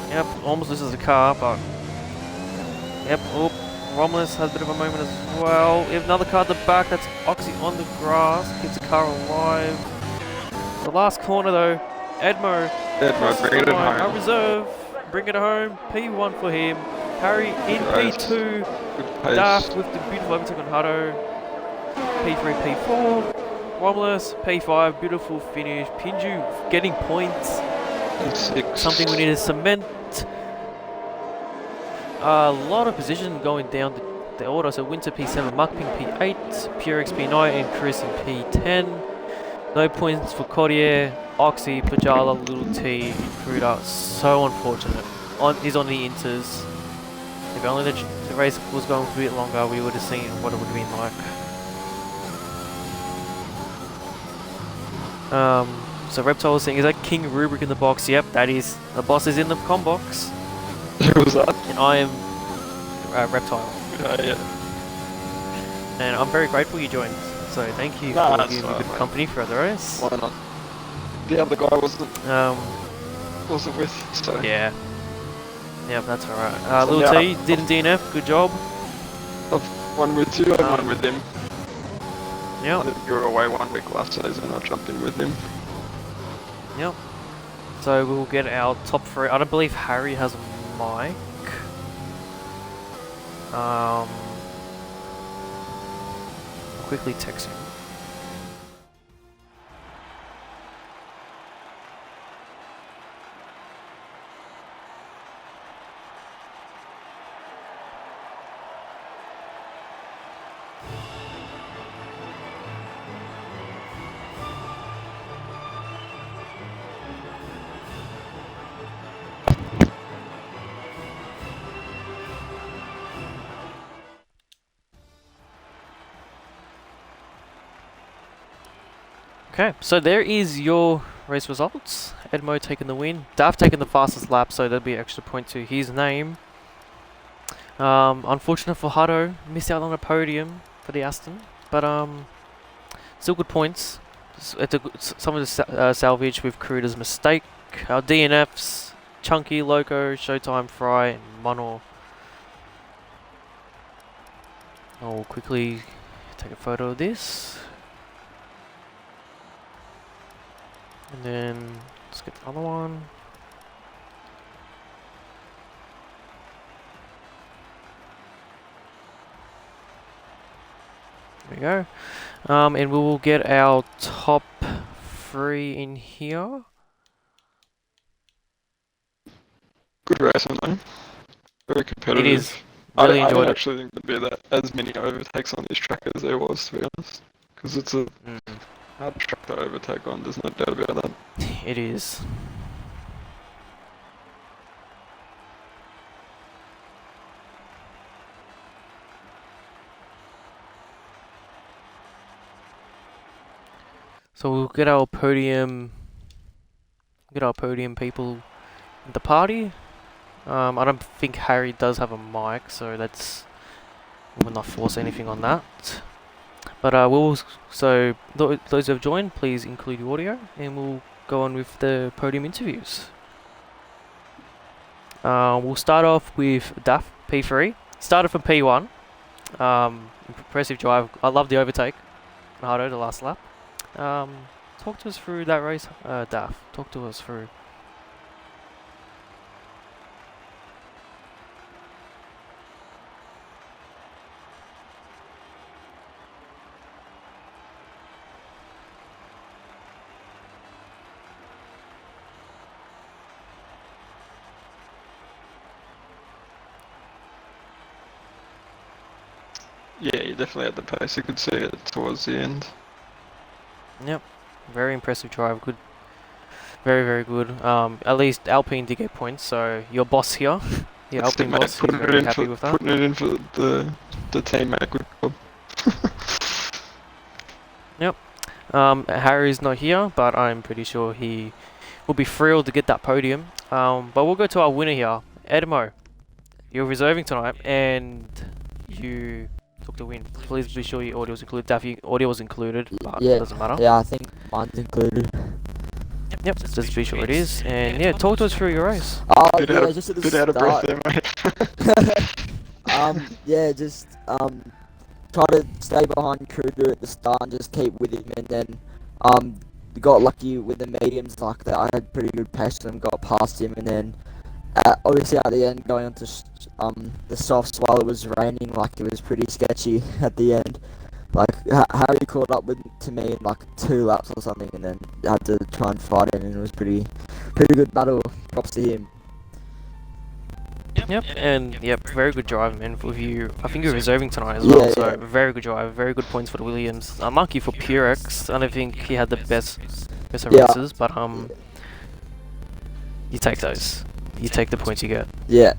[SPEAKER 1] Yep, almost loses the car, but... Yep, oh, Romulus has a bit of a moment as well. We have another car at the back, that's Oxy on the grass, keeps the car alive. The last corner though, Edmo,
[SPEAKER 5] Bring it
[SPEAKER 1] a
[SPEAKER 5] home.
[SPEAKER 1] reserve, bring it home, P1 for him. Harry in
[SPEAKER 5] Right.
[SPEAKER 1] P2,
[SPEAKER 5] Good pace.
[SPEAKER 1] Daft with the beautiful overtake on Hado. P3, P4, Romulus, P5, beautiful finish. Pinju getting points,
[SPEAKER 5] And 6.
[SPEAKER 1] something we need to cement. A lot of position going down the order. So Winter P7, Mark Ping P8, Purex P9, and Chris in P10. No points for Cordier, Oxy, Pajala, Little T, Cruda. So unfortunate. He's on the inters. If only the race was going a bit longer, we would have seen what it would have been like. So Reptile was saying, is that King Rubric in the box? Yep, that is. The boss is in the com box.
[SPEAKER 5] Who was that?
[SPEAKER 1] And I am Reptile.
[SPEAKER 5] Yeah.
[SPEAKER 1] And I'm very grateful you joined. So thank you
[SPEAKER 5] Nah,
[SPEAKER 1] for
[SPEAKER 5] that's
[SPEAKER 1] giving me
[SPEAKER 5] fine,
[SPEAKER 1] good
[SPEAKER 5] mate.
[SPEAKER 1] company throughout the race.
[SPEAKER 5] Why not? The other guy wasn't with you, so...
[SPEAKER 1] Yeah. Yep, that's alright.
[SPEAKER 5] So,
[SPEAKER 1] Little
[SPEAKER 5] yeah.
[SPEAKER 1] T, did a DNF, good job.
[SPEAKER 5] I've one with you and one with him.
[SPEAKER 1] Yep,
[SPEAKER 5] You were away 1 week last season, I jumped in with him.
[SPEAKER 1] yep. So we'll get our top 3. I don't believe Harry has a mic. I'll quickly text him. Okay, so there is your race results. Edmo taking the win. Daff taking the fastest lap, so there'll be an extra point to his name. Unfortunate for Hado, missed out on a podium for the Aston, but still good points. It's a good, some of the salvage with Cruda's mistake. Our DNFs, Chunky, Loco, Showtime, Fry, and Monor. I'll quickly take a photo of this. And then let's get the other one. There we go. And we will get our top 3 in here.
[SPEAKER 5] Good racing though. Very competitive.
[SPEAKER 1] It is. Really
[SPEAKER 5] I
[SPEAKER 1] enjoyed
[SPEAKER 5] don't
[SPEAKER 1] it.
[SPEAKER 5] actually think there'd be that as many overtakes on this track as there was, to be honest. Because it's a hard track to overtake on, there's no doubt about that.
[SPEAKER 1] It is. So we'll get our podium people at the party. I don't think Harry does have a mic, so we'll not force anything on that. But those who have joined, please include your audio, and we'll go on with the podium interviews. We'll start off with Duff, P3. Started from P1. Impressive drive. I love the overtake. Hardo, the last lap. Talk to us through that race, Duff. Talk to us through.
[SPEAKER 5] Yeah, you definitely had the pace, you could see it towards the end.
[SPEAKER 1] Yep, very impressive drive. Good, very very good. At least Alpine did get points, so your boss here, your Alpine boss, he's very happy with that.
[SPEAKER 5] Putting it in for the teammate, good job.
[SPEAKER 1] Yep. Harry's not here, but I'm pretty sure he will be thrilled to get that podium. But we'll go to our winner here, Edmo. You're reserving tonight, and you took the win. Please be sure your audio was included. Daffy, audio was included, but it doesn't matter.
[SPEAKER 6] Yeah, I think mine's included.
[SPEAKER 1] Yep, just be sure it is. And yeah, talk to us through your race.
[SPEAKER 6] Oh,
[SPEAKER 5] Bit
[SPEAKER 6] yeah,
[SPEAKER 5] out of,
[SPEAKER 6] just at the
[SPEAKER 5] bit out of breath
[SPEAKER 6] start.
[SPEAKER 5] there, mate.
[SPEAKER 6] Yeah, just try to stay behind Kruger at the start and just keep with him, and then got lucky with the mediums like that. I had pretty good pace and got past him, and then obviously at the end going on to the softs while it was raining, like it was pretty sketchy at the end. Like Harry caught up to me in like 2 laps or something, and then had to try and fight it, and it was pretty good battle. Props to him.
[SPEAKER 1] Yep, and very good drive, man. With you, I think you're reserving tonight as well. So very good drive, very good points for the Williams. Unlucky for Purex. I don't think he had the best races, but you take those. You take the points you get.
[SPEAKER 6] Yeah.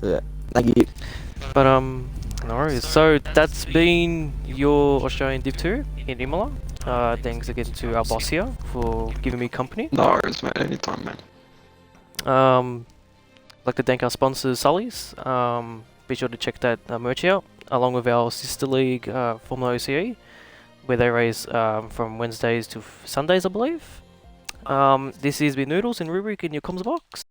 [SPEAKER 6] Thank you.
[SPEAKER 1] But no worries. So that's been your Australian Div 2 in Imola. Thanks again to our boss here for giving me company.
[SPEAKER 5] No worries, mate. Anytime, man.
[SPEAKER 1] Like to thank our sponsors, Sully's. Be sure to check that merch out, along with our sister league, Formula OCE, where they race from Wednesdays to Sundays, I believe. This is been Noodles and Rubric in your comms box.